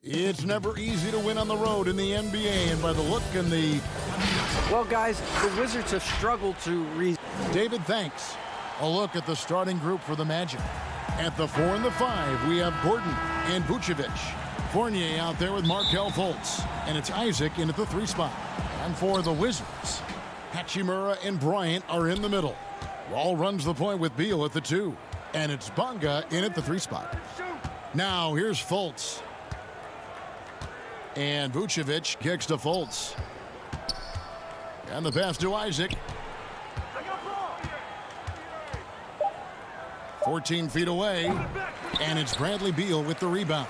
It's never easy to win on the road in the NBA, and by the look and the... Well, guys, the Wizards have struggled to David, thanks. A look at the starting group for the Magic. At the 4 and the 5, we have Gordon and Vucevic. Fournier out there with Markelle Fultz. And it's Isaac in at the 3 spot. And for the Wizards, Hachimura and Bryant are in the middle. Wall runs the point with Beal at the 2. And it's Bonga in at the 3 spot. Now, here's Fultz. And Vucevic kicks to Fultz. And the pass to Isaac. 14 feet away. And it's Bradley Beal with the rebound.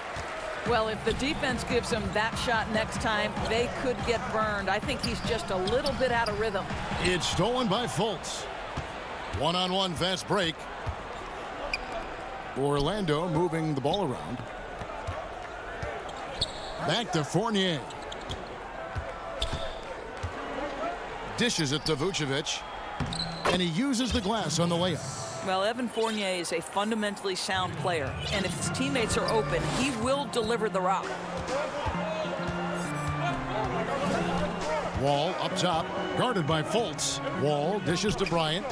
Well, if the defense gives him that shot next time, they could get burned. I think he's just a little bit out of rhythm. It's stolen by Fultz. One-on-one fast break. Orlando moving the ball around. Back to Fournier. Dishes it to Vucevic. And he uses the glass on the layup. Well, Evan Fournier is a fundamentally sound player. And if his teammates are open, he will deliver the rock. Wall up top. Guarded by Fultz. Wall dishes to Bryant.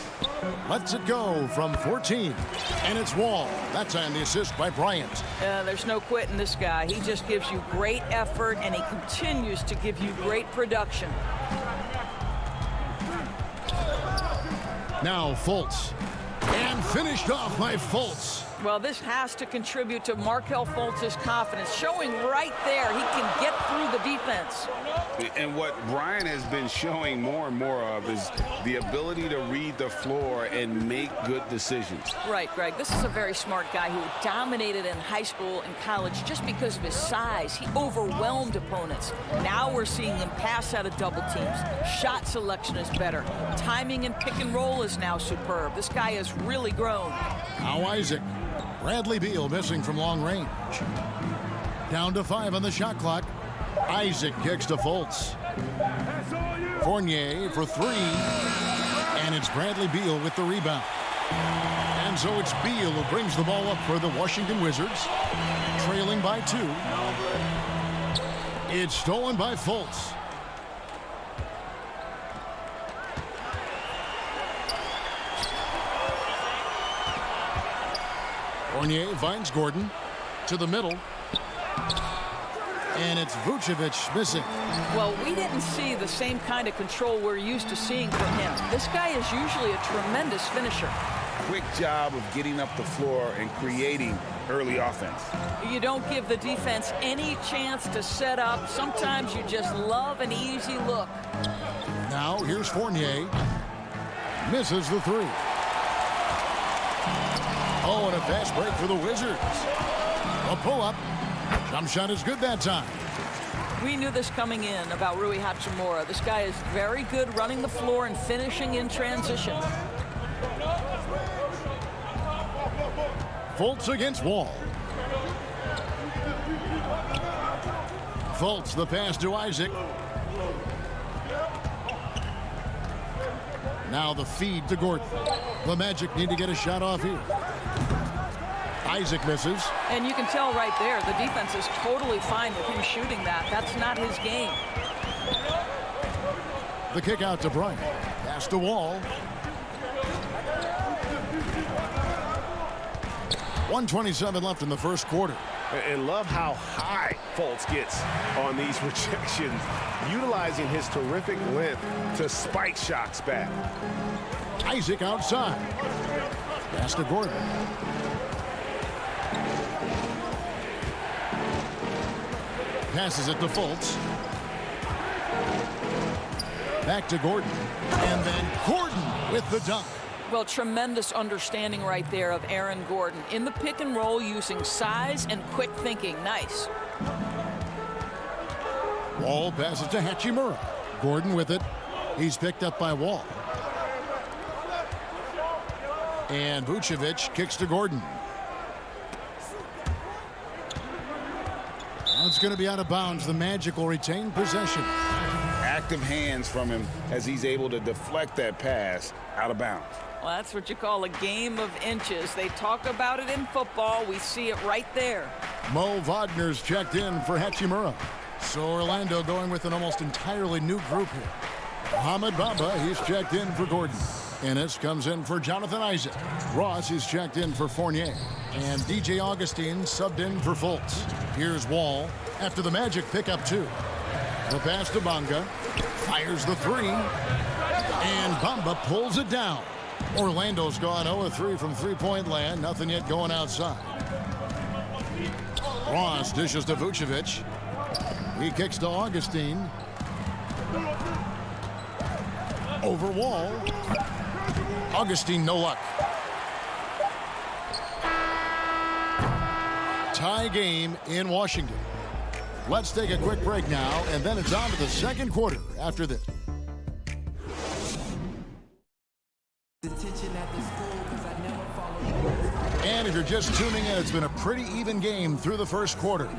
Lets it go from 14. And it's Wall. That time the assist by Bryant. There's no quitting this guy. He just gives you great effort, and he continues to give you great production. Now Fultz. And finished off by Fultz. Well, this has to contribute to Markelle Fultz's confidence, showing right there he can get through the defense. And what Brian has been showing more and more of is the ability to read the floor and make good decisions. Right, Greg. This is a very smart guy who dominated in high school and college just because of his size. He overwhelmed opponents. Now we're seeing him pass out of double teams. Shot selection is better. Timing and pick and roll is now superb. This guy has really grown. Now Isaac. Bradley Beal missing from long range. Down to 5 on the shot clock. Isaac kicks to Fultz. Fournier for 3. And it's Bradley Beal with the rebound. And so it's Beal who brings the ball up for the Washington Wizards. Trailing by 2. It's stolen by Fultz. Fournier finds Gordon to the middle. And it's Vucevic missing. Well, we didn't see the same kind of control we're used to seeing from him. This guy is usually a tremendous finisher. Quick job of getting up the floor and creating early offense. You don't give the defense any chance to set up. Sometimes you just love an easy look. Now here's Fournier. Misses the 3. Oh, and a fast break for the Wizards. A pull-up. Jump shot is good that time. We knew this coming in about Rui Hachimura. This guy is very good running the floor and finishing in transition. Fultz against Wall. Fultz, the pass to Isaac. Now the feed to Gordon. The Magic need to get a shot off here. Isaac misses. And you can tell right there, the defense is totally fine with him shooting that. That's not his game. The kick out to Bryant. Pass to Wall. 1:27 left in the first quarter. And love how high Fultz gets on these rejections, utilizing his terrific length to spike shots back. Isaac outside. Pass to Gordon. Passes it to Fultz. Back to Gordon. And then Gordon with the dunk. Well, tremendous understanding right there of Aaron Gordon. In the pick and roll, using size and quick thinking. Nice. Wall passes to Hachimura. Gordon with it. He's picked up by Wall. And Vucevic kicks to Gordon. It's going to be out of bounds. The Magic will retain possession. Active hands from him as he's able to deflect that pass out of bounds. Well, that's what you call a game of inches. They talk about it in football. We see it right there. Mo Wagner's checked in for Hachimura. So Orlando going with an almost entirely new group here. Mohamed Bamba, he's checked in for Gordon. Ennis comes in for Jonathan Isaac. Ross is checked in for Fournier. And DJ Augustine subbed in for Fultz. Here's Wall after the Magic pick up 2. The pass to Bonga. Fires the 3. And Bamba pulls it down. Orlando's gone 0-3 from three-point land. Nothing yet going outside. Ross dishes to Vucevic. He kicks to Augustine. Over Wall. Augustine, no luck. Tie game in Washington. Let's take a quick break now, and then it's on to the second quarter after this. And if you're just tuning in, it's been a pretty even game through the first quarter.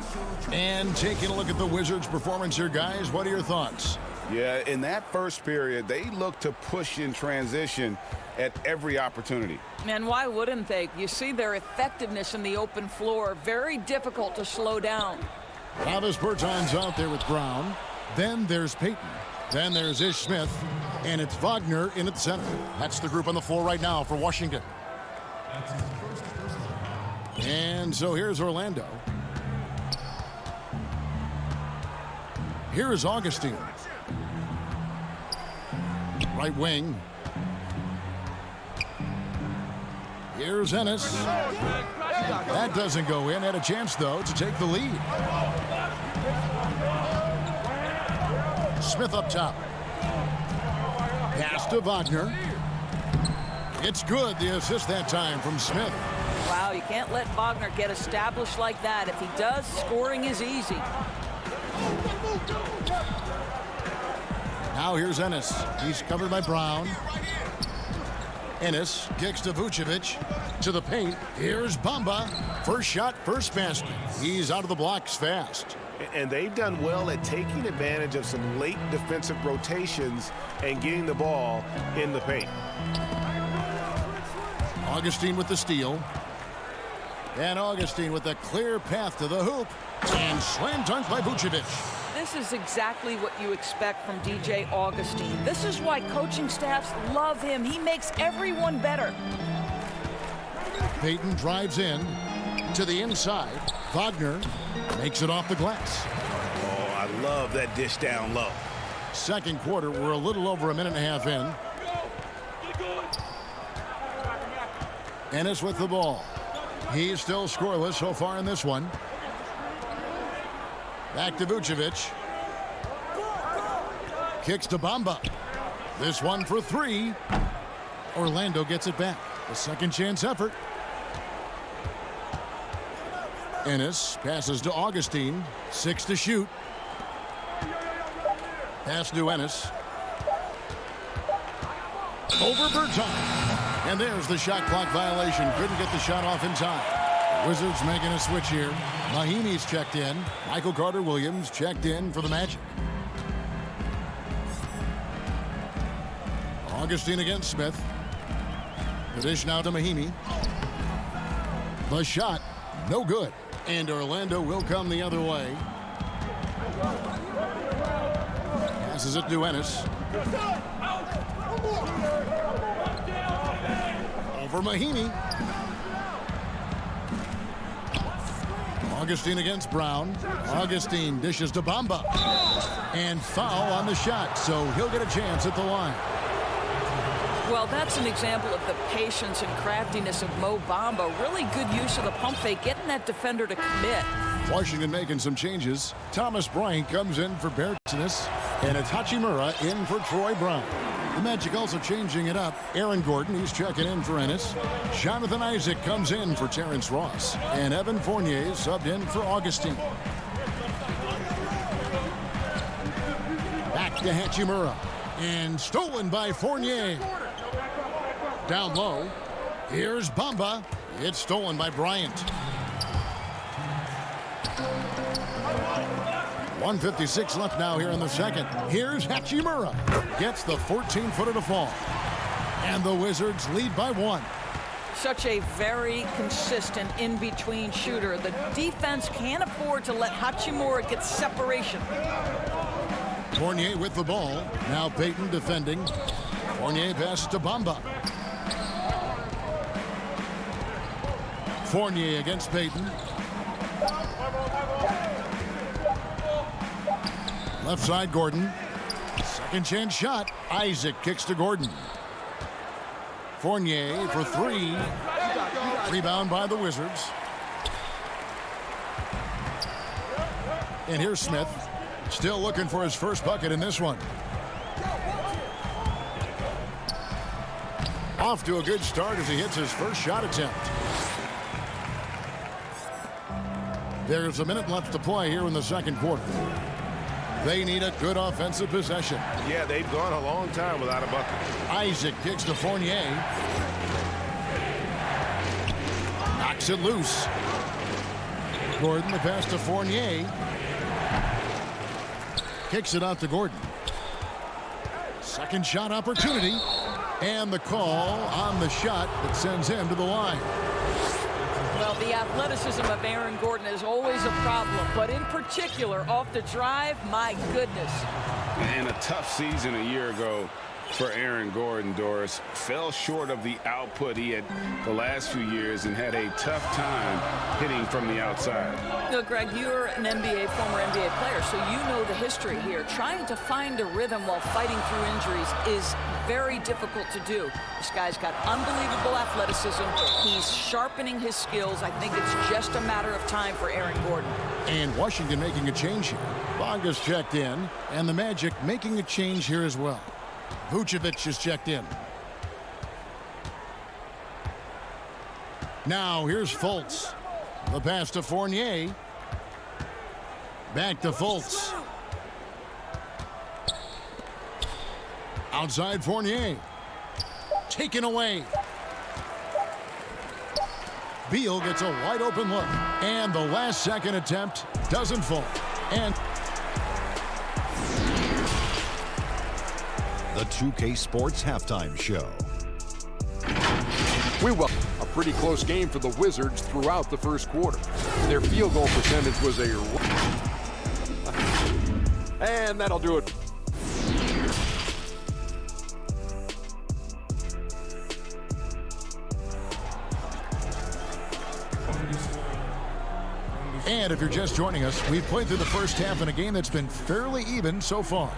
And taking a look at the Wizards' performance here, guys, what are your thoughts? Yeah, in that first period, they looked to push in transition at every opportunity. And why wouldn't they? You see their effectiveness in the open floor. Very difficult to slow down. Travis Berton's out there with Brown. Then there's Payton. Then there's Ish Smith. And it's Wagner in at the center. That's the group on the floor right now for Washington. And so here's Orlando. Here is Augustine. Right wing. Here's Ennis. That doesn't go in. Had a chance, though, to take the lead. Smith up top. Pass to Wagner. It's good. The assist that time from Smith. Wow, you can't let Wagner get established like that. If he does, scoring is easy. Now here's Ennis. He's covered by Brown. Ennis kicks to Vucevic. To the paint. Here's Bamba. First shot, first basket. He's out of the blocks fast. And they've done well at taking advantage of some late defensive rotations and getting the ball in the paint. Augustine with the steal. And Augustine with a clear path to the hoop. And slam dunk by Vucevic. This is exactly what you expect from DJ Augustine. This is why coaching staffs love him. He makes everyone better. Payton drives in to the inside. Wagner makes it off the glass. Oh, I love that dish down low. Second quarter, we're a little over a minute and a half in. Ennis with the ball. He's still scoreless so far in this one. Back to Vucevic. Kicks to Bamba. This one for 3. Orlando gets it back. A second chance effort. Ennis passes to Augustine. 6 to shoot. Pass to Ennis. Over Berton. And there's the shot clock violation. Couldn't get the shot off in time. Wizards making a switch here. Mahimi's checked in. Michael Carter-Williams checked in for the Magic. Augustine against Smith. The dish now to Mahimi. The shot, no good. And Orlando will come the other way. Passes it to Ennis. Over Mahimi. Augustine against Brown. Augustine dishes to Bamba. And foul on the shot, so he'll get a chance at the line. Well, that's an example of the patience and craftiness of Mo Bamba. Really good use of the pump fake, getting that defender to commit. Washington making some changes. Thomas Bryant comes in for Bertsinus, and it's Hachimura in for Troy Brown. The Magic also changing it up. Aaron Gordon, he's checking in for Ennis. Jonathan Isaac comes in for Terrence Ross. And Evan Fournier subbed in for Augustine. Back to Hachimura. And stolen by Fournier. Down low. Here's Bamba. It's stolen by Bryant. 1:56 left now here in the second. Here's Hachimura. Gets the 14-footer to fall. And the Wizards lead by 1. Such a very consistent in-between shooter. The defense can't afford to let Hachimura get separation. Fournier with the ball. Now Payton defending. Fournier passes to Bamba. Fournier against Payton. Left side, Gordon. Second chance shot. Isaac kicks to Gordon. Fournier for 3. Rebound by the Wizards. And here's Smith. Still looking for his first bucket in this one. Off to a good start as he hits his first shot attempt. There's a minute left to play here in the second quarter. They need a good offensive possession. Yeah, they've gone a long time without a bucket. Isaac kicks to Fournier. Knocks it loose. Gordon the pass to Fournier. Kicks it out to Gordon. Second shot opportunity. And the call on the shot that sends him to the line. Well, the athleticism of Aaron Gordon is always a problem, but in particular, off the drive, my goodness. And a tough season a year ago for Aaron Gordon, Doris. Fell short of the output he had the last few years and had a tough time hitting from the outside. Look, Greg, you're an former NBA player, so you know the history here. Trying to find a rhythm while fighting through injuries is very difficult to do. This guy's got unbelievable athleticism. He's sharpening his skills. I think it's just a matter of time for Aaron Gordon. And Washington making a change here. Bonga's checked in, and the Magic making a change here as well. Vucevic is checked in. Now here's Fultz. The pass to Fournier. Back to Fultz. Outside Fournier. Taken away. Beal gets a wide open look. And the last second attempt doesn't fall. And the 2K Sports Halftime Show. We welcome a pretty close game for the Wizards throughout the first quarter. Their field goal percentage was and that'll do it. And if you're just joining us, we've played through the first half in a game that's been fairly even so far.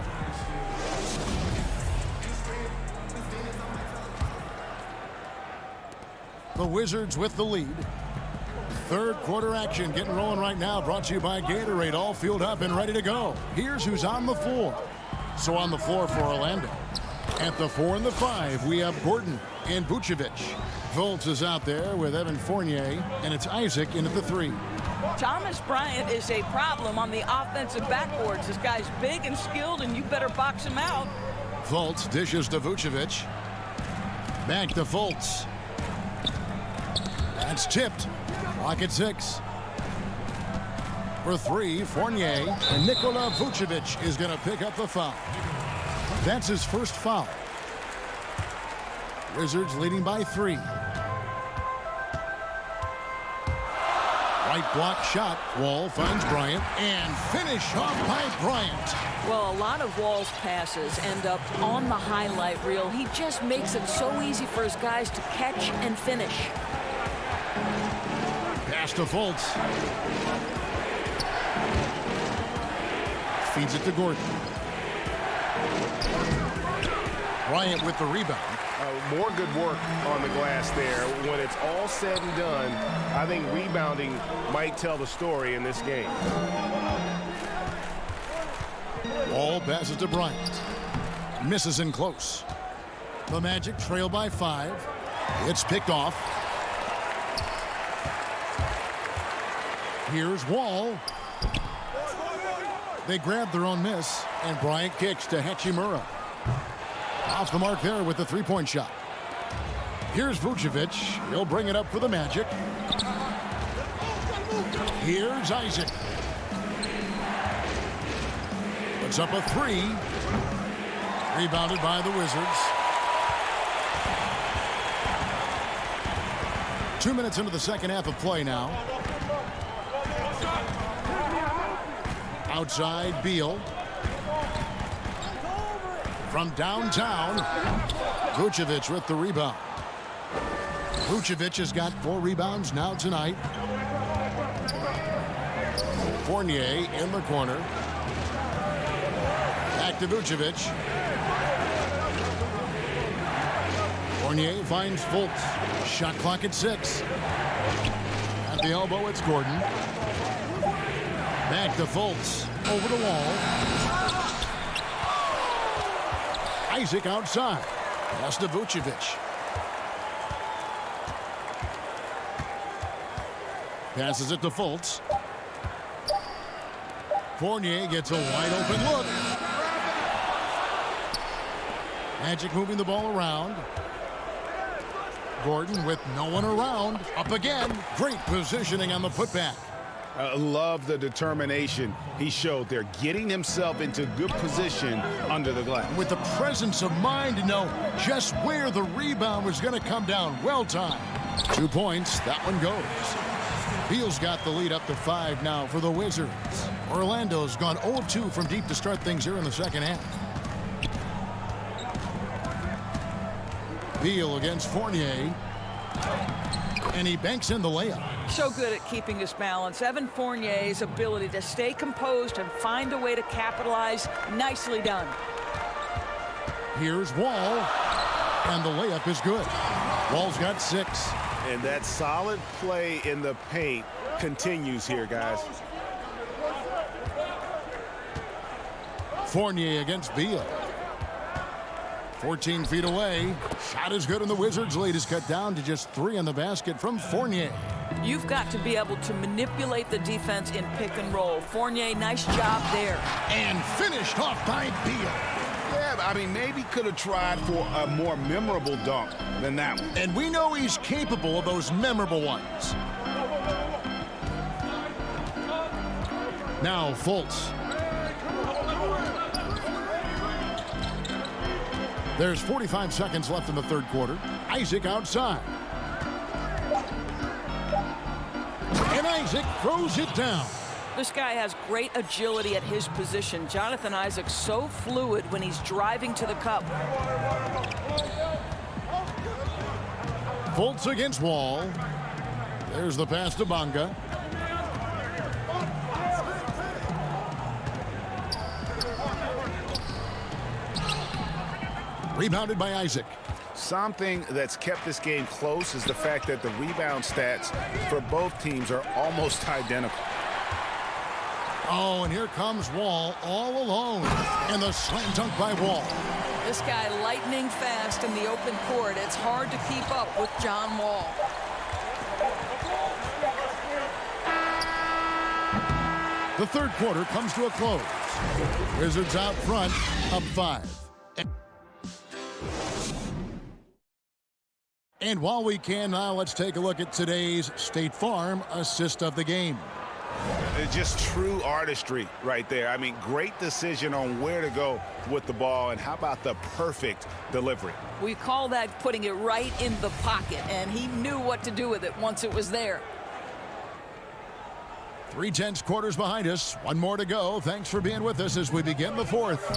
The Wizards with the lead. Third quarter action getting rolling right now. Brought to you by Gatorade. All fueled up and ready to go. Here's who's on the floor. So on the floor for Orlando. At the 4 and the 5, we have Gordon and Vucevic. Fultz is out there with Evan Fournier, and it's Isaac in at the 3. Thomas Bryant is a problem on the offensive backboards. This guy's big and skilled, and you better box him out. Fultz dishes to Vucevic. Back to Fultz. That's tipped. Clock at 6. For 3, Fournier, and Nikola Vucevic is going to pick up the foul. That's his first foul. Wizards leading by 3. Right block shot. Wall finds Bryant, and finish off by Bryant. Well, a lot of Wall's passes end up on the highlight reel. He just makes it so easy for his guys to catch and finish. Pass to Fultz. Feeds it to Gordon. Bryant with the rebound. More good work on the glass there. When it's all said and done, I think rebounding might tell the story in this game. Wall passes to Bryant. Misses in close. The Magic trail by 5. It's picked off. Here's Wall. They grab their own miss, and Bryant kicks to Hachimura. Off the mark there with the three-point shot. Here's Vucevic. He'll bring it up for the Magic. Here's Isaac. Puts up a 3. Rebounded by the Wizards. 2 minutes into the second half of play now. Outside, Beal. From downtown, Vucevic with the rebound. Vucevic has got 4 rebounds now tonight. Fournier in the corner. Back to Vucevic. Fournier finds Fultz. Shot clock at 6. At the elbow, it's Gordon. Back to Fultz. Over the wall. Isaac outside. Pass to Vucevic. Passes it to Fultz. Fournier gets a wide open look. Magic moving the ball around. Gordon with no one around. Up again. Great positioning on the putback. I love the determination he showed there, getting himself into good position under the glass. With the presence of mind to know just where the rebound was going to come down. Well timed. 2 points. That one goes. Beal's got the lead up to 5 now for the Wizards. Orlando's gone 0 of 2 from deep to start things here in the second half. Beal against Fournier. And he banks in the layup. So good at keeping his balance. Evan Fournier's ability to stay composed and find a way to capitalize. Nicely done. Here's Wall. And the layup is good. Wall's got 6. And that solid play in the paint continues here, guys. Fournier against Beal. 14 feet away. Shot is good, and the Wizards' lead is cut down to just 3 in the basket from Fournier. You've got to be able to manipulate the defense in pick and roll. Fournier, nice job there. And finished off by Beal. Yeah, I mean, maybe could have tried for a more memorable dunk than that one. And we know he's capable of those memorable ones. Now Fultz. There's 45 seconds left in the third quarter. Isaac outside. And Isaac throws it down. This guy has great agility at his position. Jonathan Isaac's so fluid when he's driving to the cup. Fultz against Wall. There's the pass to Bonga. Rebounded by Isaac. Something that's kept this game close is the fact that the rebound stats for both teams are almost identical. Oh, and here comes Wall all alone. And the slam dunk by Wall. This guy lightning fast in the open court. It's hard to keep up with John Wall. The third quarter comes to a close. Wizards out front, up 5. And while we can now, let's take a look at today's State Farm assist of the game. It's just true artistry right there. I mean, great decision on where to go with the ball, and how about the perfect delivery? We call that putting it right in the pocket, and he knew what to do with it once it was there. 3 tenths quarters behind us. 1 more to go. Thanks for being with us as we begin the fourth.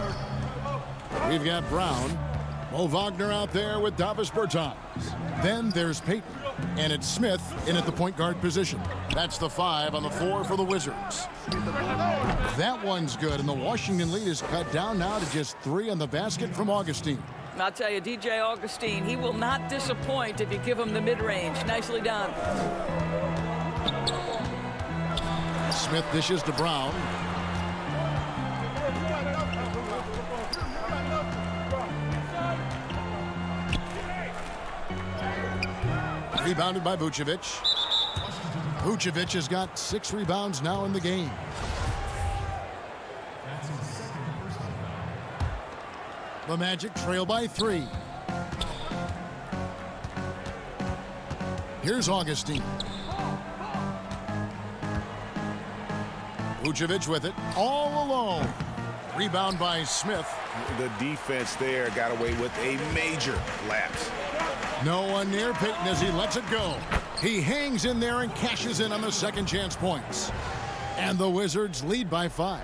We've got Brown. Mo Wagner out there with Davis Bertans. Then there's Payton. And it's Smith in at the point guard position. That's the 5 on the 4 for the Wizards. That one's good, and the Washington lead is cut down now to just 3 on the basket from Augustine. I'll tell you, DJ Augustine, he will not disappoint if you give him the mid-range. Nicely done. Smith dishes to Brown. Rebounded by Vucevic. Vucevic has got 6 rebounds now in the game. The Magic trail by 3. Here's Augustine. Vucevic with it, all alone. Rebound by Smith. The defense there got away with a major lapse. No one near Payton as he lets it go. He hangs in there and cashes in on the second chance points. And the Wizards lead by 5.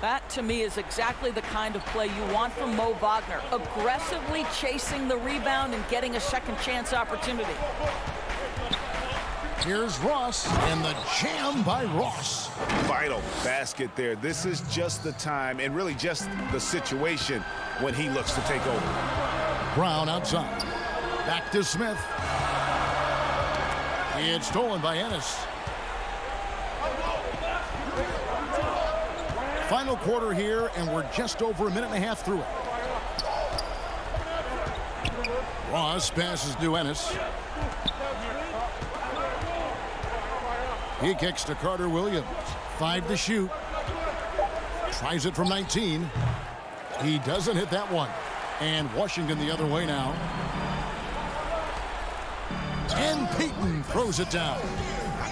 That, to me, is exactly the kind of play you want from Mo Wagner. Aggressively chasing the rebound and getting a second chance opportunity. Here's Ross, and the jam by Ross. Vital basket there. This is just the time and really just the situation when he looks to take over. Brown outside. Back to Smith. It's stolen by Ennis. Final quarter here, and we're just over a minute and a half through it. Ross passes to Ennis. He kicks to Carter Williams. 5 to shoot. Tries it from 19. He doesn't hit that one. And Washington the other way now. And Payton throws it down.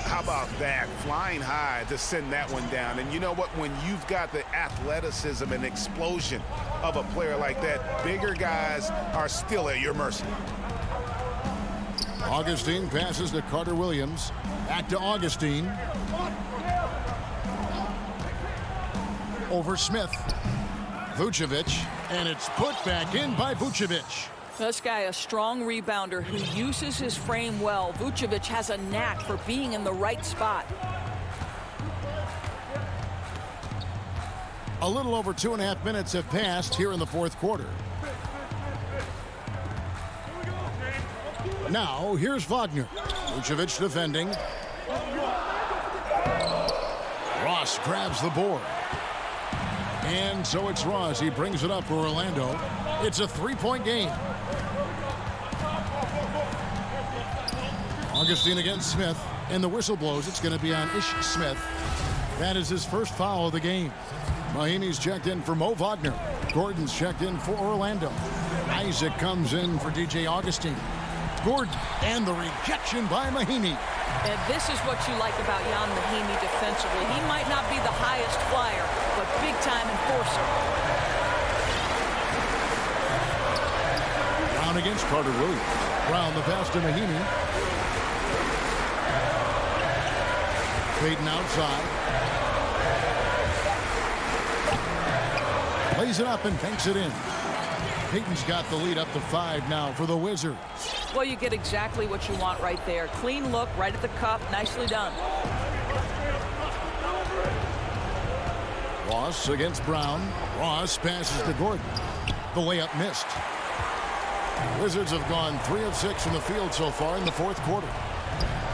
How about that? Flying high to send that one down. And you know what? When you've got the athleticism and explosion of a player like that, bigger guys are still at your mercy. Augustine passes to Carter Williams. Back to Augustine. Over Smith. Vucevic. And it's put back in by Vucevic. This guy, a strong rebounder who uses his frame well. Vucevic has a knack for being in the right spot. A little over 2.5 minutes have passed here in the fourth quarter. Now, here's Wagner. Vucevic defending. Ross grabs the board. And so it's Ross. He brings it up for Orlando. It's a 3-point game. Augustine against Smith, and the whistle blows. It's going to be on Ish Smith. That is his first foul of the game. Mahimi's checked in for Mo Wagner. Gordon's checked in for Orlando. Isaac comes in for DJ Augustine. Gordon, and the rejection by Mahimi. And this is what you like about Jan Mahimi defensively. He might not be the highest flyer, but big-time enforcer. Brown against Carter Williams. Brown the pass to Mahimi. Payton outside. Lays it up and banks it in. Payton's got the lead up to 5 now for the Wizards. Well, you get exactly what you want right there. Clean look, right at the cup. Nicely done. Ross against Brown. Ross passes to Gordon. The layup missed. Wizards have gone 3 of 6 from the field so far in the fourth quarter.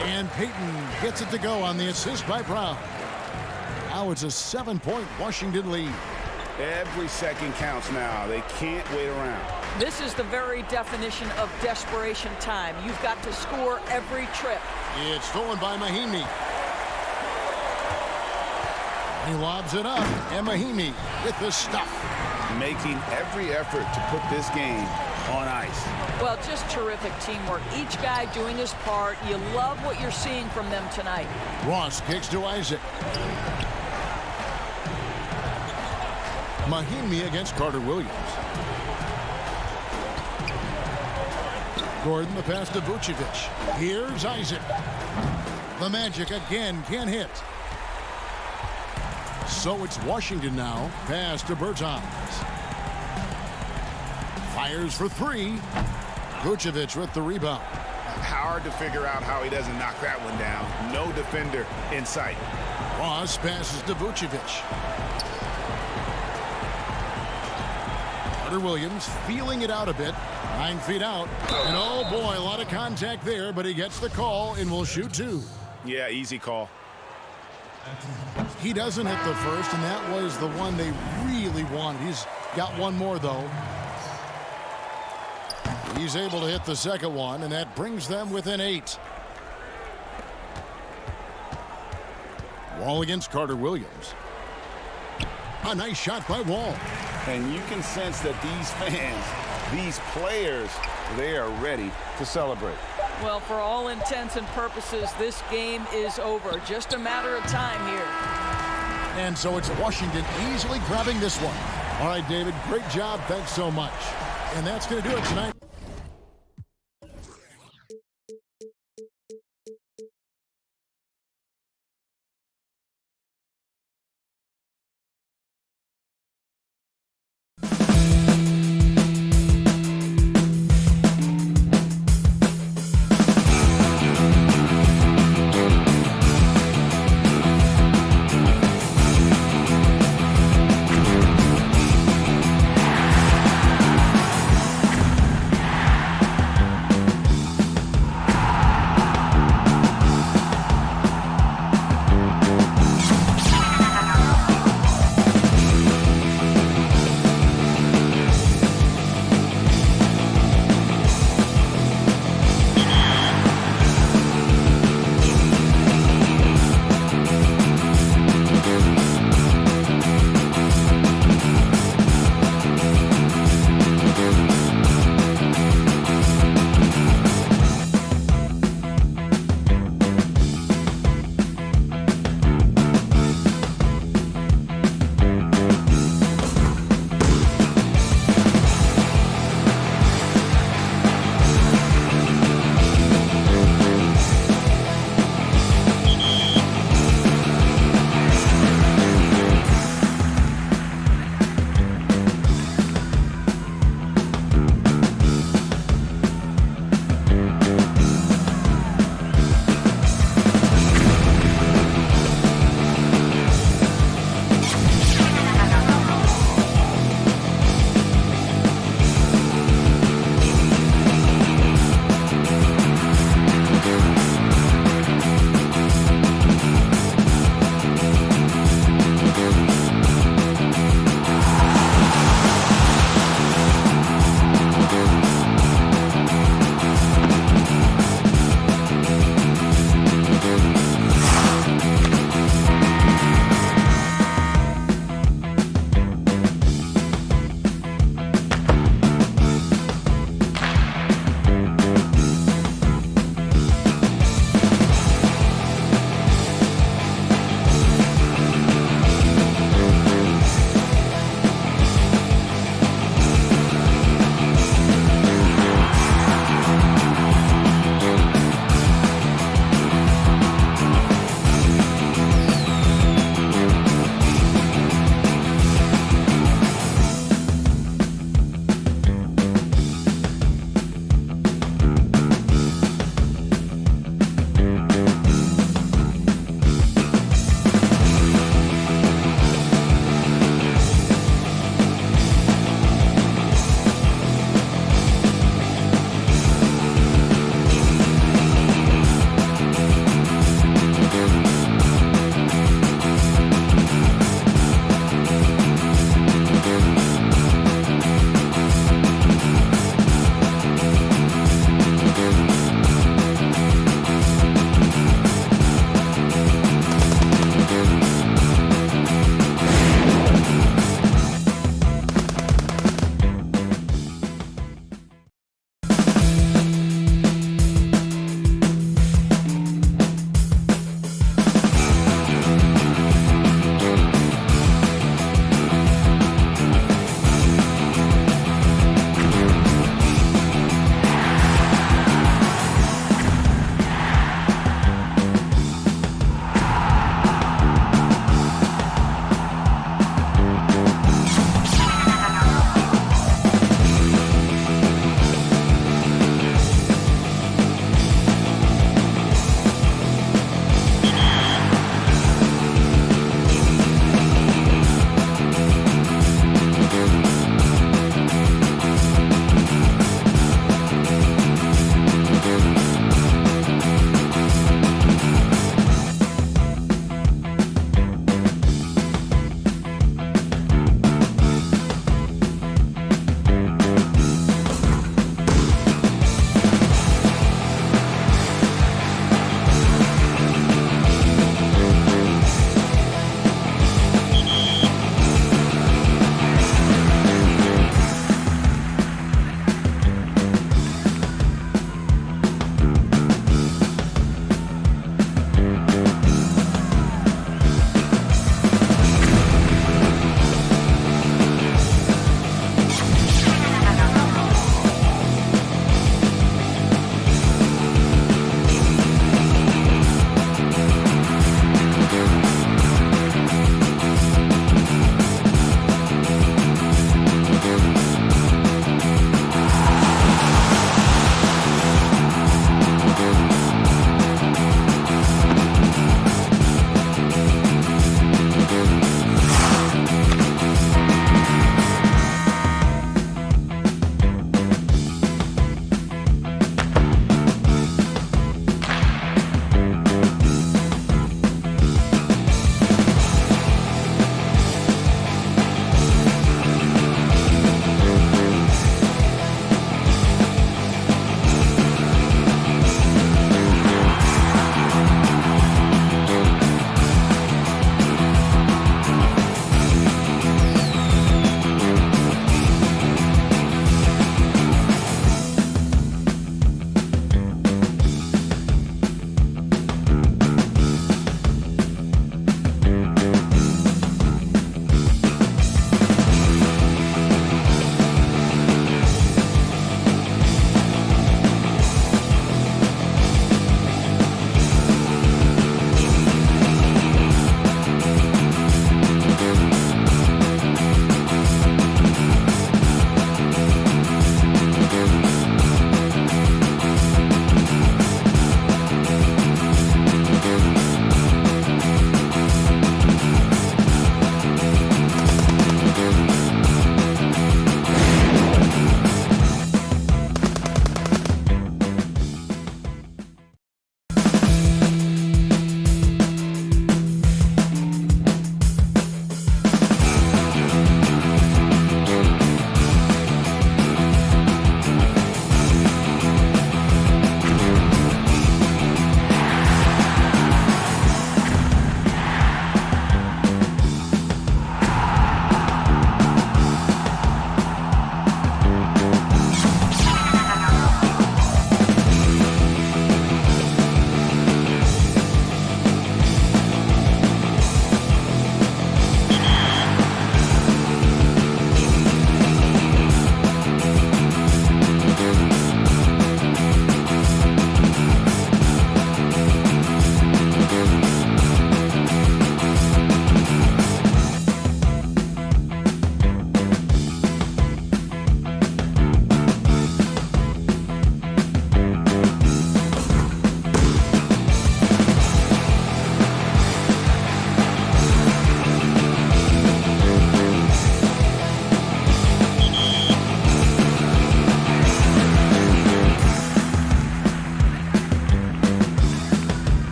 And Payton gets it to go on the assist by Brown. Now it's a 7-point Washington lead. Every second counts now. They can't wait around. This is the very definition of desperation time. You've got to score every trip. It's stolen by Mahimi. He lobs it up, and Mahimi with the stuff. Making every effort to put this game on ice. Well, just terrific teamwork. Each guy doing his part. You love what you're seeing from them tonight. Ross kicks to Isaac. Mahimi against Carter Williams. Gordon the pass to Vucevic. Here's Isaac. The Magic again can't hit. So it's Washington now. Pass to Bertans. Fires for 3. Vucevic with the rebound. Hard to figure out how he doesn't knock that one down. No defender in sight. Ross passes to Vucevic. Carter Williams feeling it out a bit. 9 feet out. And oh boy, a lot of contact there, but he gets the call and will shoot 2. Yeah, easy call. He doesn't hit the first, and that was the one they really wanted. He's got one more, though. He's able to hit the second one, and that brings them within 8. Wall against Carter Williams. A nice shot by Wall. And you can sense that these fans, these players, they are ready to celebrate. Well, for all intents and purposes, this game is over. Just a matter of time here. And so it's Washington easily grabbing this one. All right, David, great job. Thanks so much. And that's going to do it tonight.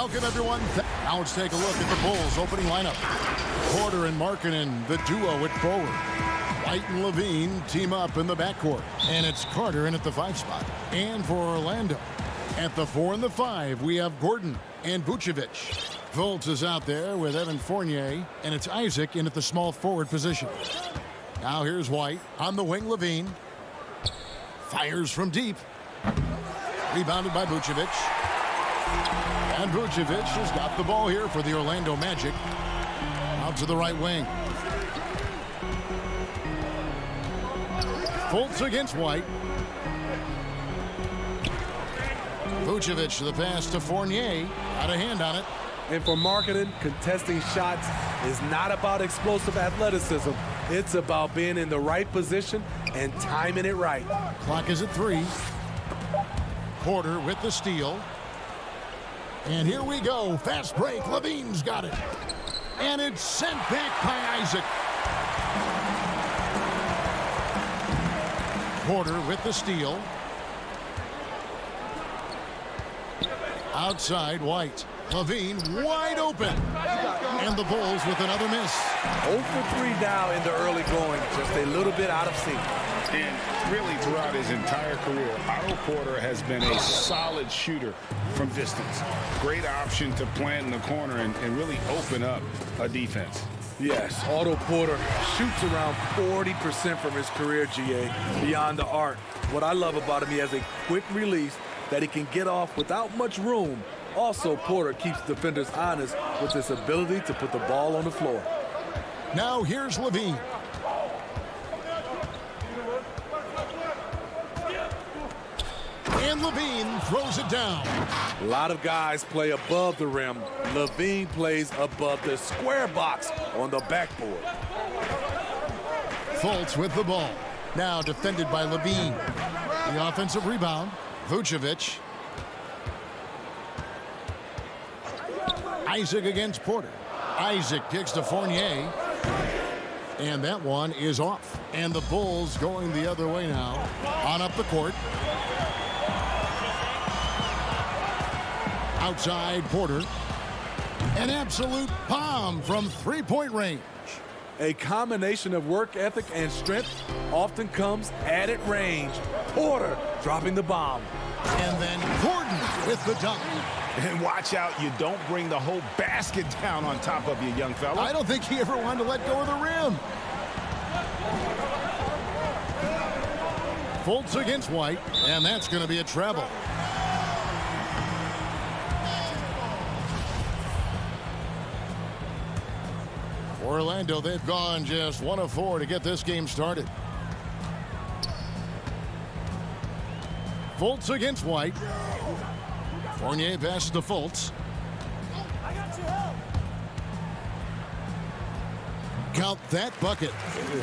Welcome, everyone. Now let's take a look at the Bulls' opening lineup. Porter and Markkanen, the duo at forward. White and Levine team up in the backcourt. And it's Carter in at the 5 spot. And for Orlando, at the 4 and the 5, we have Gordon and Vucevic. Fultz is out there with Evan Fournier, and it's Isaac in at the small forward position. Now here's White on the wing. Levine fires from deep. Rebounded by Vucevic. And Vucevic has got the ball here for the Orlando Magic. Out to the right wing. Fultz against White. Vucevic, the pass to Fournier. Got a hand on it. And for Markkanen, contesting shots is not about explosive athleticism. It's about being in the right position and timing it right. Clock is at 3. Porter with the steal. And here we go. Fast break. Levine's got it. And it's sent back by Isaac. Porter with the steal. Outside, White. Levine wide open. And the Bulls with another miss. 0 for 3 now in the early going. Just a little bit out of sync. And really throughout his entire career, Otto Porter has been a solid shooter from distance. Great option to plant in the corner and really open up a defense. Yes, Otto Porter shoots around 40% from his career, GA, beyond the arc. What I love about him, he has a quick release that he can get off without much room. Also, Porter keeps defenders honest with his ability to put the ball on the floor. Now here's Levine. And Levine throws it down. A lot of guys play above the rim. Levine plays above the square box on the backboard. Fultz with the ball. Now defended by Levine. The offensive rebound. Vucevic. Isaac against Porter. Isaac kicks to Fournier. And that one is off. And the Bulls going the other way now. On up the court. Outside, Porter. An absolute bomb from three-point range. A combination of work ethic and strength often comes at range. Porter dropping the bomb. And then Gordon with the dunk. And watch out, you don't bring the whole basket down on top of you, young fella. I don't think he ever wanted to let go of the rim. Fultz against White, and that's going to be a treble. For Orlando, they've gone just 1 of 4 to get this game started. Fultz against White. Fournier passes to Fultz. Count that bucket.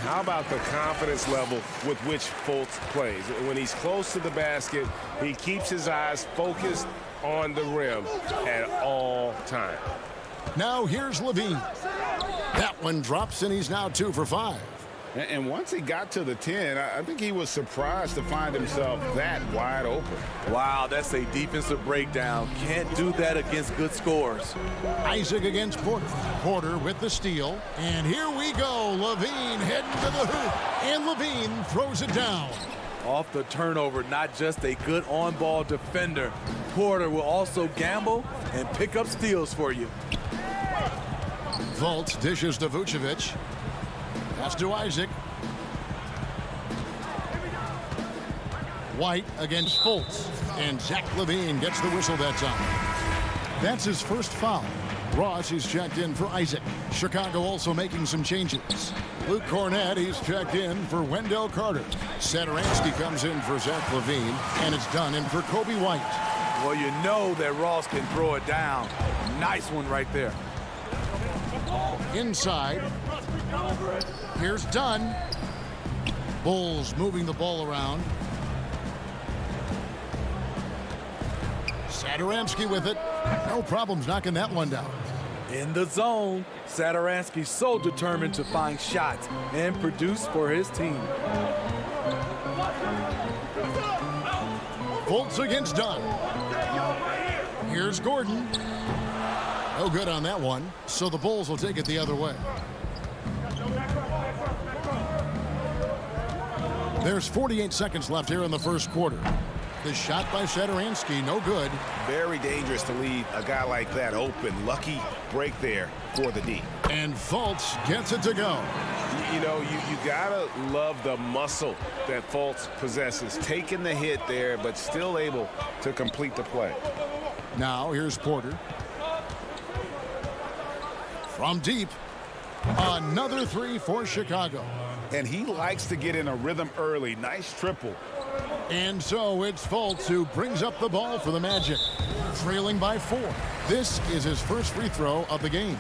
How about the confidence level with which Fultz plays? When he's close to the basket, he keeps his eyes focused on the rim at all times. Now here's Levine. That one drops, and he's now 2 for 5. And once he got to the 10, I think he was surprised to find himself that wide open. Wow, that's a defensive breakdown. Can't do that against good scores. Isaac against Porter. Porter with the steal. And here we go. Levine heading to the hoop. And Levine throws it down. Off the turnover, not just a good on-ball defender. Porter will also gamble and pick up steals for you. Fultz dishes to Vucevic. Pass to Isaac. White against Fultz. And Zach LaVine gets the whistle that time. That's his first foul. Ross is checked in for Isaac. Chicago also making some changes. Luke Cornett, he's checked in for Wendell Carter. Saturansky comes in for Zach LaVine. And it's done in for Kobe White. Well, you know that Ross can throw it down. Nice one right there. Inside. Here's Dunn. Bulls moving the ball around. Saturansky with it. No problems knocking that one down. In the zone, Saturansky so determined to find shots and produce for his team. Fultz against Dunn. Here's Gordon. No good on that one, so the Bulls will take it the other way. There's 48 seconds left here in the first quarter. The shot by Satoransky, no good. Very dangerous to leave a guy like that open. Lucky break there for the D. And Fultz gets it to go. You know, you gotta love the muscle that Fultz possesses. Taking the hit there, but still able to complete the play. Now here's Porter. From deep, another three for Chicago. And he likes to get in a rhythm early. Nice triple. And so it's Fultz who brings up the ball for the Magic, trailing by 4. This is his first free throw of the game.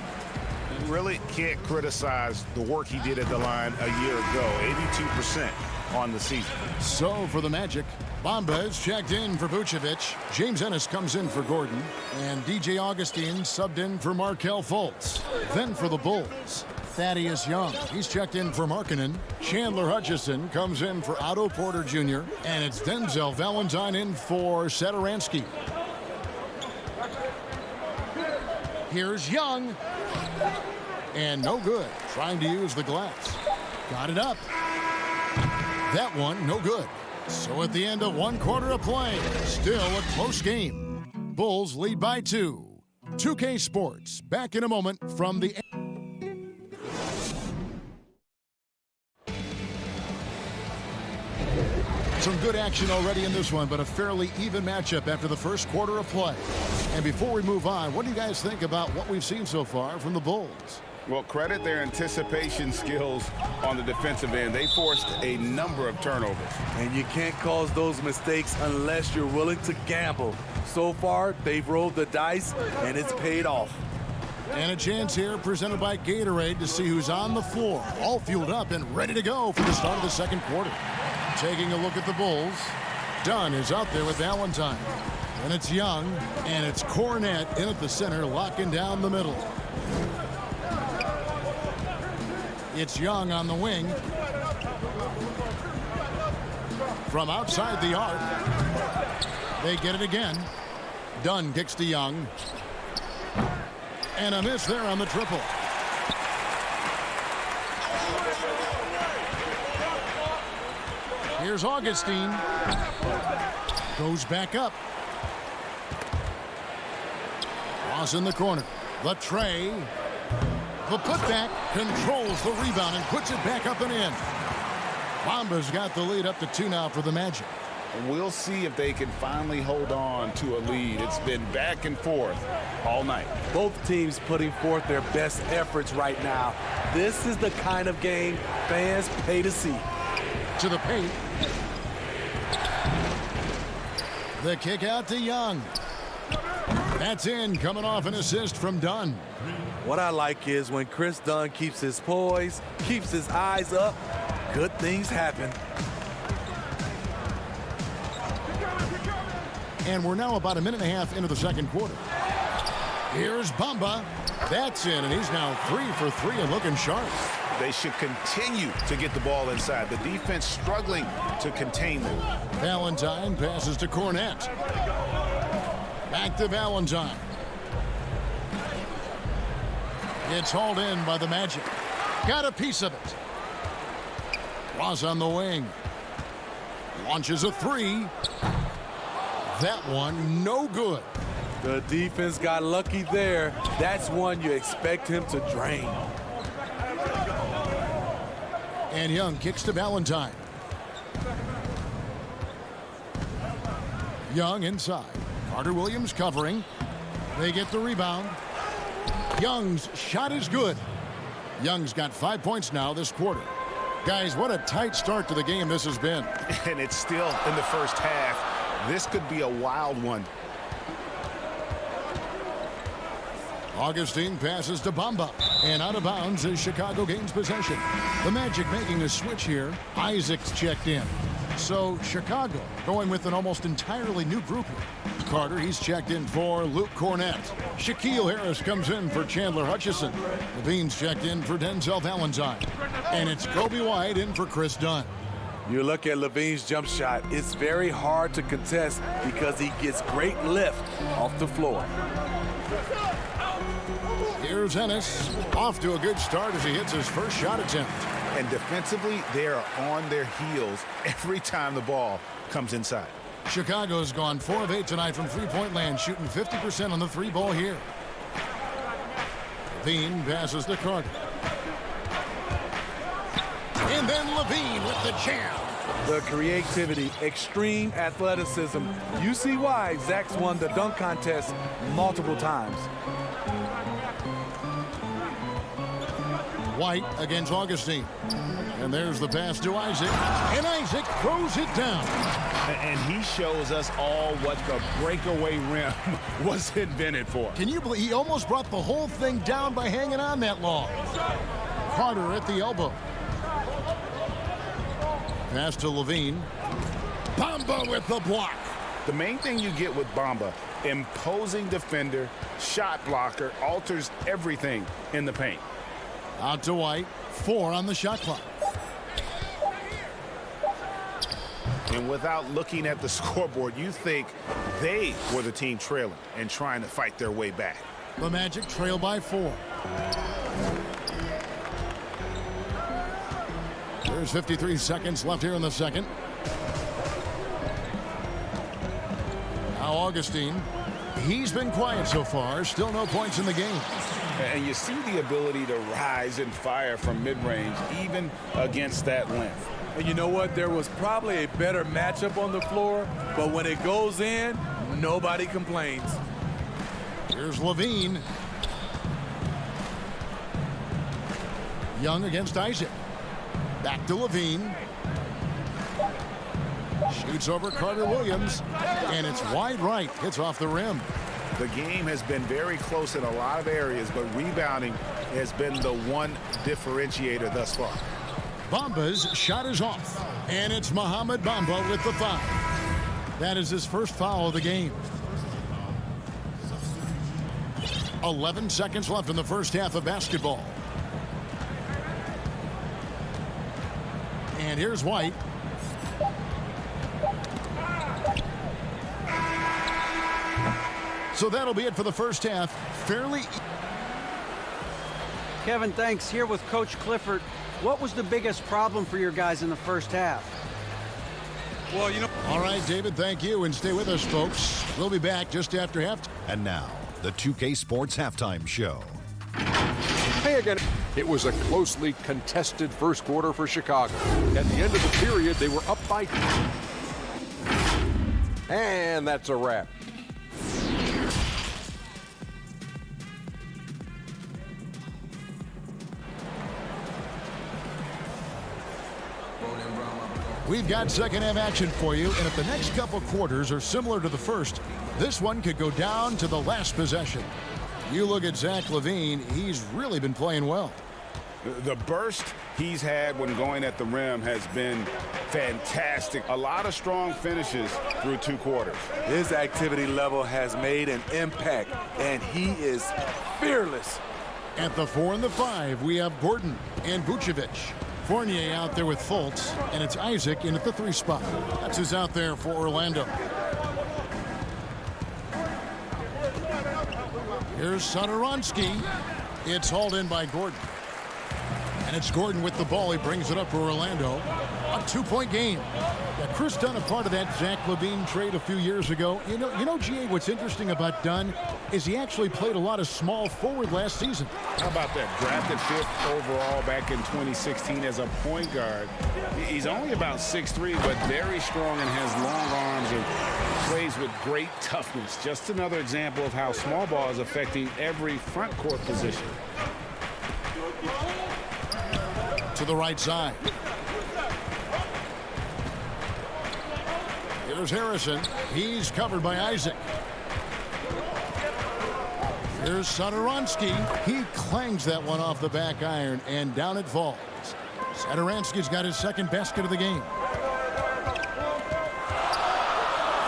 Really can't criticize the work he did at the line a year ago. 82% on the season. So for the Magic, Bamba is checked in for Vucevic. James Ennis comes in for Gordon. And DJ Augustine subbed in for Markelle Fultz. Then for the Bulls, Thaddeus Young. He's checked in for Markkanen. Chandler Hutchison comes in for Otto Porter Jr. And it's Denzel Valentine in for Satoransky. Here's Young. And no good. Trying to use the glass. Got it up. That one, no good. So at the end of 1 quarter of play, still a close game. Bulls lead by 2. 2K Sports, back in a moment from the... Some good action already in this one, but a fairly even matchup after the first quarter of play. And before we move on, what do you guys think about what we've seen so far from the Bulls? Well, credit their anticipation skills on the defensive end. They forced a number of turnovers. And you can't cause those mistakes unless you're willing to gamble. So far, they've rolled the dice, and it's paid off. And a chance here presented by Gatorade to see who's on the floor, all fueled up and ready to go for the start of the second quarter. Taking a look at the Bulls, Dunn is out there with Valentine. And it's Young, and it's Cornette in at the center, locking down the middle. It's Young on the wing. From outside the arc, they get it again. Dunn kicks to Young. And a miss there on the triple. Here's Augustine. Goes back up. Cross in the corner. The tray. The putback controls the rebound and puts it back up and in. Bamba's got the lead up to 2 now for the Magic. We'll see if they can finally hold on to a lead. It's been back and forth all night. Both teams putting forth their best efforts right now. This is the kind of game fans pay to see. To the paint. The kick out to Young. That's in, coming off an assist from Dunn. What I like is when Chris Dunn keeps his poise, keeps his eyes up, good things happen. And we're now about a minute and a half into the second quarter. Here's Bamba. That's in, and he's now 3 for 3 and looking sharp. They should continue to get the ball inside. The defense struggling to contain them. Valentine passes to Cornette. Back to Valentine. It's hauled in by the Magic. Got a piece of it. Ross on the wing. Launches a 3. That one, no good. The defense got lucky there. That's one you expect him to drain. And Young kicks to Valentine. Young inside. Carter Williams covering. They get the rebound. Young's shot is good. Young's got 5 points now this quarter. Guys, what a tight start to the game this has been. And it's still in the first half. This could be a wild one. Augustine passes to Bamba. And out of bounds as Chicago gains possession. The Magic making a switch here. Isaac's checked in. So Chicago going with an almost entirely new group here. Carter, he's checked in for Luke Cornette. Shaquille Harris comes in for Chandler Hutchison. Levine's checked in for Denzel Valentine. And it's Kobe White in for Chris Dunn. You look at Levine's jump shot, it's very hard to contest because he gets great lift off the floor. Here's Ennis. Off to a good start as he hits his first shot attempt. And defensively, they are on their heels every time the ball comes inside. Chicago's gone 4 of 8 tonight from three-point land, shooting 50% on the three ball here. Levine passes to Carter. And then Levine with the jam. The creativity, extreme athleticism. You see why Zach's won the dunk contest multiple times. White against Augustine. And there's the pass to Isaac. And Isaac throws it down. And he shows us all what the breakaway rim was invented for. Can you believe he almost brought the whole thing down by hanging on that long? Carter at the elbow. Pass to Levine. Bamba with the block. The main thing you get with Bamba, imposing defender, shot blocker, alters everything in the paint. Out to White. 4 on the shot clock. And without looking at the scoreboard, you think they were the team trailing and trying to fight their way back. The Magic trail by 4. There's 53 seconds left here in the second. Now Augustine. He's been quiet so far. Still no points in the game. And you see the ability to rise and fire from mid-range, even against that length. And you know what? There was probably a better matchup on the floor, but when it goes in, nobody complains. Here's Levine. Young against Isaac. Back to Levine. Shoots over Carter Williams. And it's wide right. Hits off the rim. The game has been very close in a lot of areas, but rebounding has been the one differentiator thus far. Bamba's shot is off. And it's Mohamed Bamba with the foul. That is his first foul of the game. 11 seconds left in the first half of basketball. And here's White. So that'll be it for the first half. Fairly. Kevin, thanks. Here with Coach Clifford. What was the biggest problem for your guys in the first half? Well, you know. All right, David, thank you. And stay with us, folks. We'll be back just after halftime. And now, the 2K Sports Halftime Show. Hey again. It was a closely contested first quarter for Chicago. At the end of the period, they were up by 2. And that's a wrap. We've got second half action for you, and if the next couple quarters are similar to the first, this one could go down to the last possession. You look at Zach LaVine, he's really been playing well. The burst he's had when going at the rim has been fantastic. A lot of strong finishes through 2 quarters. His activity level has made an impact, and he is fearless. At the 4 and the 5, we have Gordon and Vucevic. Fournier out there with Fultz, and it's Isaac in at the 3 spot. That's who's out there for Orlando. Here's Satoransky. It's hauled in by Gordon. And it's Gordon with the ball. He brings it up for Orlando. A 2-point game. Yeah, Chris Dunn, a part of that Zach LaVine trade a few years ago. You know, GA, what's interesting about Dunn is he actually played a lot of small forward last season. How about that? Drafted 5th overall back in 2016 as a point guard. He's only about 6'3", but very strong and has long arms and plays with great toughness. Just another example of how small ball is affecting every front court position. To the right side. Here's Harrison. He's covered by Isaac. Here's Satoransky. He clangs that one off the back iron, and down it falls. Satoransky's got his second basket of the game.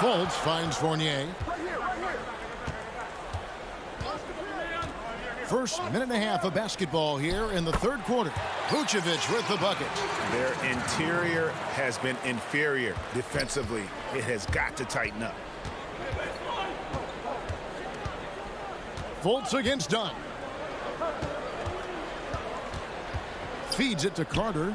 Fultz finds Fournier. First minute and a half of basketball here in the third quarter. Vucevic with the bucket. Their interior has been inferior defensively. It has got to tighten up. Fultz against Dunn. Feeds it to Carter.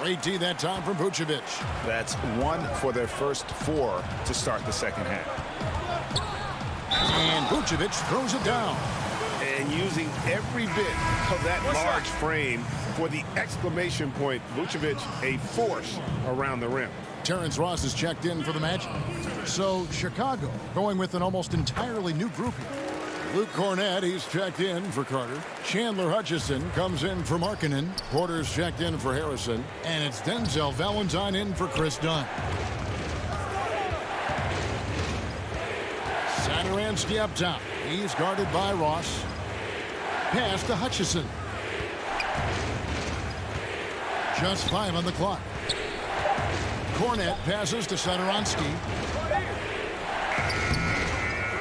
Great D that time from Vucevic. That's 1 for their first 4 to start the second half. And Vucevic throws it down. And using every bit of that large frame for the exclamation point, Vucevic a force around the rim. Terrence Ross is checked in for the Magic. So Chicago going with an almost entirely new group here. Luke Cornett, he's checked in for Carter. Chandler Hutchison comes in for Markkanen. Porter's checked in for Harrison. And it's Denzel Valentine in for Chris Dunn. Satoransky up top. He's guarded by Ross. Pass to Hutchison. Just 5 on the clock. Cornett passes to Satoransky.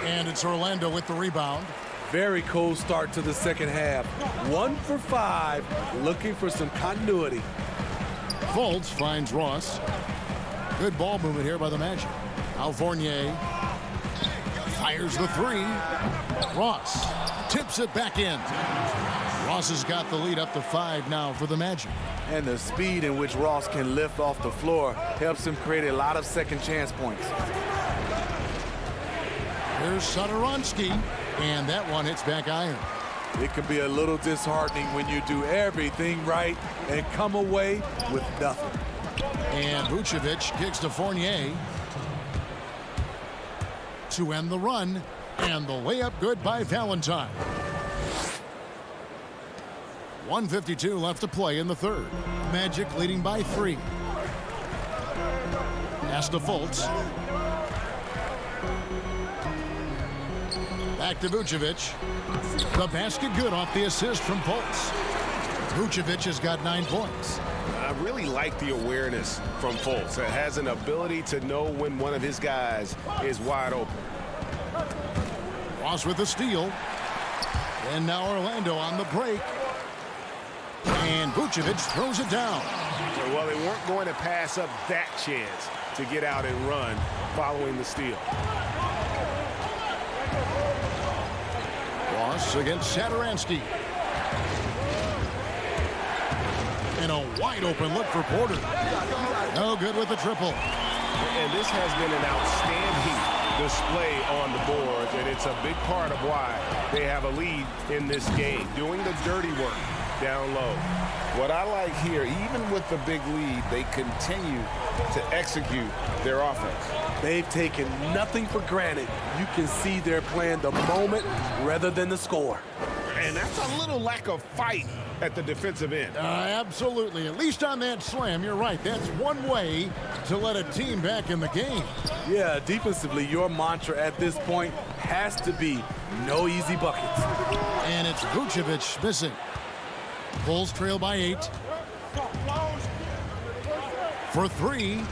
And it's Orlando with the rebound. Very cold start to the second half. 1 for 5, looking for some continuity. Fultz finds Ross. Good ball movement here by the Magic. Al Fournier fires the 3. Ross tips it back in. Ross has got the lead up to 5 now for the Magic. And the speed in which Ross can lift off the floor helps him create a lot of second chance points. Here's Satoransky, and that one hits back iron. It can be a little disheartening when you do everything right and come away with nothing. And Vucevic kicks to Fournier to end the run, and the layup good by Valentine. 1:52 left to play in the third. Magic leading by 3. Pass to Fultz. Back to Vucevic. The basket good off the assist from Fultz. Vucevic has got 9 points. I really like the awareness from Fultz. It has an ability to know when one of his guys is wide open. Ross with the steal. And now Orlando on the break. And Vucevic throws it down. Well, they weren't going to pass up that chance to get out and run following the steal. Ross against Satoransky. And a wide open look for Porter. No good with the triple. And this has been an outstanding display on the boards, and it's a big part of why they have a lead in this game, doing the dirty work down low. What I like here, even with the big lead, they continue to execute their offense. They've taken nothing for granted. You can see they're playing the moment rather than the score. And that's a little lack of fight at the defensive end. Absolutely. At least on that slam, you're right. That's one way to let a team back in the game. Yeah, defensively, your mantra at this point has to be no easy buckets. And it's Vucevic missing. Bulls trail by 8. For 3.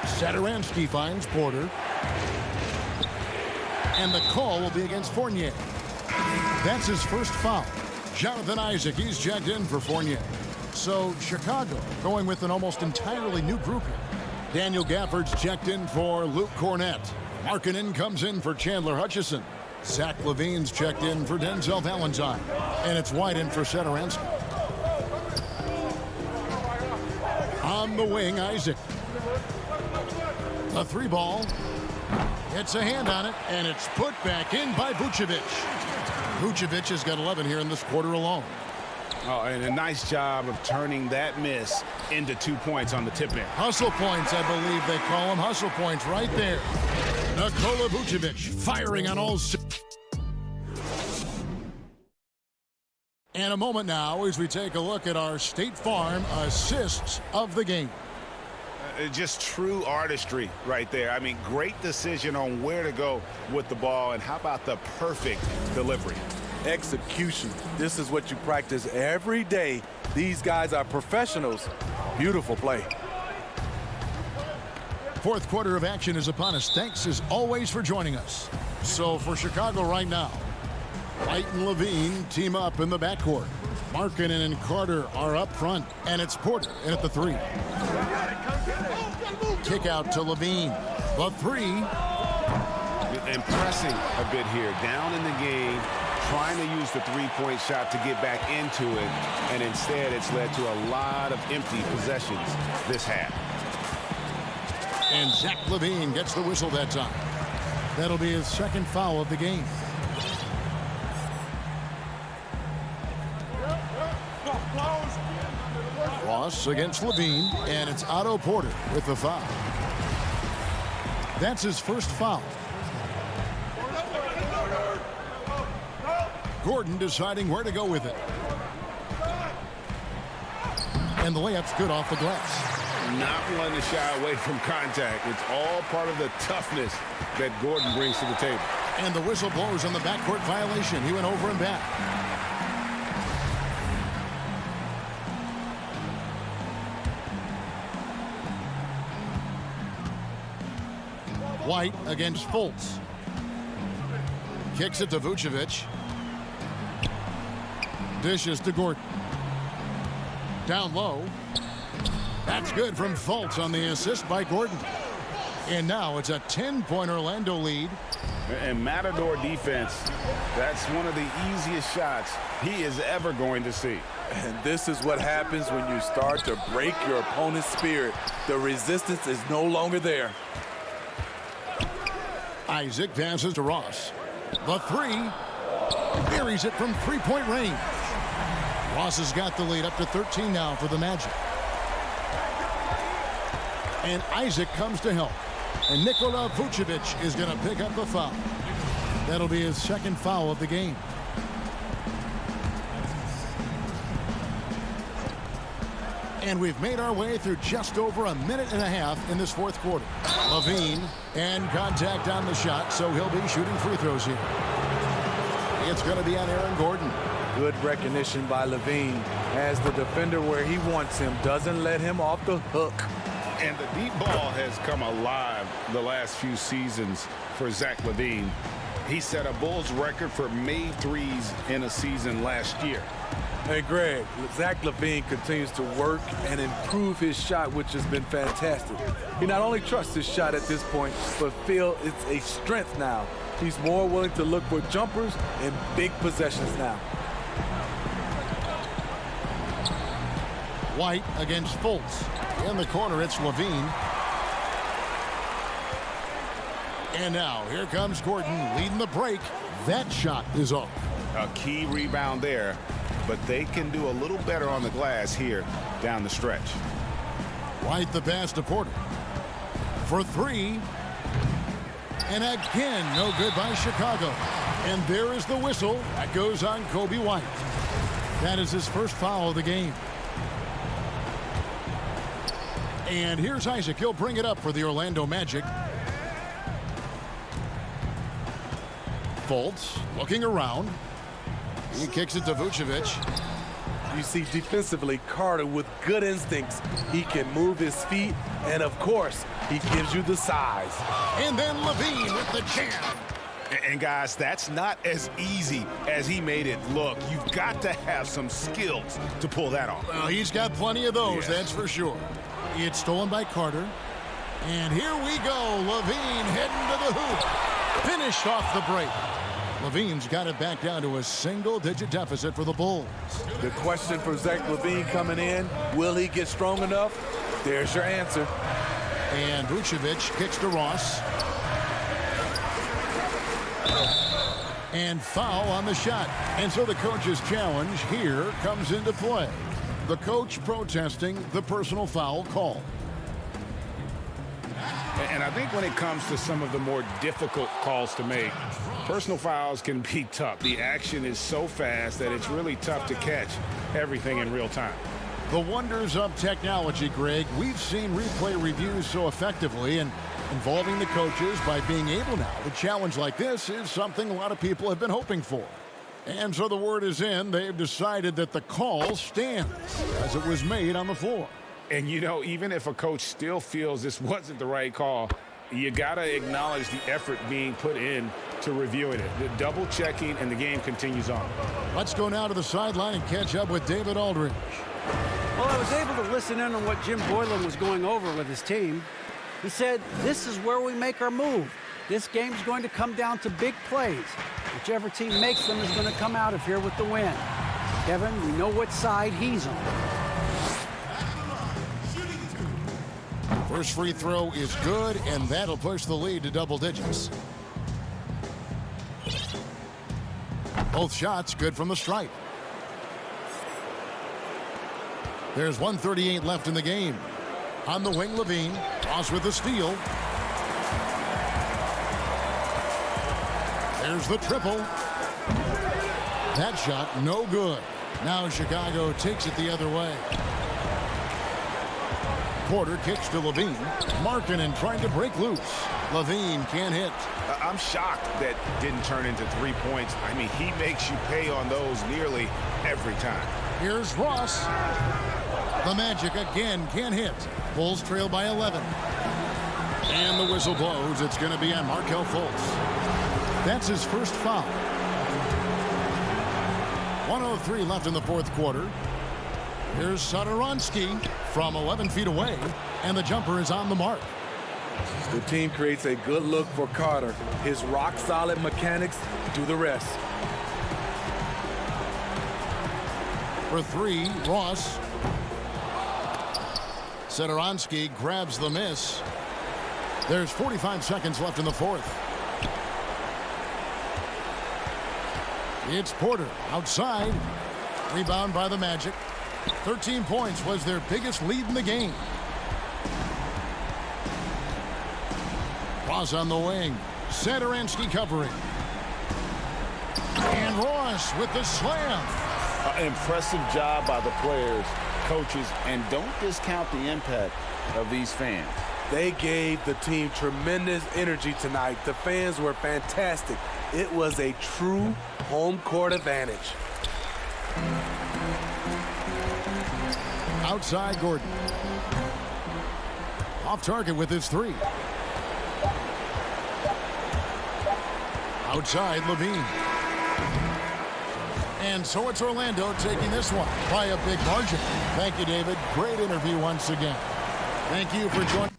Satoransky finds Porter. And the call will be against Fournier. That's his first foul. Jonathan Isaac, he's checked in for Fournier. So Chicago going with an almost entirely new group here. Daniel Gafford's checked in for Luke Cornett. Markkanen comes in for Chandler Hutchison. Zach LaVine's checked in for Denzel Valentine. And it's White in for Satoransky. On the wing, Isaac. The 3 ball. It's a hand on it, and it's put back in by Vucevic. Vucevic has got 11 here in this quarter alone. Oh, and a nice job of turning that miss into 2 points on the tip in. Hustle points, I believe they call them. Hustle points right there. Nikola Vucevic firing on all. And a moment now as we take a look at our State Farm assists of the game. Just true artistry right there. I mean, great decision on where to go with the ball, and how about the perfect delivery? Execution. This is what you practice every day. These guys are professionals. Beautiful play. Fourth quarter of action is upon us. Thanks as always for joining us. So for Chicago right now, White and Levine team up in the backcourt. Markkanen and Carter are up front, and it's Porter in at the 3. Kick out to Levine. The 3. And pressing a bit here, down in the game, trying to use the three-point shot to get back into it, and instead it's led to a lot of empty possessions this half. And Zach LaVine gets the whistle that time. That'll be his second foul of the game. Ross against LaVine, and it's Otto Porter with the foul. That's his first foul. Gordon deciding where to go with it. And the layup's good off the glass. Not one to shy away from contact. It's all part of the toughness that Gordon brings to the table. And the whistle blows on the backcourt violation. He went over and back. White against Fultz. Kicks it to Vucevic. Dishes to Gordon. Down low. That's good from Fultz on the assist by Gordon. And now it's a 10-point Orlando lead. And Matador defense, that's one of the easiest shots he is ever going to see. And this is what happens when you start to break your opponent's spirit. The resistance is no longer there. Isaac passes to Ross. The three. Buries it from three-point range. Ross has got the lead up to 13 now for the Magic. And Isaac comes to help. And Nikola Vucevic is going to pick up the foul. That'll be his second foul of the game. And we've made our way through just over a minute and a half in this fourth quarter. LaVine and contact on the shot, so he'll be shooting free throws here. It's going to be on Aaron Gordon. Good recognition by LaVine as the defender where he wants him. Doesn't let him off the hook. And the deep ball has come alive the last few seasons for Zach LaVine. He set a Bulls record for made threes in a season last year. Hey, Greg, Zach LaVine continues to work and improve his shot, which has been fantastic. He not only trusts his shot at this point, but feels it's a strength now. He's more willing to look for jumpers and big possessions now. White against Fultz. In the corner, it's LaVine. And now, here comes Gordon leading the break. That shot is off. A key rebound there, but they can do a little better on the glass here down the stretch. White the pass to Porter. For three. And again, no good by Chicago. And there is the whistle. That goes on Kobe White. That is his first foul of the game. And here's Isaac. He'll bring it up for the Orlando Magic. Fultz looking around. He kicks it to Vucevic. You see defensively Carter with good instincts. He can move his feet, and of course, he gives you the size. And then LaVine with the jam. And guys, that's not as easy as he made it look. You've got to have some skills to pull that off. Well, he's got plenty of those, that's for sure. It's stolen by Carter. And here we go. LaVine heading to the hoop. Finished off the break. LaVine's got it back down to a single-digit deficit for the Bulls. The question for Zach LaVine coming in, will he get strong enough? There's your answer. And Vucevic kicks to Ross. And foul on the shot. And so the coach's challenge here comes into play. The coach protesting the personal foul call. And I think when it comes to some of the more difficult calls to make, personal fouls can be tough. The action is so fast that it's really tough to catch everything in real time. The wonders of technology, Greg. We've seen replay reviews so effectively, and involving the coaches by being able now to challenge like this is something a lot of people have been hoping for. And so the word is in. They've decided that the call stands as it was made on the floor. And, you know, even if a coach still feels this wasn't the right call, you got to acknowledge the effort being put in to reviewing it. The double checking, and the game continues on. Let's go now to the sideline and catch up with David Aldridge. Well, I was able to listen in on what Jim Boylan was going over with his team. He said, this is where we make our move. This game's going to come down to big plays. Whichever team makes them is going to come out of here with the win. Kevin, we know what side he's on. First free throw is good, and that'll push the lead to double digits. Both shots good from the stripe. There's 1:38 left in the game. On the wing, Levine. Ross with the steal. There's the triple. That shot no good. Now Chicago takes it the other way. Porter kicks to Levine. Markkanen trying to break loose. Levine can't hit. I'm shocked that didn't turn into 3 points. I mean, he makes you pay on those nearly every time. Here's Ross. The Magic again can't hit. Bulls trail by 11. And the whistle blows. It's going to be on Markelle Fultz. That's his first foul. 1:03 left in the fourth quarter. Here's Satoransky from 11 feet away, and the jumper is on the mark. The team creates a good look for Carter. His rock-solid mechanics do the rest. For three, Ross. Satoransky grabs the miss. There's 45 seconds left in the fourth. It's Porter outside. Rebound by the Magic. 13 points was their biggest lead in the game. Ross on the wing. Satoransky covering. And Ross with the slam. Impressive job by the players, coaches, and don't discount the impact of these fans. They gave the team tremendous energy tonight. The fans were fantastic. It was a true home court advantage. Outside Gordon. Off target with his three. Outside Levine. And so it's Orlando taking this one by a big margin. Thank you, David. Great interview once again. Thank you for joining.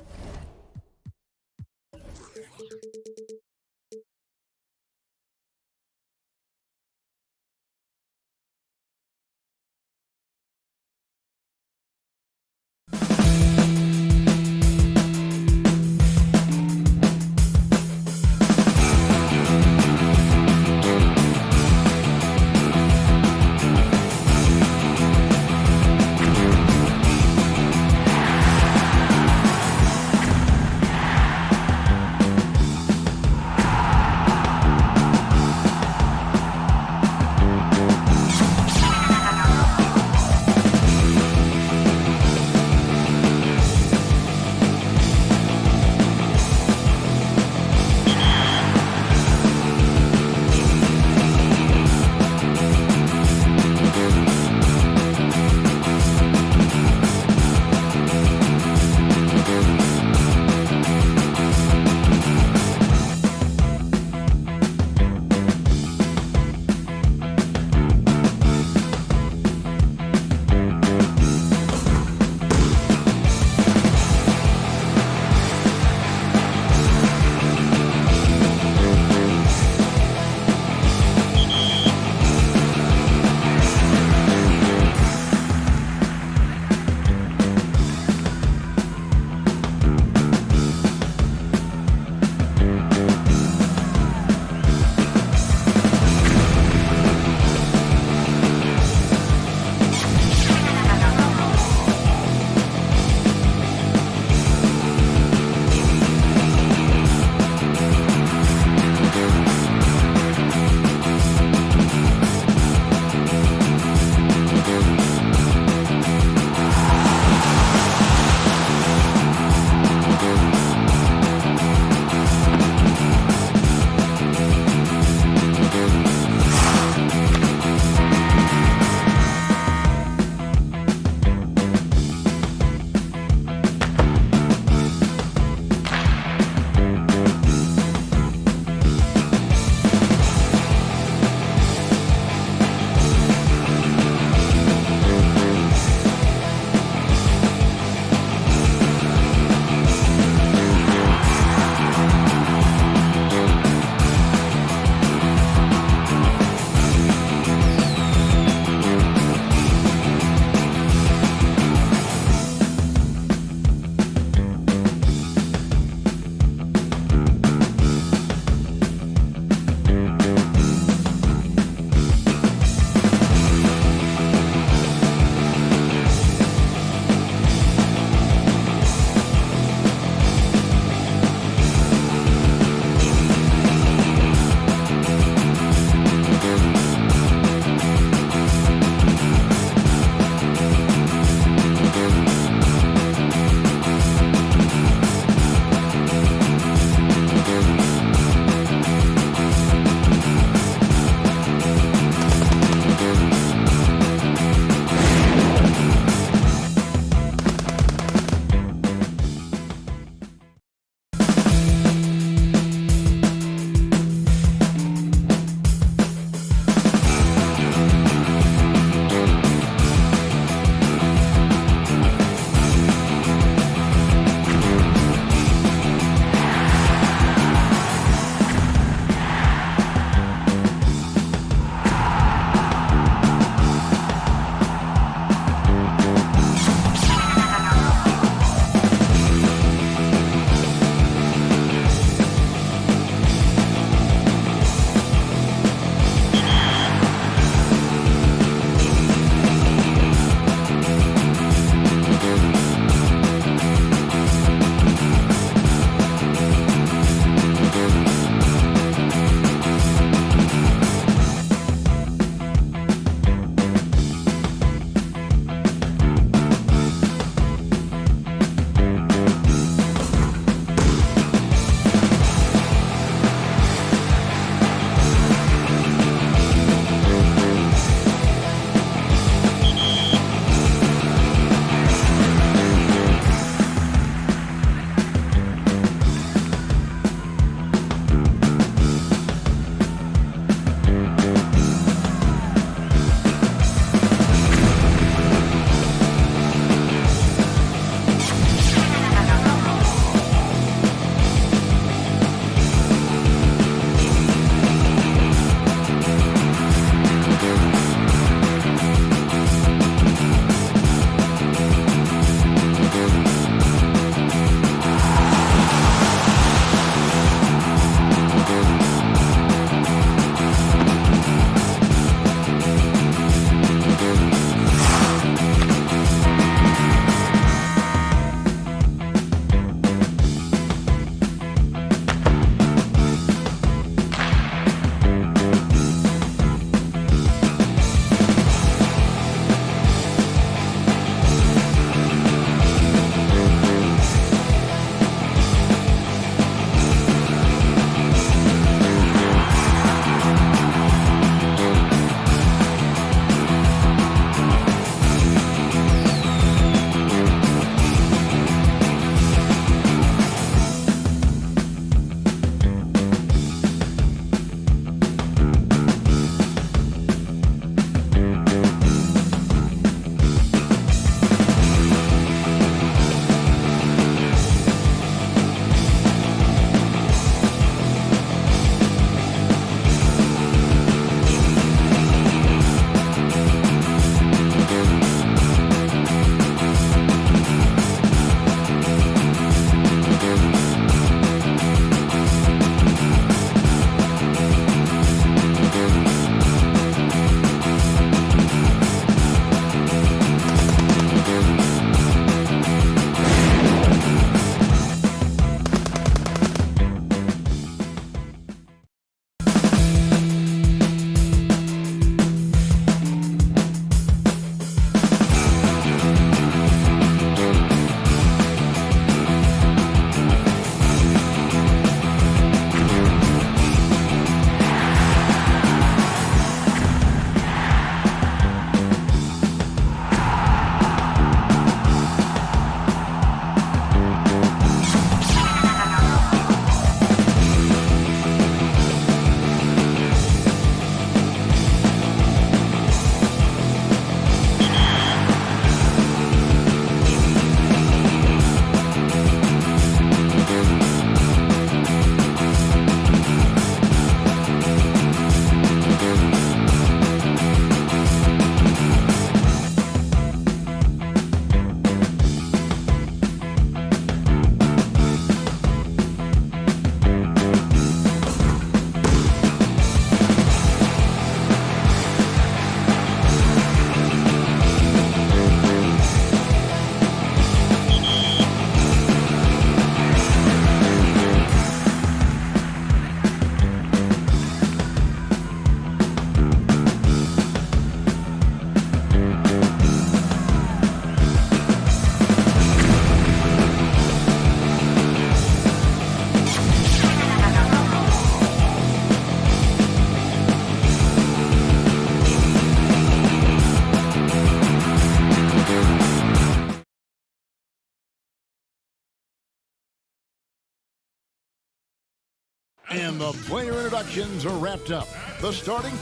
And the player introductions are wrapped up. The starting...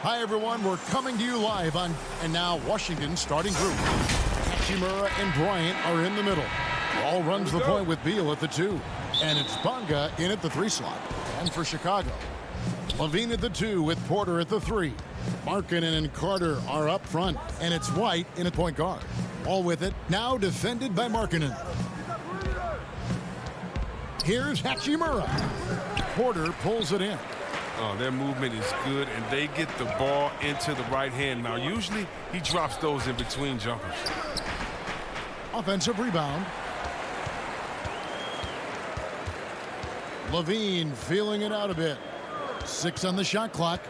Hi, everyone. We're coming to you live on... And now Washington's starting group. Hachimura and Bryant are in the middle. Ball runs the point with Beal at the 2. And it's Bonga in at the 3 slot. And for Chicago, Levine at the 2 with Porter at the 3. Markkanen and Carter are up front. And it's White in at point guard. All with it. Now defended by Markkanen. Here's Hachimura. Porter pulls it in. Oh, their movement is good, and they get the ball into the right hand. Now, usually he drops those in between jumpers. Offensive rebound. Levine feeling it out a bit. 6 on the shot clock.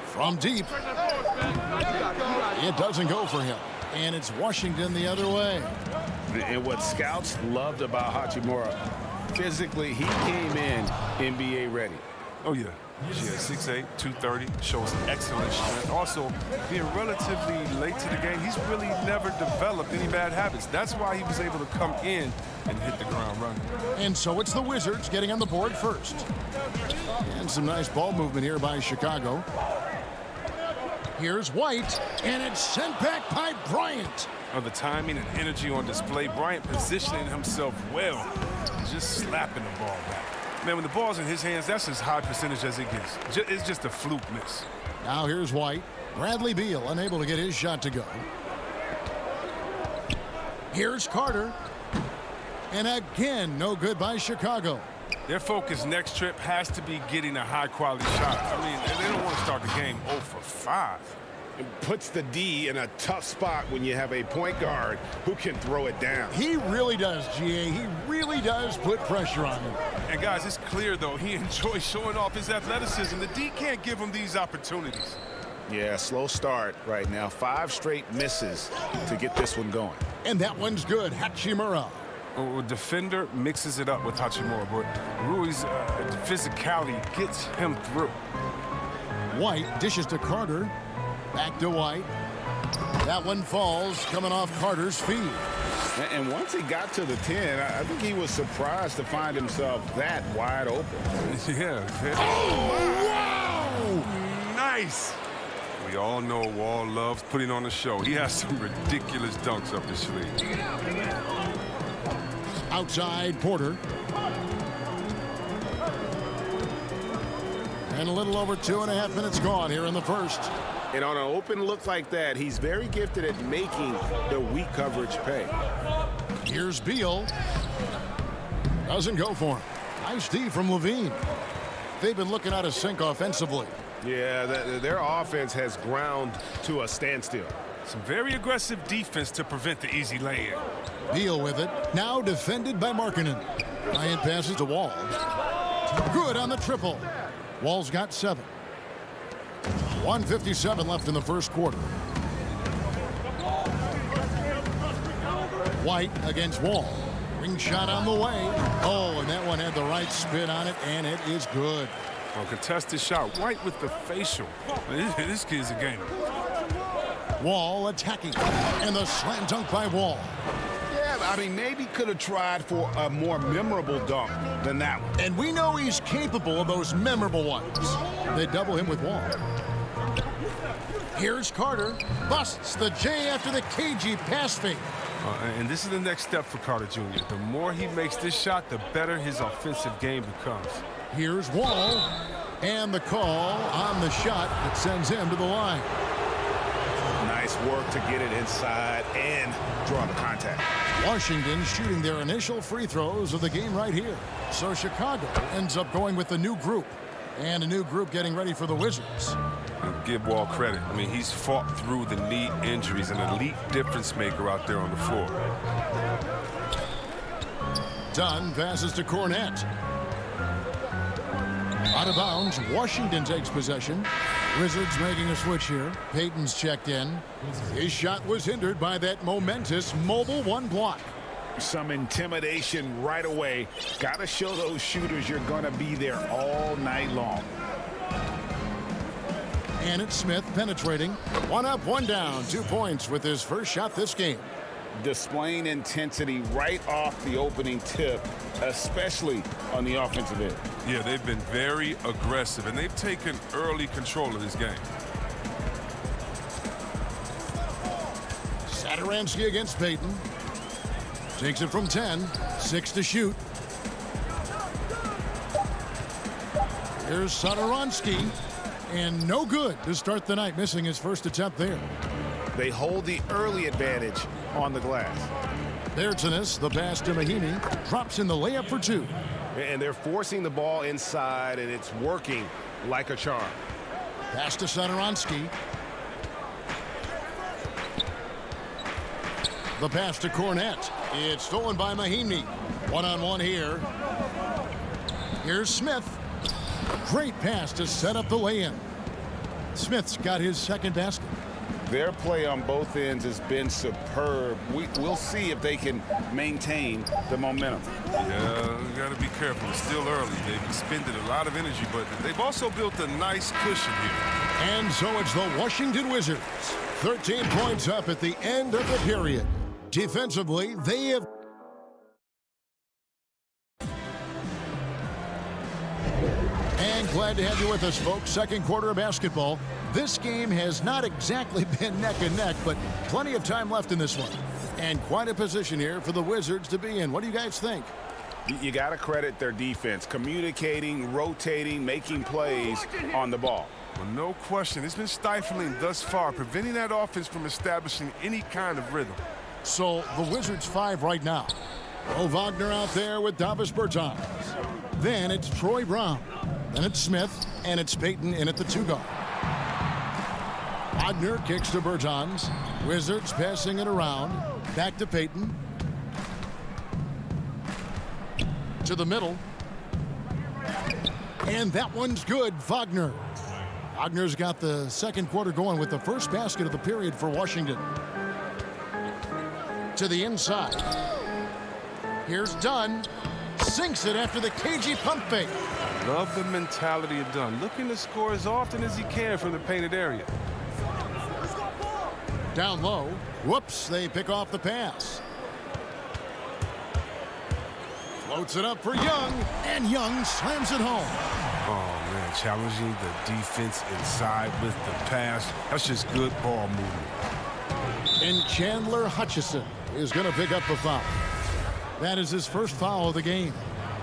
From deep. It doesn't go for him. And it's Washington the other way. And what scouts loved about Hachimura, physically, he came in NBA ready. Oh, yeah. She has 6'8", 230, shows excellent strength. Also, being relatively late to the game, he's really never developed any bad habits. That's why he was able to come in and hit the ground running. And so it's the Wizards getting on the board first. And some nice ball movement here by Chicago. Here's White, and it's sent back by Bryant. The timing and energy on display, Bryant positioning himself well, just slapping the ball back. Man, when the ball's in his hands, that's as high percentage as it gets. It's just a fluke miss. Now here's White. Bradley Beal unable to get his shot to go. Here's Carter. And again, no good by Chicago. Their focus next trip has to be getting a high-quality shot. I mean, they don't want to start the game 0 for 5. It puts the D in a tough spot when you have a point guard who can throw it down. He really does, GA. He really does put pressure on him. And, guys, it's clear, though, he enjoys showing off his athleticism. The D can't give him these opportunities. Yeah, slow start right now. 5 straight misses to get this one going. And that one's good. Hachimura. Defender mixes it up with Hachimura, but Rui's physicality gets him through. White dishes to Carter. Back to White. That one falls, coming off Carter's feet. And once he got to the 10, I think he was surprised to find himself that wide open. Yeah. Oh, wow! Nice! We all know Wall loves putting on a show. He has some ridiculous dunks up his sleeve. Outside, Porter. And a little over 2.5 minutes gone here in the first. And on an open look like that, he's very gifted at making the weak coverage pay. Here's Beal. Doesn't go for him. Nice D from Levine. They've been looking out of sync offensively. Yeah, their offense has ground to a standstill. Some very aggressive defense to prevent the easy lay-in. Beal with it. Now defended by Markkanen. Bryant passes to Wall. Good on the triple. Wall's got 7. 1:57 left in the first quarter. White against Wall. Ring shot on the way. Oh, and that one had the right spin on it, and it is good. A contested shot. White with the facial. This kid's a gamer. Wall attacking. And the slam dunk by Wall. Yeah, I mean, maybe could have tried for a more memorable dunk than that one. And we know he's capable of those memorable ones. They double him with Wall. Here's Carter. Busts the J after the cagey pass fake. And this is the next step for Carter Jr. The more he makes this shot, the better his offensive game becomes. Here's Wall. And the call on the shot that sends him to the line. Nice work to get it inside and draw the contact. Washington shooting their initial free throws of the game right here. So Chicago ends up going with the new group. And a new group getting ready for the Wizards. Give Wall credit. I mean, he's fought through the knee injuries, an elite difference maker out there on the floor. Dunn passes to Cornette. Out of bounds, Washington takes possession. Wizards making a switch here. Payton's checked in. His shot was hindered by that momentous mobile 1 block. Some intimidation right away. Got to show those shooters you're going to be there all night long. And it's Smith penetrating. 1 up, 1 down. 2 points with his first shot this game. displaying intensity right off the opening tip, especially on the offensive end. Yeah, they've been very aggressive, and they've taken early control of this game. Satoransky against Payton. Takes it from 10, 6 to shoot. Here's Satoransky, and no good to start the night, missing his first attempt there. They hold the early advantage on the glass. Bertanis, the pass to Mahinmi, drops in the layup for 2. And they're forcing the ball inside, and it's working like a charm. Pass to Satoransky. The pass to Cornette. It's stolen by Mahinmi. One-on-one here. Here's Smith. Great pass to set up the lay-in. Smith's got his second basket. Their play on both ends has been superb. We'll see if they can maintain the momentum. Yeah, you got to be careful. It's still early. They've expended a lot of energy, but they've also built a nice cushion here. And so it's the Washington Wizards. 13 points up at the end of the period. Defensively, they have... And glad to have you with us, folks. Second quarter of basketball. This game has not exactly been neck and neck, but plenty of time left in this one. And quite a position here for the Wizards to be in. What do you guys think? You got to credit their defense, communicating, rotating, making plays on the ball. Well, no question. It's been stifling thus far, preventing that offense from establishing any kind of rhythm. So the Wizards 5 right now. Bo Wagner out there with Davis Bertans. Then it's Troy Brown. Then it's Smith, and it's Payton in at the 2 guard. Wagner kicks to Bertans. Wizards passing it around. Back to Payton. To the middle. And that one's good, Wagner. Wagner's got the second quarter going with the first basket of the period for Washington. To the inside. Here's Dunn. Sinks it after the cagey pump fake. Love the mentality of Dunn, looking to score as often as he can from the painted area. Down low. Whoops, they pick off the pass. Floats it up for Young, and Young slams it home. Oh, man, challenging the defense inside with the pass. That's just good ball movement. And Chandler Hutchison is going to pick up the foul. That is his first foul of the game.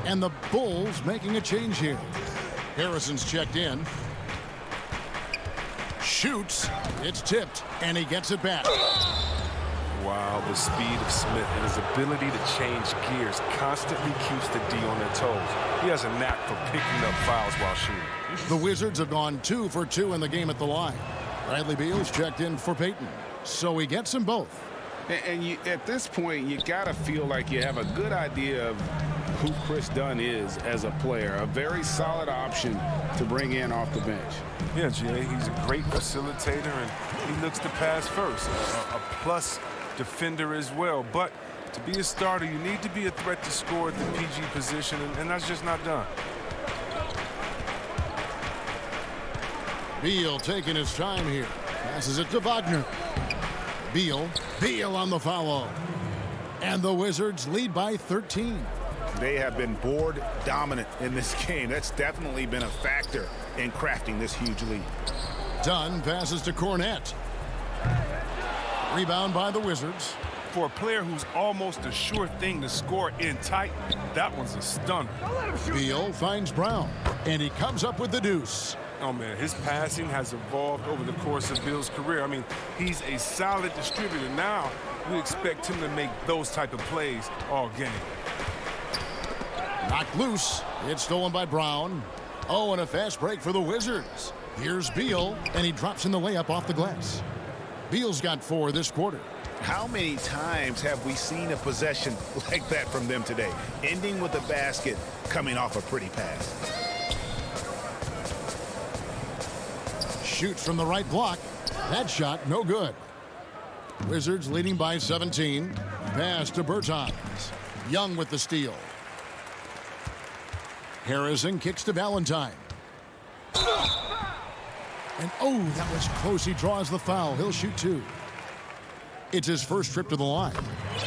And the Bulls making a change here. Harrison's checked in. Shoots. It's tipped, and he gets it back. Wow, the speed of Smith and his ability to change gears constantly keeps the D on their toes. He has a knack for picking up fouls while shooting. The Wizards have gone 2 for 2 in the game at the line. Bradley Beal's checked in for Payton. So he gets them both. And at this point, you got to feel like you have a good idea of who Chris Dunn is as a player. A very solid option to bring in off the bench. Yeah, Jay, he's a great facilitator, and he looks to pass first. A plus defender as well. But to be a starter, you need to be a threat to score at the PG position, and that's just not done. Beal taking his time here. Passes it to Wagner. Beal on the foul. And the Wizards lead by 13. They have been board dominant in this game. That's definitely been a factor in crafting this huge lead. Dunn passes to Cornette. Rebound by the Wizards. For a player who's almost a sure thing to score in tight, that one's a stunner. Beal finds Brown, and he comes up with the deuce. Oh, man, his passing has evolved over the course of Beal's career. I mean, he's a solid distributor. Now, we expect him to make those type of plays all game. Knocked loose. It's stolen by Brown. Oh, and a fast break for the Wizards. Here's Beal, and he drops in the layup off the glass. Beal's got 4 this quarter. How many times have we seen a possession like that from them today? Ending with a basket, coming off a pretty pass. Shoots from the right block. That shot, no good. Wizards leading by 17. Pass to Bertans. Young with the steal. Harrison kicks to Valentine. And oh, that was close. He draws the foul. He'll shoot 2. It's his first trip to the line.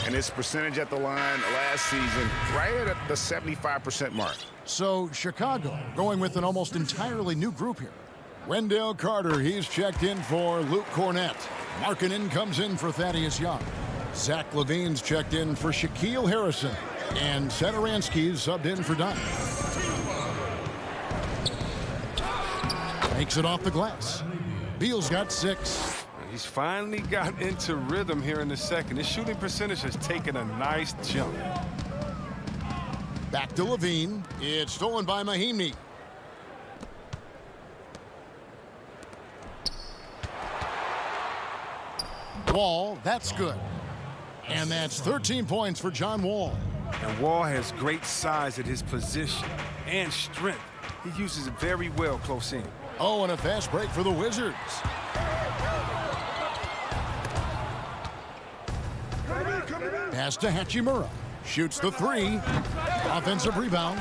And his percentage at the line last season, right at the 75% mark. So Chicago going with an almost entirely new group here. Wendell Carter, he's checked in for Luke Cornett. Markkanen comes in for Thaddeus Young. Zach Levine's checked in for Shaquille Harrison. And Satoransky's subbed in for Dunn. Makes it off the glass. Beal's got 6. He's finally got into rhythm here in the second. His shooting percentage has taken a nice jump. Back to Levine. It's stolen by Mahinmi. Wall, that's good. And that's 13 points for John Wall. And Wall has great size at his position and strength. He uses it very well close in. Oh, and a fast break for the Wizards. Pass to Hachimura. Shoots the 3. Offensive rebound.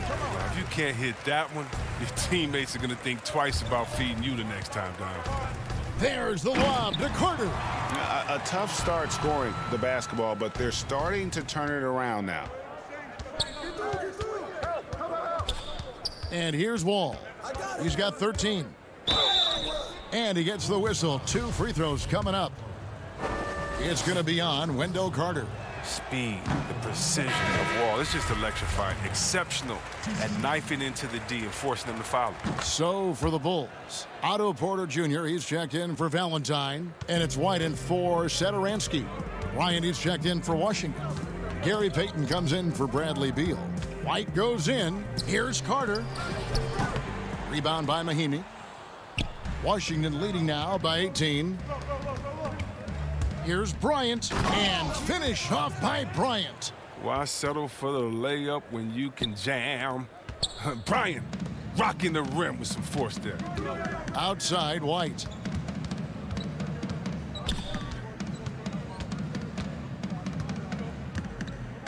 If you can't hit that one, your teammates are going to think twice about feeding you the next time down. There's the lob to Carter. A tough start scoring the basketball, but they're starting to turn it around now. And here's Wall. He's got 13. And he gets the whistle. 2 free throws coming up. It's going to be on Wendell Carter. Speed, the precision of Wall. It's just electrifying. Exceptional at knifing into the D and forcing them to foul. So for the Bulls, Otto Porter Jr., he's checked in for Valentine. And it's White in for Satoransky. Ryan, he's checked in for Washington. Gary Payton comes in for Bradley Beal. White goes in. Here's Carter. Rebound by Mahinmi. Washington leading now by 18. Here's Bryant, and finish off by Bryant. Why settle for the layup when you can jam? Bryant rocking the rim with some force there. Outside, White.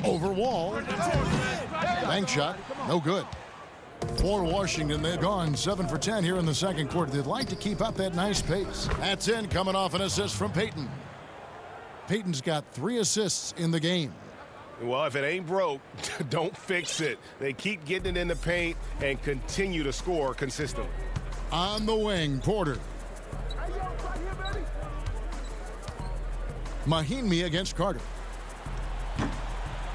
Over Wall. Bank shot, no good. For Washington, they've gone 7 for 10 here in the second quarter. They'd like to keep up that nice pace. That's in, coming off an assist from Payton. Payton's got 3 assists in the game. Well, if it ain't broke, don't fix it. They keep getting it in the paint and continue to score consistently. On the wing, Porter. Mahinmi against Carter.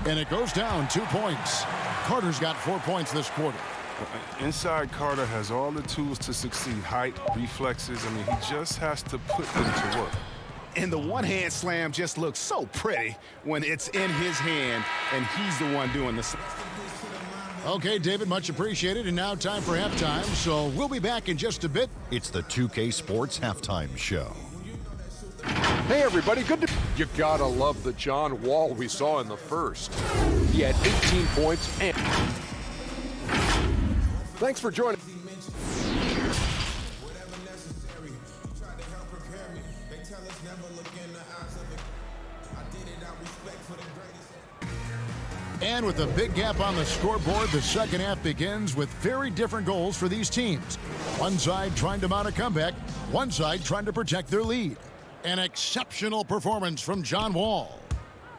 And it goes down 2 points. Carter's got 4 points this quarter. Inside Carter has all the tools to succeed. Height, reflexes. I mean, he just has to put them to work. And the one-hand slam just looks so pretty when it's in his hand and he's the one doing this. Okay, David, much appreciated. And now time for halftime, so we'll be back in just a bit. It's the 2K Sports Halftime Show. Hey, everybody. Good to... You gotta love the John Wall we saw in the first. He had 18 points and... Thanks for joining. And with a big gap on the scoreboard, the second half begins with very different goals for these teams. One side trying to mount a comeback, one side trying to protect their lead. An exceptional performance from John Wall.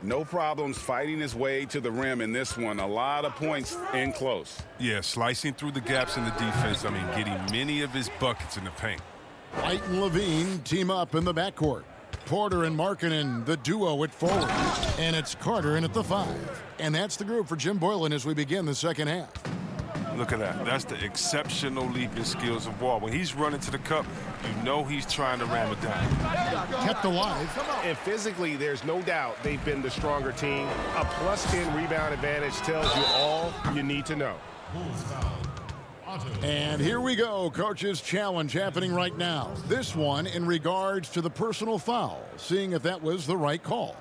No problems fighting his way to the rim in this one. A lot of points in close. Yeah, slicing through the gaps in the defense. I mean, getting many of his buckets in the paint. White and Levine team up in the backcourt. Porter and Markkanen, the duo at forward. And it's Carter in at the 5. And that's the group for Jim Boylan as we begin the second half. Look at that. That's the exceptional leaping skills of Wall. When he's running to the cup, you know he's trying to ram it down. Kept alive. And physically, there's no doubt they've been the stronger team. A +10 rebound advantage tells you all you need to know. And here we go, Coach's Challenge happening right now. This one in regards to the personal foul, seeing if that was the right call.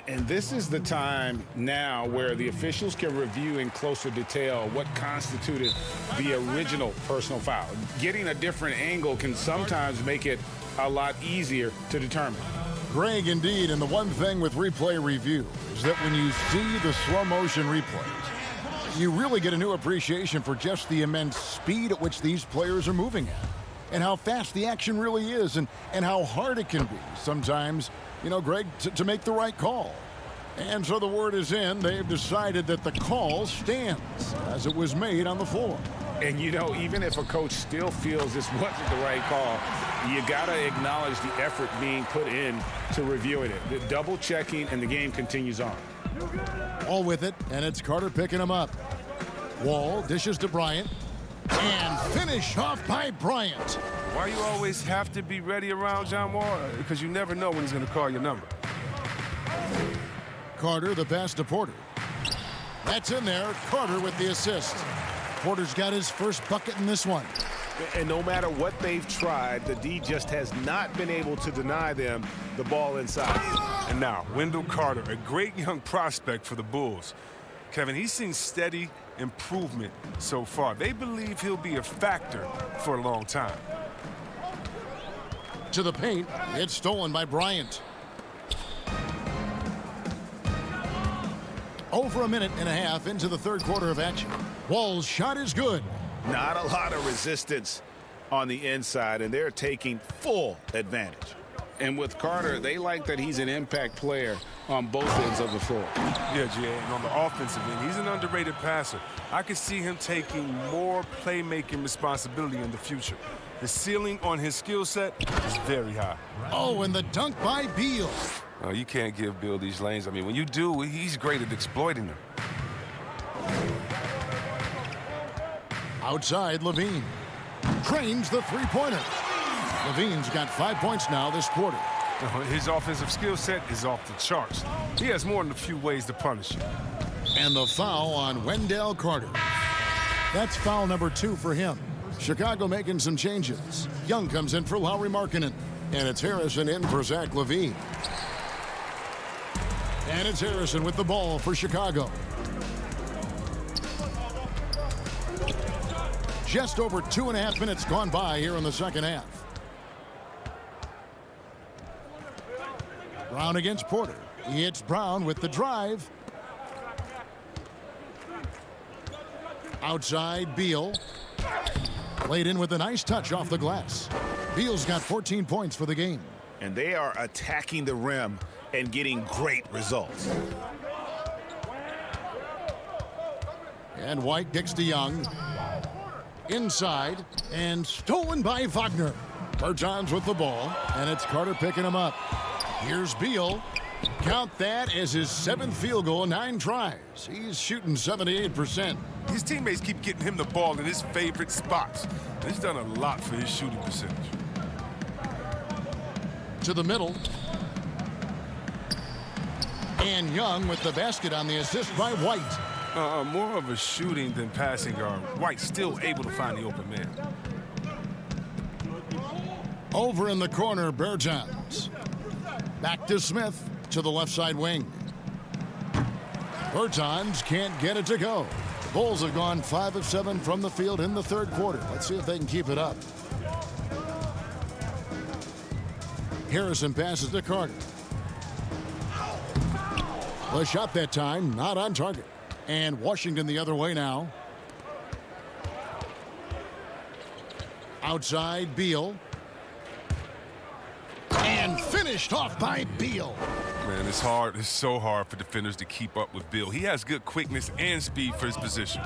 And this is the time now where the officials can review in closer detail what constituted the original personal foul. Getting a different angle can sometimes make it a lot easier to determine. Greg, indeed, and the one thing with replay review is that when you see the slow motion replays, you really get a new appreciation for just the immense speed at which these players are moving at. and how fast the action really is and how hard it can be sometimes, you know, Greg, to make the right call. And so the word is in. They've decided that the call stands as it was made on the floor. And, you know, even if a coach still feels this wasn't the right call, you got to acknowledge the effort being put in to reviewing it. The double checking, and the game continues on. All with it, and it's Carter picking him up. Wall dishes to Bryant, and finish off by Bryant. Why you always have to be ready around John Wall? Because you never know when he's going to call your number. Carter, the pass to Porter. That's in there. Carter with the assist. Porter's got his first bucket in this one. And no matter what they've tried, the D just has not been able to deny them the ball inside. And now, Wendell Carter, a great young prospect for the Bulls. Kevin, he's seen steady improvement so far. They believe he'll be a factor for a long time. To the paint, it's stolen by Bryant. Over a minute and a half into the third quarter of action. Wall's shot is good. Not a lot of resistance on the inside, and they're taking full advantage. And with Carter, they like that he's an impact player on both ends of the floor. Yeah, G.A., and on the offensive end, he's an underrated passer. I could see him taking more playmaking responsibility in the future. The ceiling on his skill set is very high. Oh, and the dunk by Beal. Oh, you can't give Bill these lanes. I mean, when you do, he's great at exploiting them. Outside, Levine. Trains the three-pointer. Levine's got 5 points now this quarter. His offensive skill set is off the charts. He has more than a few ways to punish you. And the foul on Wendell Carter. That's foul number 2 for him. Chicago making some changes. Young comes in for Lauri Markkanen. And it's Harrison in for Zach LaVine. And it's Harrison with the ball for Chicago. Just over 2.5 minutes gone by here in the second half. Brown against Porter. It's Brown with the drive. Outside, Beal. Laid in with a nice touch off the glass. Beal's got 14 points for the game. And they are attacking the rim and getting great results. And White kicks to Young. Inside, and stolen by Wagner. Bertans with the ball, and it's Carter picking him up. Here's Beal. Count that as his 7th field goal in 9 tries. He's shooting 78%. His teammates keep getting him the ball in his favorite spots. He's done a lot for his shooting percentage. To the middle. And Young with the basket on the assist by White. More of a shooting than passing guard. White still able to find the open man. Over in the corner, Bertans. Back to Smith to the left side wing. Bertans can't get it to go. The Bulls have gone 5 of 7 from the field in the third quarter. Let's see if they can keep it up. Harrison passes to Carter. The shot that time, not on target. And Washington the other way now. Outside, Beal. And finished off by Beal. Man, it's hard. It's so hard for defenders to keep up with Beal. He has good quickness and speed for his position.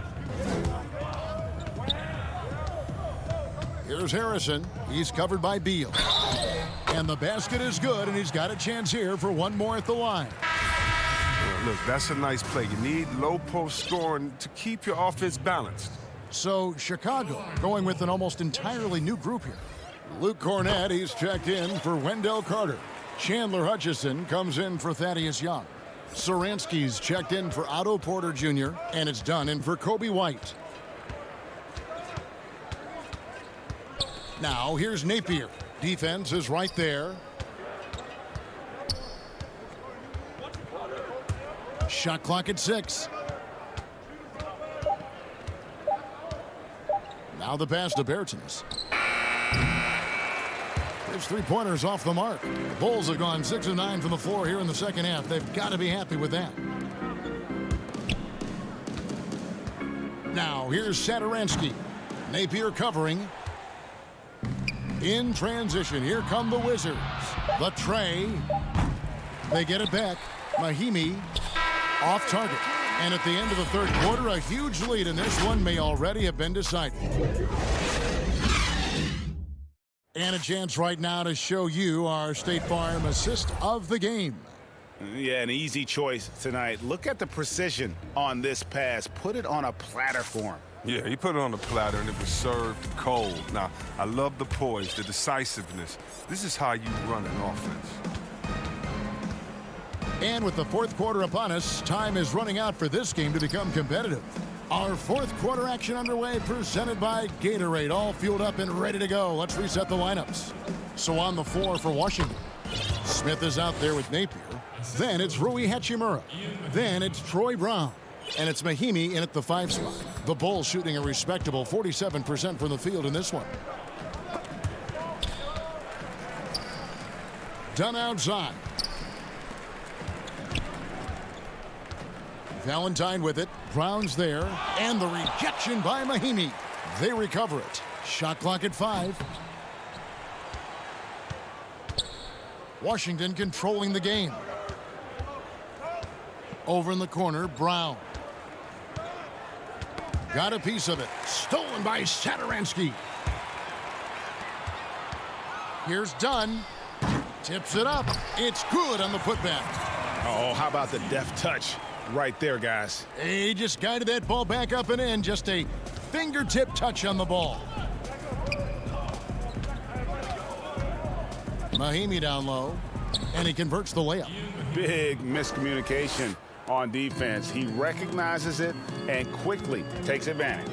Here's Harrison. He's covered by Beal. And the basket is good, and he's got a chance here for one more at the line. Look, that's a nice play. You need low post scoring to keep your offense balanced. So Chicago going with an almost entirely new group here. Luke Cornett, he's checked in for Wendell Carter. Chandler Hutchison comes in for Thaddeus Young. Saransky's checked in for Otto Porter Jr. And it's done in for Kobe White. Now here's Napier. Defense is right there. Shot clock at 6. Now the pass to Bertans. His three-pointers off the mark. The Bulls have gone 6 of 9 from the floor here in the second half. They've got to be happy with that. Now here's Satoransky. Napier covering. In transition, here come the Wizards. The tray. They get it back. Mahimi off target. And at the end of the third quarter, a huge lead in this one may already have been decided. And a chance right now to show you our State Farm assist of the game. Yeah, an easy choice tonight. Look at the precision on this pass. Put it on a platter for him. Yeah, he put it on the platter, and it was served cold. Now, I love the poise, the decisiveness. This is how you run an offense. And with the fourth quarter upon us, time is running out for this game to become competitive. Our fourth quarter action underway, presented by Gatorade, all fueled up and ready to go. Let's reset the lineups. So on the floor for Washington, Smith is out there with Napier. Then it's Rui Hachimura. Then it's Troy Brown. And it's Mahimi in at the 5 spot. The Bulls shooting a respectable 47% from the field in this one. Done outside. Valentine with it. Brown's there. And the rejection by Mahimi. They recover it. Shot clock at 5. Washington controlling the game. Over in the corner, Brown. Got a piece of it. Stolen by Satoransky. Here's Dunn. Tips it up. It's good on the putback. Oh, how about the deft touch right there, guys? He just guided that ball back up and in. Just a fingertip touch on the ball. Mahimi down low. And he converts the layup. Big miscommunication on defense. He recognizes it and quickly takes advantage.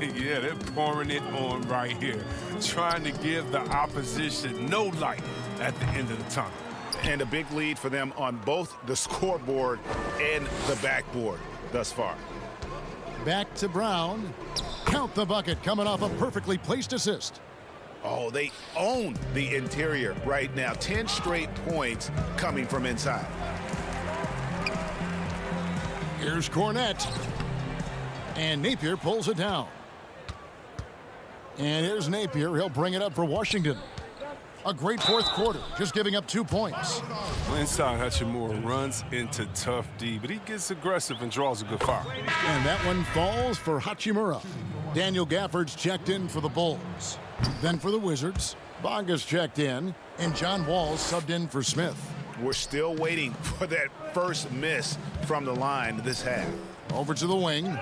Yeah, they're pouring it on right here, trying to give the opposition no light at the end of the tunnel. And a big lead for them on both the scoreboard and the backboard thus far. Back to Brown. Count the bucket coming off a perfectly placed assist. Oh, they own the interior right now. 10 straight points coming from inside. Here's Cornette. And Napier pulls it down. And here's Napier. He'll bring it up for Washington. A great fourth quarter, just giving up 2 points. Inside, Hachimura runs into tough D, but he gets aggressive and draws a good foul. And that one falls for Hachimura. Daniel Gafford's checked in for the Bulls. Then for the Wizards, Bonga's checked in, and John Wall's subbed in for Smith. We're still waiting for that first miss from the line this half. Over to the wing.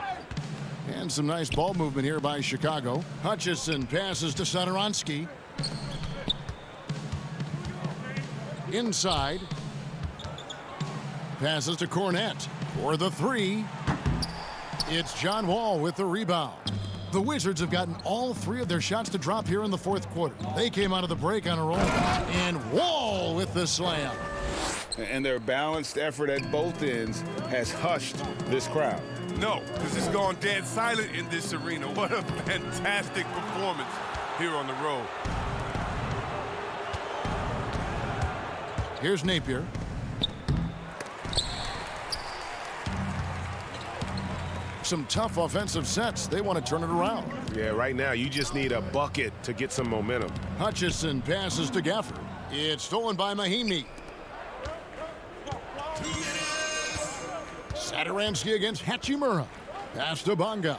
And some nice ball movement here by Chicago. Hutchison passes to Satoransky. Inside. Passes to Cornette for the 3. It's John Wall with the rebound. The Wizards have gotten all 3 of their shots to drop here in the fourth quarter. They came out of the break on a roll. And Wall with the slam. And their balanced effort at both ends has hushed this crowd. No, because it's gone dead silent in this arena. What a fantastic performance here on the road. Here's Napier. Some tough offensive sets. They want to turn it around. Yeah, right now you just need a bucket to get some momentum. Hutchison passes to Gafford. It's stolen by Mahimi. Satoransky against Hachimura. Pass to Bonga.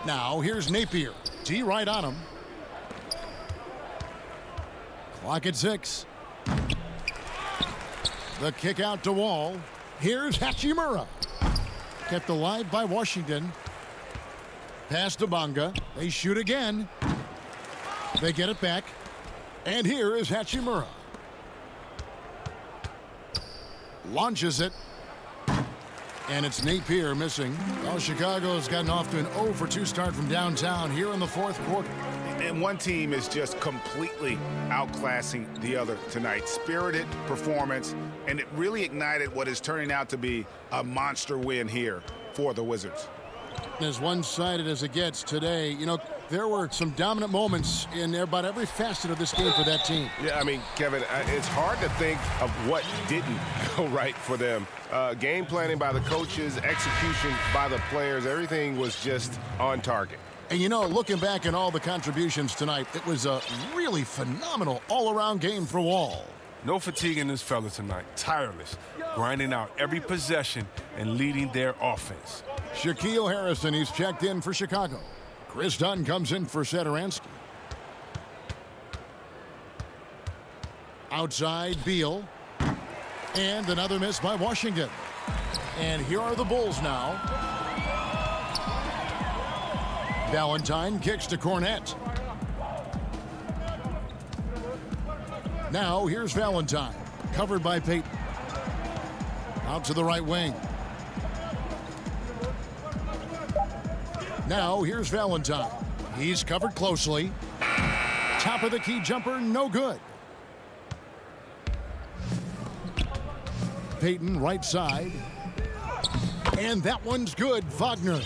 Now here's Napier. D right on him. Clock at 6. The kick out to Wall. Here's Hachimura. Kept alive by Washington. Pass to Bonga. They shoot again. They get it back. And here is Hachimura. Launches it. And it's Napier missing. Well, Chicago has gotten off to an 0 for 2 start from downtown here in the fourth quarter. And one team is just completely outclassing the other tonight. Spirited performance, and it really ignited what is turning out to be a monster win here for the Wizards. As one-sided as it gets today, you know, there were some dominant moments in about every facet of this game for that team. Yeah, I mean, Kevin, it's hard to think of what didn't go right for them. Game planning by the coaches, execution by the players, everything was just on target. And you know, looking back at all the contributions tonight, it was a really phenomenal all-around game for Wall. No fatigue in this fella tonight. Tireless, grinding out every possession and leading their offense. Shaquille Harrison, he's checked in for Chicago. Chris Dunn comes in for Satoransky. Outside, Beal. And another miss by Washington. And here are the Bulls now. Valentine kicks to Cornette. Now here's Valentine, covered by Payton. Out to the right wing. Now here's Valentine. He's covered closely. Top of the key jumper, no good. Payton right side. And that one's good, Wagner.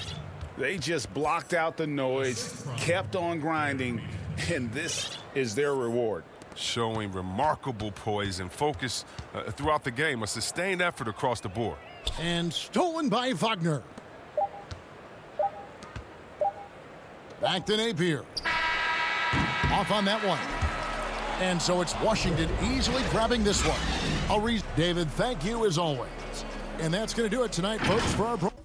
They just blocked out the noise, kept on grinding, and this is their reward. Showing remarkable poise and focus throughout the game, a sustained effort across the board. And stolen by Wagner. Back to Napier. Off on that one. And so it's Washington easily grabbing this one. David, thank you as always. And that's going to do it tonight, folks, for our program.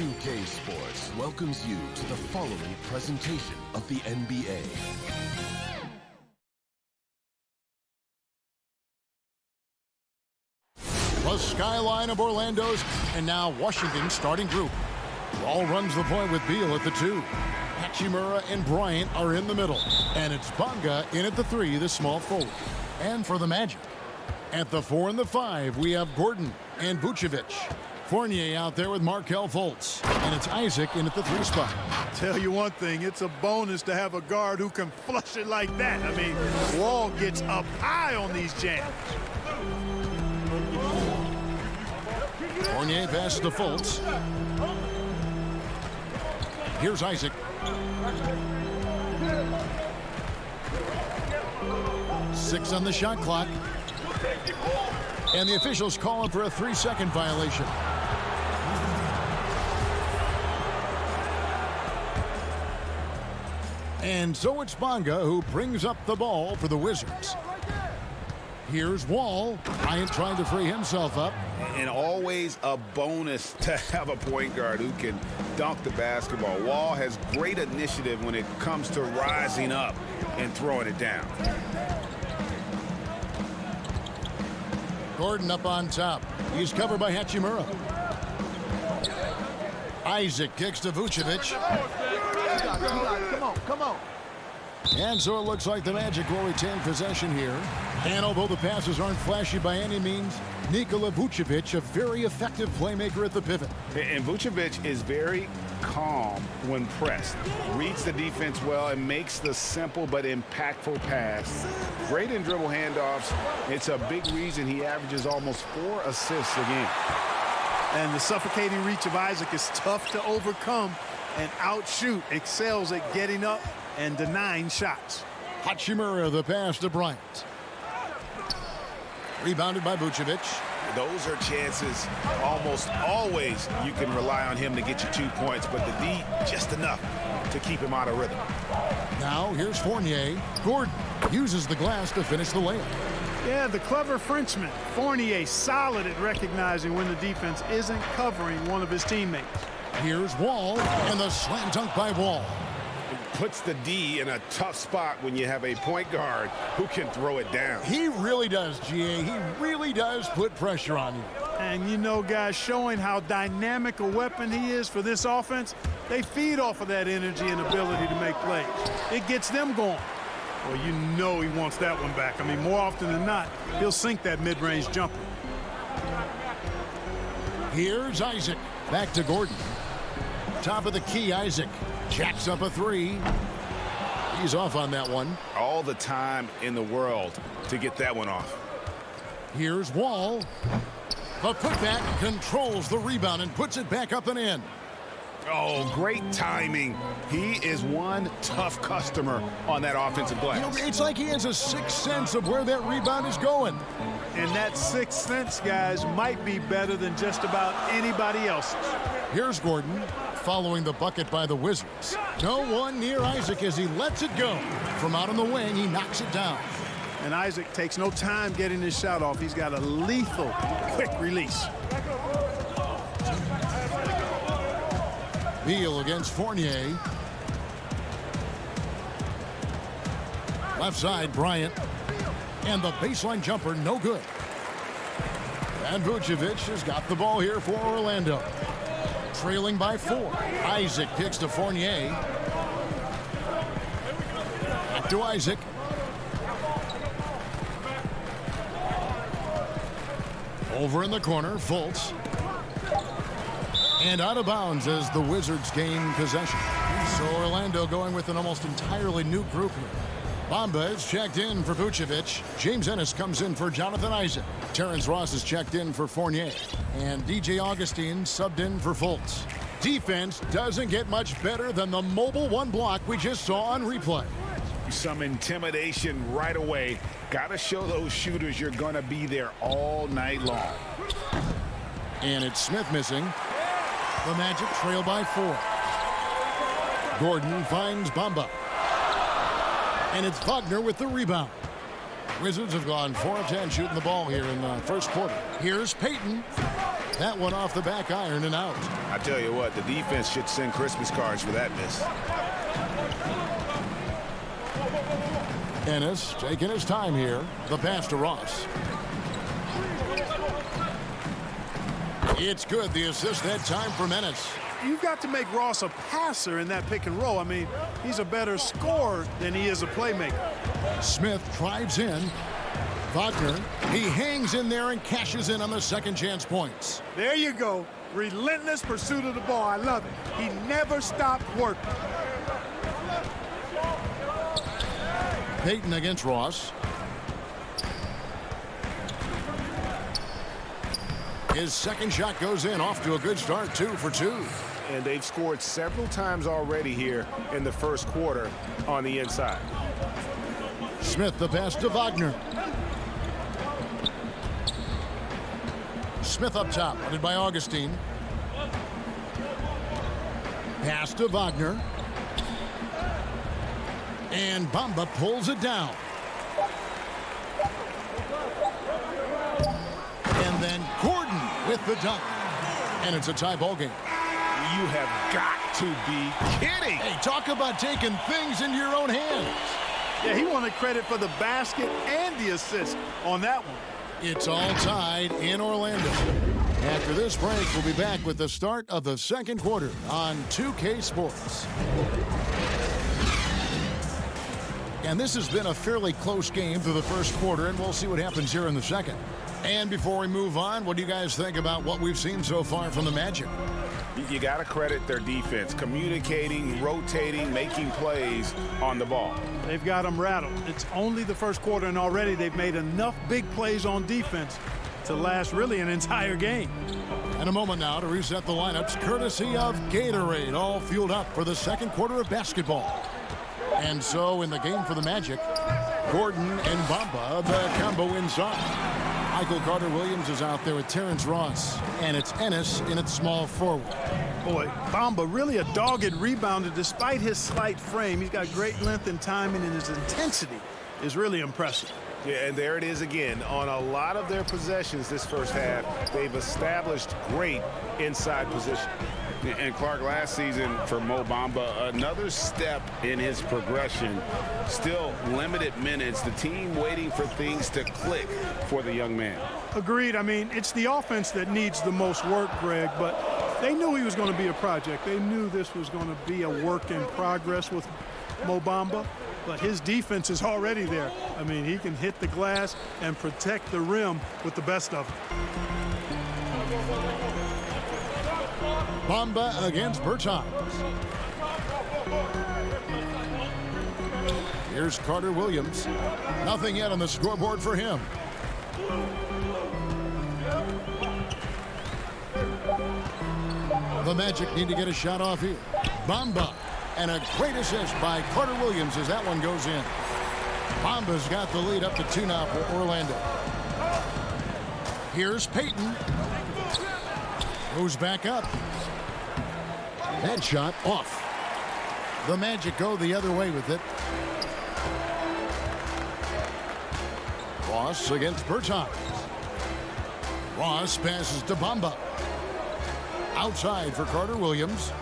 2K Sports welcomes you to the following presentation of the NBA. The skyline of Orlando's and now Washington's starting group. Wall runs the point with Beal at the 2. Hachimura and Bryant are in the middle. And it's Bonga in at the 3, the small forward. And for the Magic, at the 4 and the 5, we have Gordon and Vucevic. Fournier out there with Markelle Fultz. And it's Isaac in at the 3 spot. Tell you one thing, it's a bonus to have a guard who can flush it like that. I mean, Wall gets up high on these jams. Fournier passes to Fultz. Here's Isaac. Six on the shot clock. And the officials calling for a 3-second violation. And so it's Bonga who brings up the ball for the Wizards. Here's Wall. Bryant trying to free himself up. And always a bonus to have a point guard who can dunk the basketball. Wall has great initiative when it comes to rising up and throwing it down. Gordon up on top. He's covered by Hachimura. Isaac kicks to Vucevic. Come on. And so it looks like the Magic will retain possession here. And although the passes aren't flashy by any means, Nikola Vucevic, a very effective playmaker at the pivot. And Vucevic is very calm when pressed. Reads the defense well and makes the simple but impactful pass. Great in dribble handoffs. It's a big reason he averages almost 4 assists a game. And the suffocating reach of Isaac is tough to overcome and outshoot. Excels at getting up and denying shots. Hachimura, the pass to Bryant. Rebounded by Vucevic. Those are chances almost always you can rely on him to get you 2 points, but the D just enough to keep him out of rhythm. Now here's Fournier. Gordon uses the glass to finish the layup. Yeah, the clever Frenchman. Fournier solid at recognizing when the defense isn't covering one of his teammates. Here's Wall, and the slam dunk by Wall. Puts the D in a tough spot when you have a point guard who can throw it down. He really does, GA. He really does put pressure on you. And you know, guys, showing how dynamic a weapon he is for this offense, they feed off of that energy and ability to make plays. It gets them going. Well, you know he wants that one back. I mean, more often than not, he'll sink that mid-range jumper. Here's Isaac. Back to Gordon. Top of the key, Isaac. Jacks up a 3. He's off on that one. All the time in the world to get that one off. Here's Wall. The putback controls the rebound and puts it back up and in. Oh, great timing. He is one tough customer on that offensive glass. You know, it's like he has a sixth sense of where that rebound is going. And that sixth sense, guys, might be better than just about anybody else's. Here's Gordon following the bucket by the Wizards. No one near Isaac as he lets it go. From out on the wing, he knocks it down. And Isaac takes no time getting his shot off. He's got a lethal, quick release. Beal against Fournier. Left side, Bryant. And the baseline jumper, no good. And Vucevic has got the ball here for Orlando. Trailing by 4. Isaac kicks to Fournier. Back to Isaac. Over in the corner, Fultz. And out of bounds as the Wizards gain possession. So Orlando going with an almost entirely new group here. Bamba is checked in for Vucevic. James Ennis comes in for Jonathan Isaac. Terrence Ross is checked in for Fournier. And DJ Augustine subbed in for Fultz. Defense doesn't get much better than the mobile one block we just saw on replay. Some intimidation right away. Got to show those shooters you're going to be there all night long. And it's Smith missing. The Magic trail by 4. Gordon finds Bamba. And it's Wagner with the rebound. Wizards have gone 4 of 10 shooting the ball here in the first quarter. Here's Payton. That one off the back iron and out. I tell you what, the defense should send Christmas cards for that miss. Ennis taking his time here. The pass to Ross. It's good. The assist that time from Ennis. You've got to make Ross a passer in that pick and roll. I mean, he's a better scorer than he is a playmaker. Smith drives in. Wagner, he hangs in there and cashes in on the second chance points. There you go. Relentless pursuit of the ball. I love it. He never stopped working. Payton against Ross. His second shot goes in, off to a good start, 2 for 2. And they've scored several times already here in the first quarter on the inside. Smith, the pass to Wagner. Smith up top, headed by Augustine. Pass to Wagner. And Bamba pulls it down. And then Gordon with the dunk. And it's a tie ball game. You have got to be kidding. Hey, talk about taking things into your own hands. Yeah, he wanted credit for the basket and the assist on that one. It's all tied in Orlando. After this break, we'll be back with the start of the second quarter on 2K Sports. And this has been a fairly close game through the first quarter, and we'll see what happens here in the second. And before we move on, what do you guys think about what we've seen so far from the Magic? You got to credit their defense, communicating, rotating, making plays on the ball. They've got them rattled. It's only the first quarter, and already they've made enough big plays on defense to last really an entire game. And a moment now to reset the lineups, courtesy of Gatorade, all fueled up for the second quarter of basketball. And so in the game for the Magic, Gordon and Bamba, the combo inside. Michael Carter-Williams is out there with Terrence Ross, and it's Ennis in its small forward. Boy, Bamba really a dogged rebounder despite his slight frame. He's got great length and timing, and his intensity is really impressive. Yeah, and there it is again. On a lot of their possessions this first half, they've established great inside position. And Clark, last season for Mo Bamba, another step in his progression. Still limited minutes. The team waiting for things to click for the young man. Agreed. I mean, it's the offense that needs the most work, Greg, but they knew he was going to be a project. They knew this was going to be a work in progress with Mo Bamba, but his defense is already there. I mean, he can hit the glass and protect the rim with the best of them. Bamba against Bertans. Here's Carter-Williams. Nothing yet on the scoreboard for him. The Magic need to get a shot off here. Bamba. And a great assist by Carter-Williams as that one goes in. Bamba's got the lead up to 2 now for Orlando. Here's Payton. Goes back up. That shot off. The Magic go the other way with it. Ross against Bertans. Ross passes to Bamba. Outside for Carter-Williams.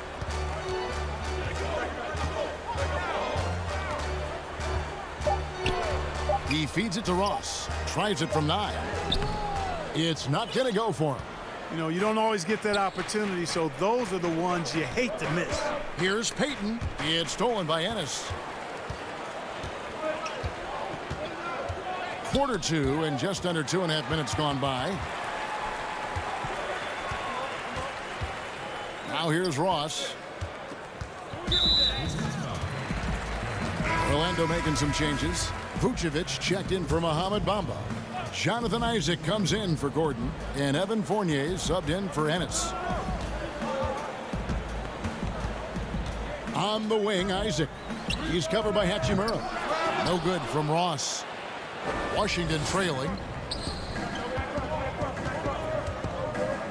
He feeds it to Ross. Tries it from 9. It's not going to go for him. You know, you don't always get that opportunity, so those are the ones you hate to miss. Here's Payton. It's stolen by Ennis. Quarter 2 and just under 2.5 minutes gone by. Now here's Ross. Orlando making some changes. Vucevic checked in for Mohamed Bamba. Jonathan Isaac comes in for Gordon, and Evan Fournier subbed in for Ennis. On the wing, Isaac. He's covered by Hachimura. No good from Ross. Washington trailing.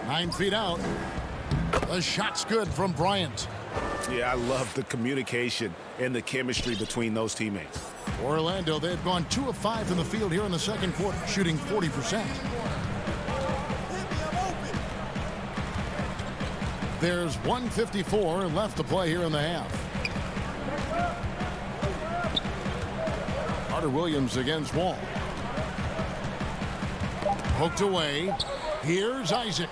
9 feet out. The shot's good from Bryant. Yeah, I love the communication and the chemistry between those teammates. Orlando, they've gone 2 of 5 in the field here in the second quarter, shooting 40%. There's 1:54 left to play here in the half. Carter Williams against Wall. Hooked away. Here's Isaac.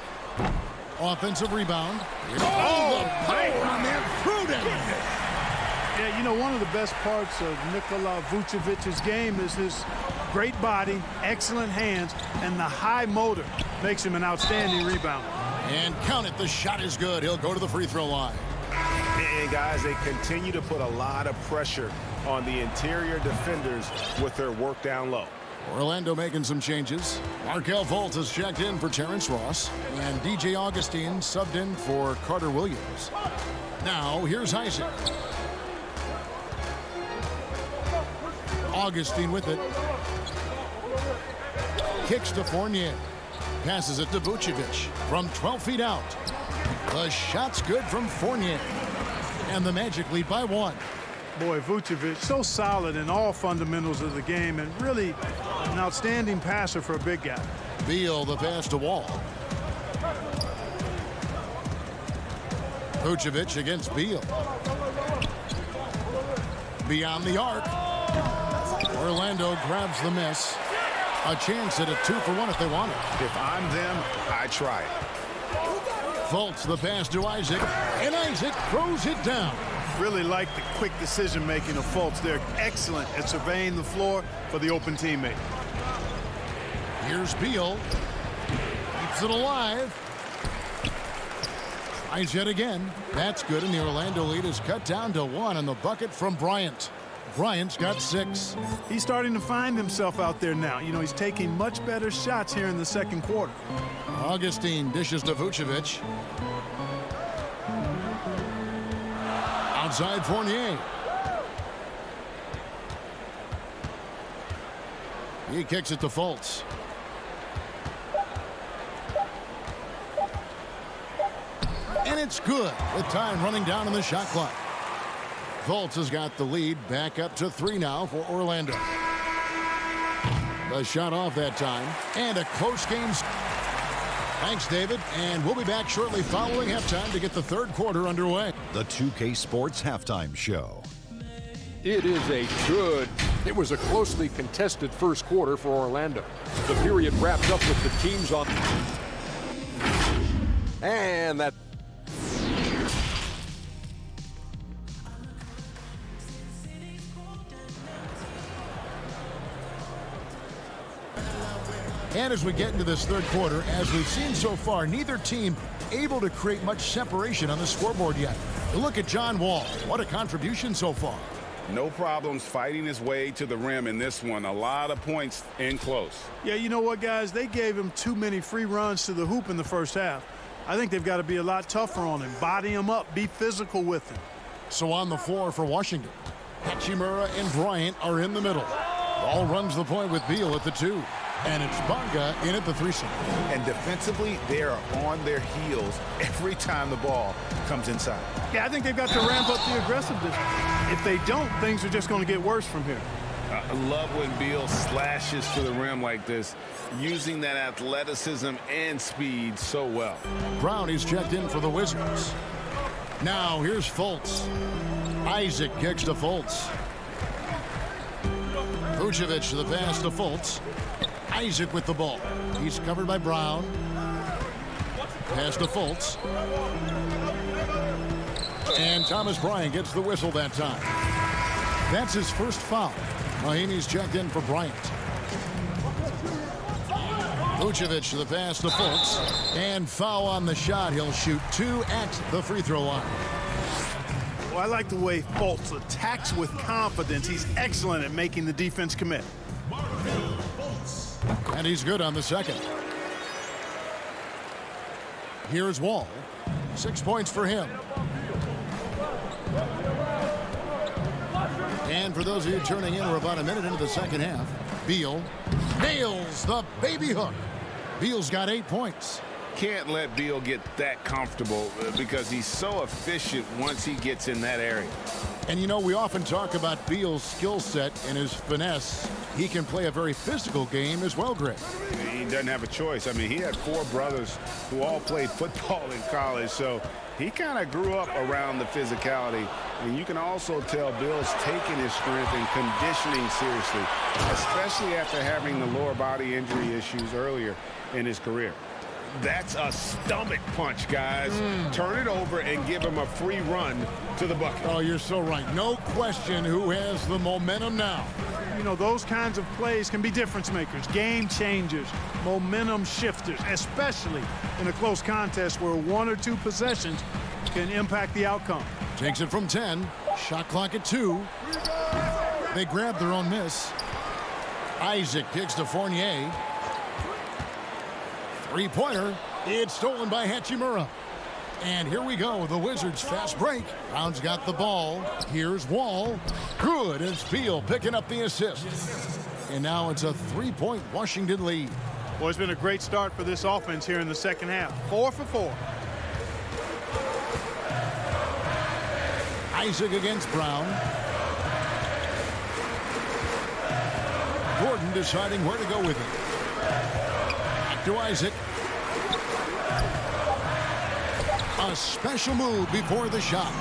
Offensive rebound. Oh, the power on that prudent. Yeah, you know, one of the best parts of Nikola Vucevic's game is his great body, excellent hands, and the high motor makes him an outstanding rebounder. And count it, the shot is good. He'll go to the free throw line. And guys, they continue to put a lot of pressure on the interior defenders with their work down low. Orlando making some changes. Markelle Fultz has checked in for Terrence Ross, and DJ Augustine subbed in for Carter Williams. Now, here's Isaac. Augustine with it. Kicks to Fournier. Passes it to Vucevic from 12 feet out. The shot's good from Fournier. And the Magic lead by 1. Boy, Vucevic, so solid in all fundamentals of the game and really an outstanding passer for a big guy. Beal the pass to Wall. Vucevic against Beal. Beyond the arc. Orlando grabs the miss. A chance at a 2-for-1 if they want it. If I'm them, I try it. Fultz the pass to Isaac, and Isaac throws it down. Really like the quick decision-making of Fultz. They're excellent at surveying the floor for the open teammate. Here's Beal. Keeps it alive. Tries yet again. That's good, and the Orlando lead is cut down to 1 on the bucket from Bryant. Bryant's got 6. He's starting to find himself out there now. You know, he's taking much better shots here in the second quarter. Augustine dishes to Vucevic. Outside Fournier. He kicks it to Fultz. And it's good with time running down on the shot clock. Fultz has got the lead back up to 3 now for Orlando. The shot off that time. And a close game. Thanks, David. And we'll be back shortly following halftime to get the third quarter underway. The 2K Sports Halftime Show. It was a closely contested first quarter for Orlando. The period wrapped up with the teams on. And that. And as we get into this third quarter, as we've seen so far, neither team able to create much separation on the scoreboard yet. Look at John Wall. What a contribution so far. No problems fighting his way to the rim in this one. A lot of points in close. Yeah, you know what, guys? They gave him too many free runs to the hoop in the first half. I think they've got to be a lot tougher on him. Body him up. Be physical with him. So on the floor for Washington, Hachimura and Bryant are in the middle. Ball runs the point with Beal at the 2. And it's Bonga in at the 3-seam. And defensively, they are on their heels every time the ball comes inside. Yeah, I think they've got to ramp up the aggressiveness. If they don't, things are just going to get worse from here. I love when Beal slashes to the rim like this, using that athleticism and speed so well. Brown is checked in for the Wizards. Now here's Fultz. Isaac kicks to Fultz. Vucevic the pass to Fultz. Isaac with the ball. He's covered by Brown. Pass to Fultz. And Thomas Bryant gets the whistle that time. That's his first foul. Mahinmi's checked in for Bryant. Vucevic the pass to Fultz. And foul on the shot. He'll shoot 2 at the free throw line. Well, I like the way Fultz attacks with confidence. He's excellent at making the defense commit. And he's good on the second. Here's Wall. 6 points for him. And for those of you turning in, we're about a minute into the second half. Beal nails the baby hook. Beal's got 8 points. can't let Beal get that comfortable because he's so efficient once he gets in that area. And, you know, we often talk about Beal's skill set and his finesse. He can play a very physical game as well, Greg. He doesn't have a choice. I mean, he had 4 brothers who all played football in college, so he kind of grew up around the physicality. And you can also tell Bill's taking his strength and conditioning seriously, especially after having the lower body injury issues earlier in his career. That's a stomach punch, guys. Turn it over and give him a free run to the bucket. Oh, you're so right. No question who has the momentum now. You know, those kinds of plays can be difference makers, game changers, momentum shifters, especially in a close contest where 1 or 2 possessions can impact the outcome. Takes it from 10. Shot clock at 2. They grab their own miss. Isaac kicks to Fournier. Three-pointer. It's stolen by Hachimura. And here we go. The Wizards fast break. Brown's got the ball. Here's Wall. Good. It's Beal picking up the assist. And now it's a 3-point Washington lead. Well, it's been a great start for this offense here in the second half. 4 for 4. Isaac against Brown. Gordon deciding where to go with it. Back to Isaac. A special move before the shot.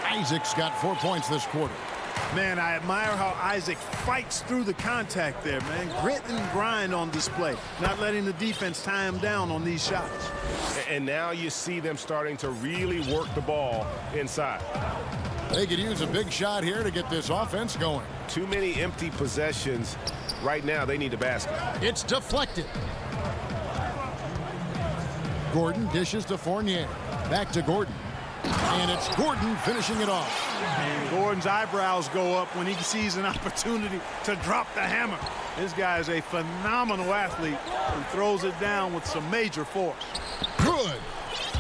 Isaac's got 4 points this quarter. Man, I admire how Isaac fights through the contact there, man. Grit and grind on display. Not letting the defense tie him down on these shots. And now you see them starting to really work the ball inside. They could use a big shot here to get this offense going. Too many empty possessions. Right now, they need a basket. It's deflected. Gordon dishes to Fournier. Back to Gordon. And it's Gordon finishing it off. And Gordon's eyebrows go up when he sees an opportunity to drop the hammer. This guy is a phenomenal athlete who throws it down with some major force. Good.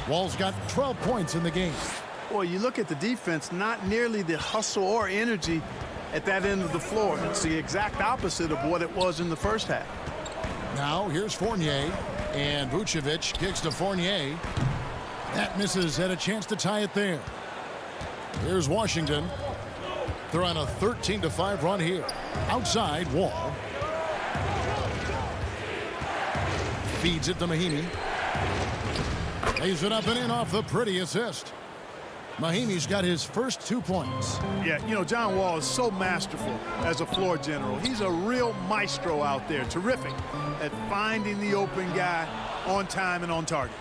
Wall's got 12 points in the game. Boy, you look at the defense, not nearly the hustle or energy at that end of the floor. It's the exact opposite of what it was in the first half. Now here's Fournier. And Vucevic kicks to Fournier. That misses. Had a chance to tie it there. Here's Washington. They're on a 13-5 run here. Outside, Wall. Feeds it to Mahinmi. Lays it up and in off the pretty assist. Mahinmi's got his first 2 points. Yeah, you know, John Wall is so masterful as a floor general. He's a real maestro out there. Terrific at finding the open guy on time and on target.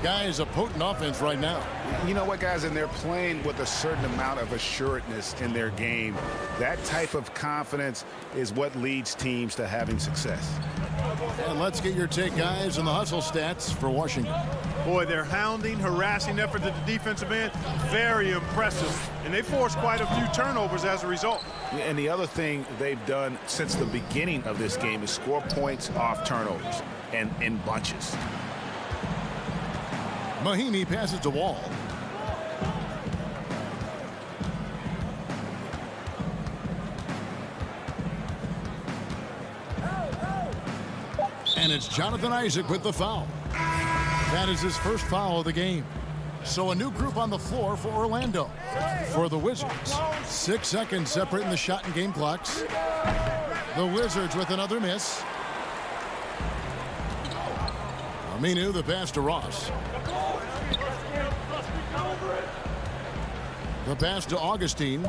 Guys, a potent offense right now. You know what, guys, and they're playing with a certain amount of assuredness in their game. That type of confidence is what leads teams to having success. And let's get your take, guys, on the hustle stats for Washington. Boy, their hounding, harassing effort at the defensive end, very impressive. And they forced quite a few turnovers as a result. And the other thing they've done since the beginning of this game is score points off turnovers and in bunches. Mahinmi passes to Wall. And it's Jonathan Isaac with the foul. That is his first foul of the game. So a new group on the floor for Orlando. For the Wizards, 6 seconds separating the shot and game clocks. The Wizards with another miss. Aminu, the pass to Ross. The pass to Augustine.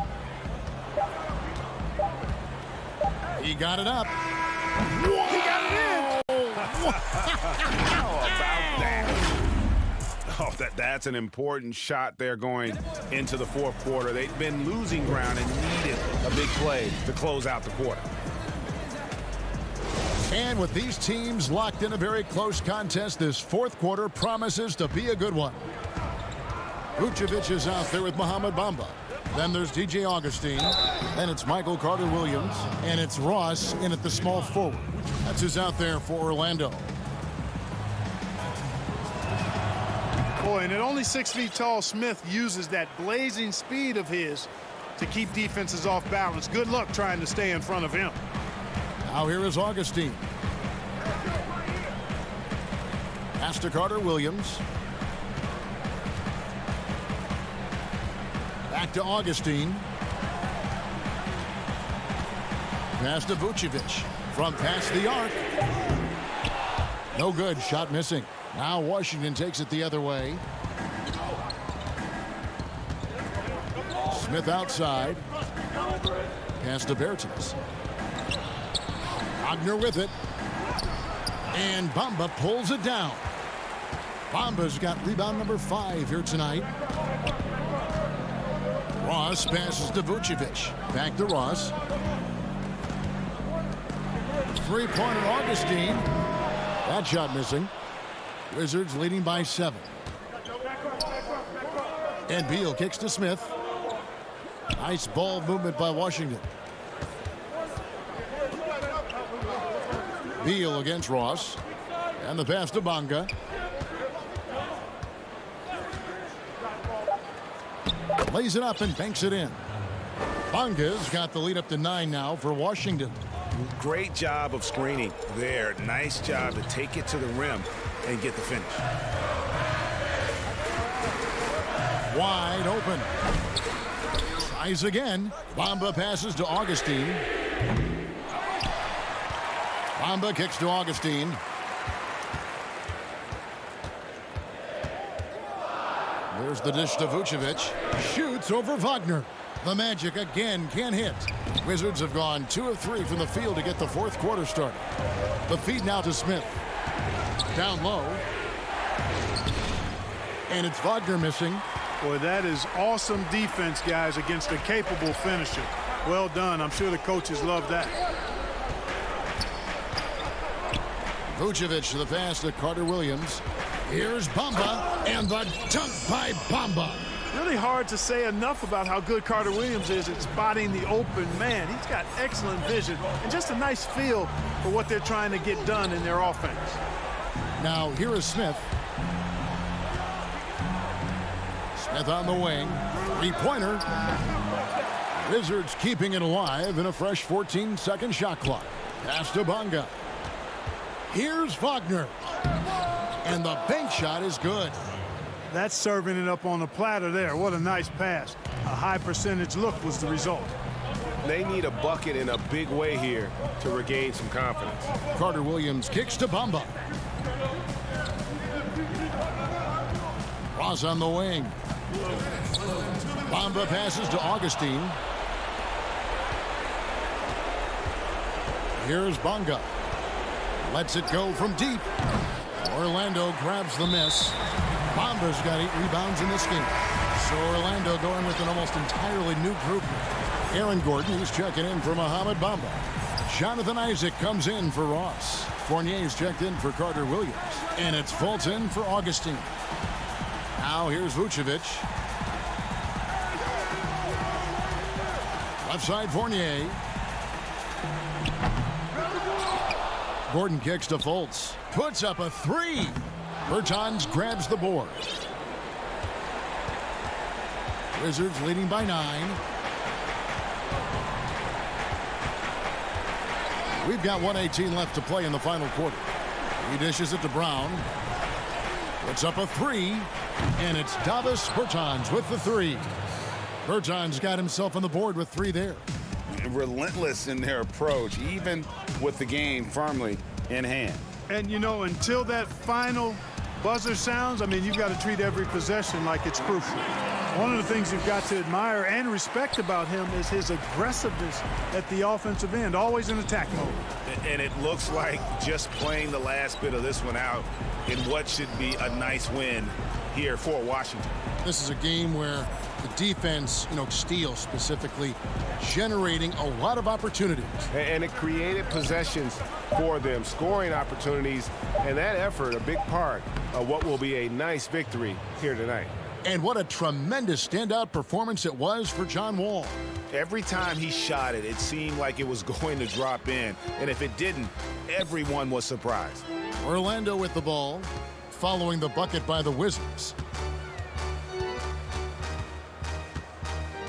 He got it up. He got it in! How about that? Oh, that's an important shot there going into the fourth quarter. They've been losing ground and needed a big play to close out the quarter. And with these teams locked in a very close contest, this fourth quarter promises to be a good one. Vucevic is out there with Mohamed Bamba. Then there's DJ Augustine. Then it's Michael Carter-Williams. And it's Ross in at the small forward. That's who's out there for Orlando. Boy, and at only 6 feet tall, Smith uses that blazing speed of his to keep defenses off balance. Good luck trying to stay in front of him. Now here is Augustine. Pass to Carter Williams. Back to Augustine. Pass to Vucevic. From past the arc. No good. Shot missing. Now Washington takes it the other way. Smith outside. Pass to Bertans. Wagner with it. And Bamba pulls it down. Bamba's got rebound number 5 here tonight. Ross passes to Vucevic. Back to Ross. Three-pointer Augustine. That shot missing. Wizards leading by 7. And Beal kicks to Smith. Nice ball movement by Washington. Beal against Ross. And the pass to Bonga. Lays it up and banks it in. Bonga's got the lead up to 9 now for Washington. Great job of screening there. Nice job to take it to the rim and get the finish. Wide open. Tries again. Bamba passes to Augustine. Bamba kicks to Augustine. There's the dish to Vucevic. Shoots over Wagner. The Magic again can't hit. Wizards have gone 2 of 3 from the field to get the fourth quarter started. The feed now to Smith. Down low. And it's Wagner missing. Boy, that is awesome defense, guys, against a capable finisher. Well done. I'm sure the coaches love that. Vucevic to the pass to Carter Williams. Here's Bamba, and the dunk by Bamba. Really hard to say enough about how good Carter Williams is at spotting the open man. He's got excellent vision and just a nice feel for what they're trying to get done in their offense. Now here is Smith. Smith on the wing. Three-pointer. Wizards keeping it alive in a fresh 14-second shot clock. Pass to Bonga. Here's Wagner. And the bank shot is good. That's serving it up on the platter there. What a nice pass. A high percentage look was the result. They need a bucket in a big way here to regain some confidence. Carter Williams kicks to Bamba. Ross on the wing. Bamba passes to Augustine. Here's Bonga. Lets it go from deep. Orlando grabs the miss. Bamba's got 8 rebounds in this game. So Orlando going with an almost entirely new group. Aaron Gordon, he's checking in for Mohamed Bamba. Jonathan Isaac comes in for Ross. Fournier's checked in for Carter Williams. And it's Fulton for Augustine. Now here's Vucevic. Left side Fournier. Gordon kicks to Fultz. Puts up a 3. Bertans grabs the board. Wizards leading by 9. We've got 1:18 left to play in the final quarter. He dishes it to Brown. Puts up a 3. And it's Davis Bertans with the 3. Bertans got himself on the board with 3 there. Relentless in their approach, even with the game firmly in hand. And, you know, until that final buzzer sounds, I mean, you've got to treat every possession like it's crucial. One of the things you've got to admire and respect about him is his aggressiveness at the offensive end, always in attack mode. And it looks like just playing the last bit of this one out in what should be a nice win here for Washington. This is a game where the defense, steals specifically, generating a lot of opportunities. And it created possessions for them, scoring opportunities, and that effort a big part of what will be a nice victory here tonight. And what a tremendous standout performance it was for John Wall. Every time he shot it, it seemed like it was going to drop in. And if it didn't, everyone was surprised. Orlando with the ball, following the bucket by the Wizards.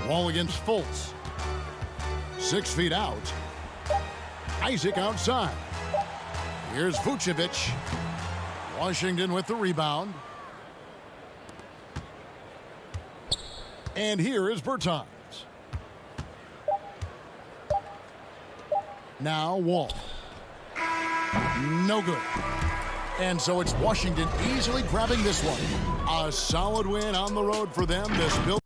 Wall against Fultz. 6 feet out. Isaac outside. Here's Vucevic. Washington with the rebound. And here is Bertans. Now Wall. No good. And so it's Washington easily grabbing this one. A solid win on the road for them. This build.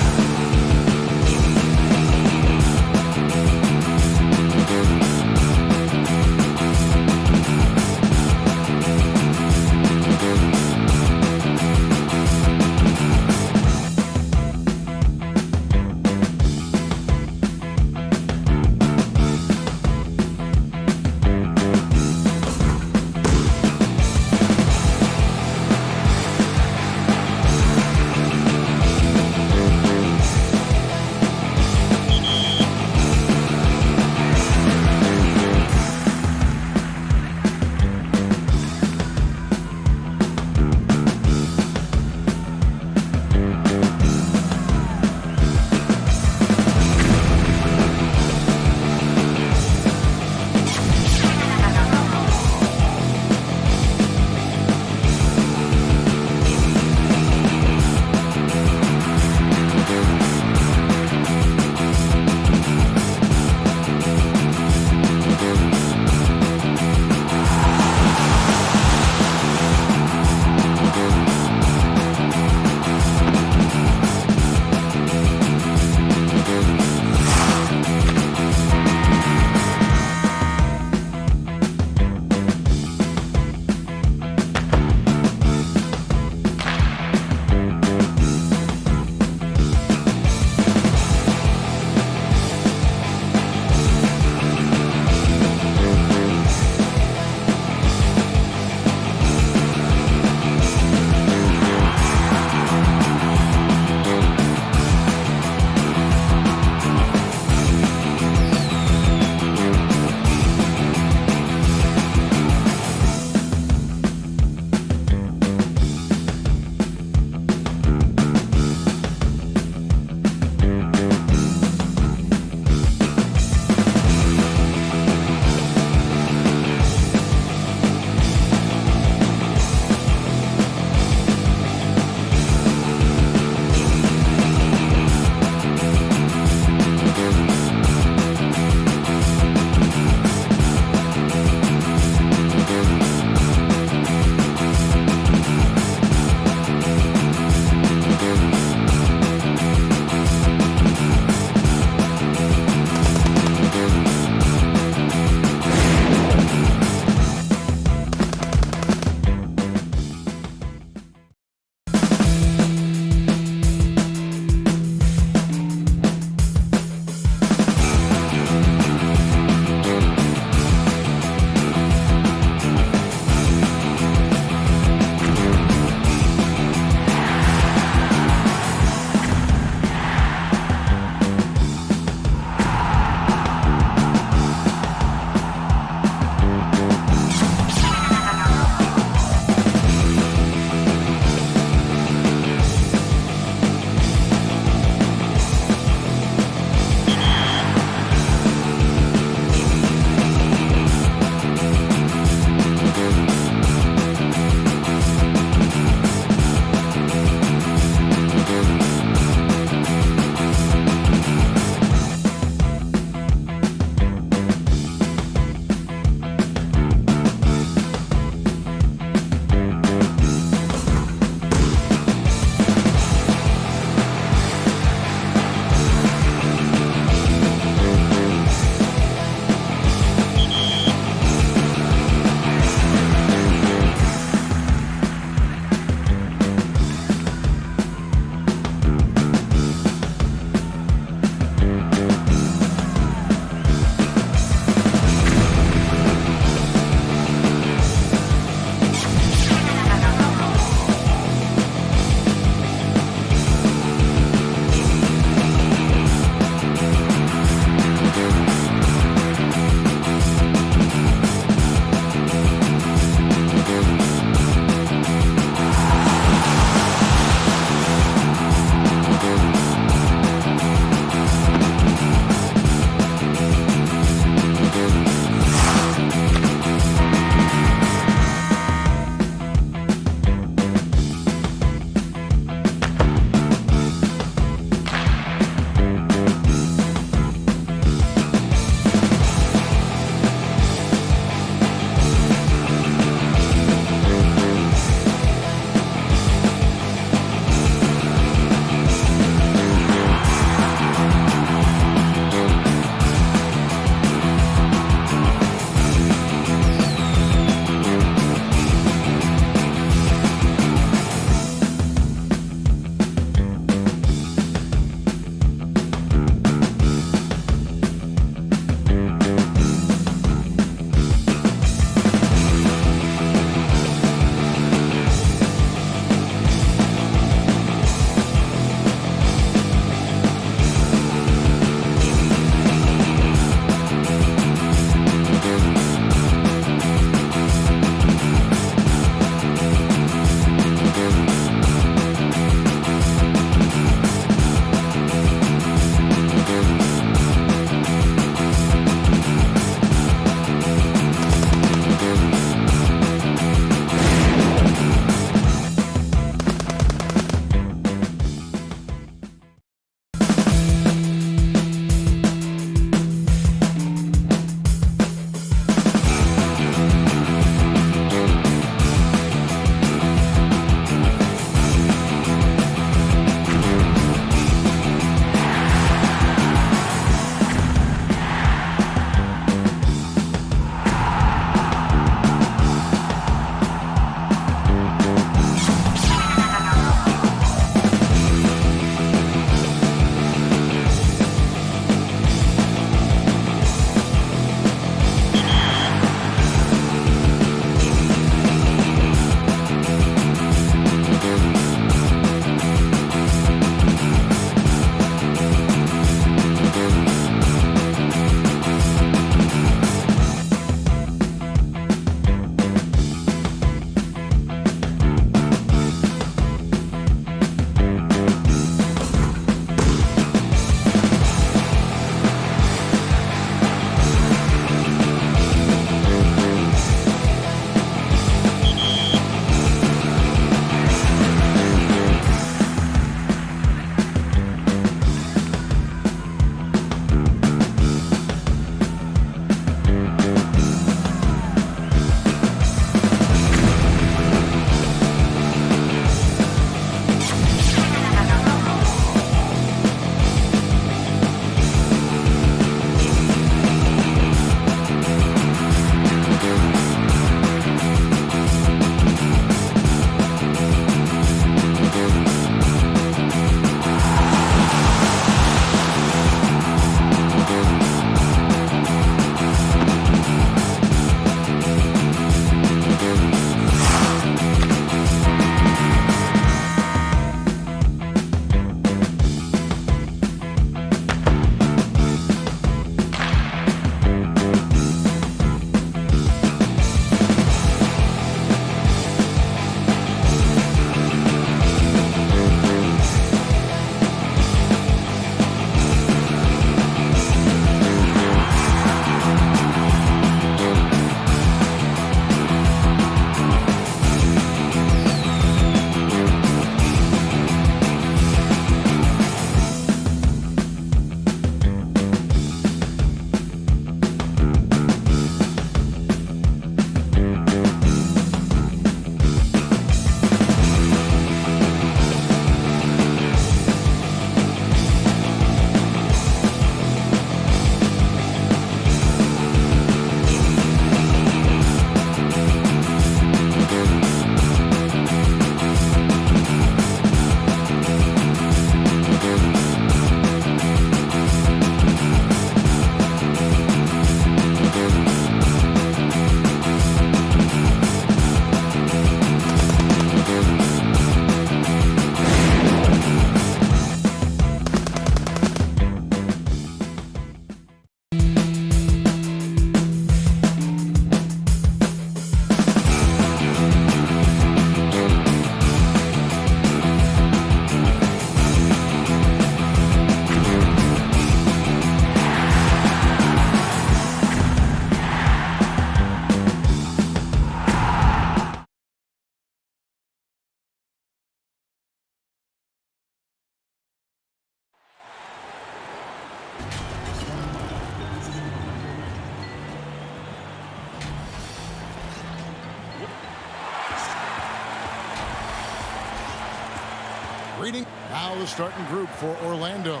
Now the starting group for Orlando.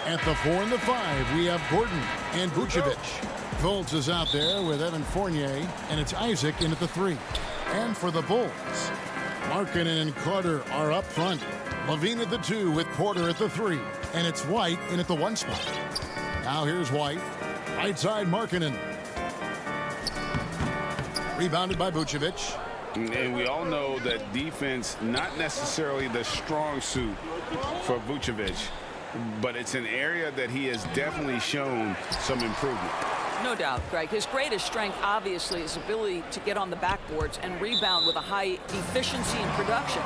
At the 4 and the 5, we have Gordon and Vucevic. Fultz is out there with Evan Fournier, and it's Isaac in at the 3. And for the Bulls, Markkanen and Carter are up front. Levine at the 2 with Porter at the 3. And it's White in at the 1 spot. Now here's White. Right side, Markkanen. Rebounded by Vucevic. And we all know that defense, not necessarily the strong suit for Vucevic, but it's an area that he has definitely shown some improvement. No doubt, Greg. His greatest strength, obviously, is ability to get on the backboards and rebound with a high efficiency and production.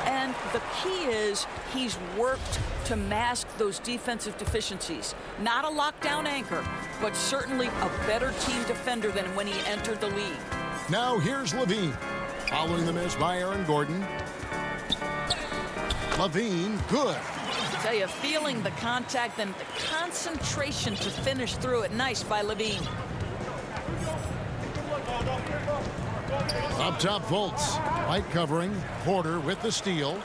And the key is he's worked to mask those defensive deficiencies. Not a lockdown anchor, but certainly a better team defender than when he entered the league. Now here's Levine. Following the miss by Aaron Gordon. Levine, good. I tell you, feeling the contact and the concentration to finish through it. Nice by Levine. Up top, Fultz. White covering. Porter with the steal.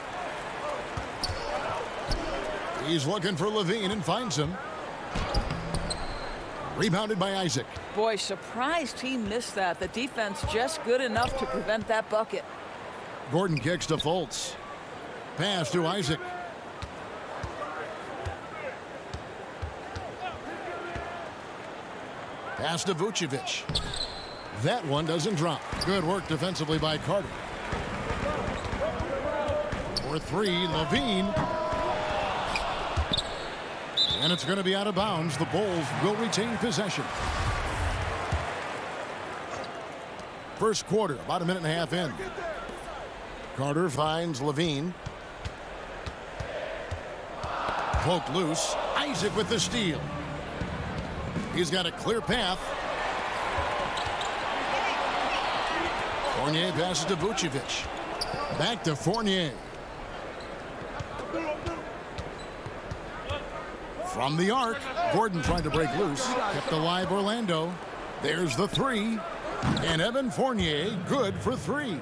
He's looking for Levine and finds him. Rebounded by Isaac. Boy, surprised he missed that. The defense just good enough to prevent that bucket. Gordon kicks to Fultz. Pass to Isaac. Pass to Vucevic. That one doesn't drop. Good work defensively by Carter. For 3, Levine. And it's going to be out of bounds. The Bulls will retain possession. First quarter, about a minute and a half in. Carter finds Levine. Poked loose. Isaac with the steal. He's got a clear path. Fournier passes to Vucevic. Back to Fournier. From the arc, Gordon tried to break loose. Kept alive Orlando. There's the 3. And Evan Fournier good for 3.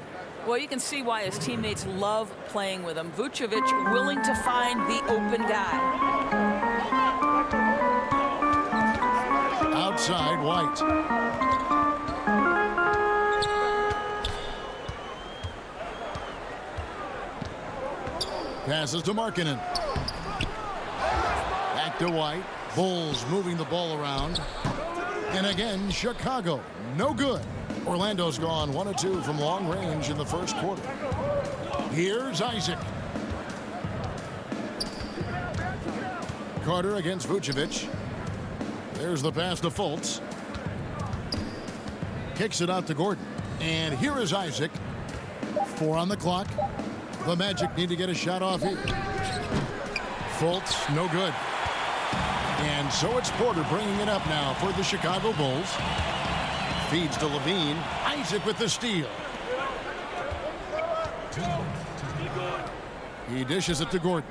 Well, you can see why his teammates love playing with him. Vucevic willing to find the open guy. Outside, White. Passes to Markkanen. Back to White. Bulls moving the ball around. And again, Chicago. No good. Orlando's gone 1 of 2 from long range in the first quarter. Here's Isaac. Carter against Vucevic. There's the pass to Fultz. Kicks it out to Gordon. And here is Isaac. 4 on the clock. The Magic need to get a shot off here. Fultz, no good. And so it's Porter bringing it up now for the Chicago Bulls. Feeds to Levine. Isaac with the steal. He dishes it to Gordon.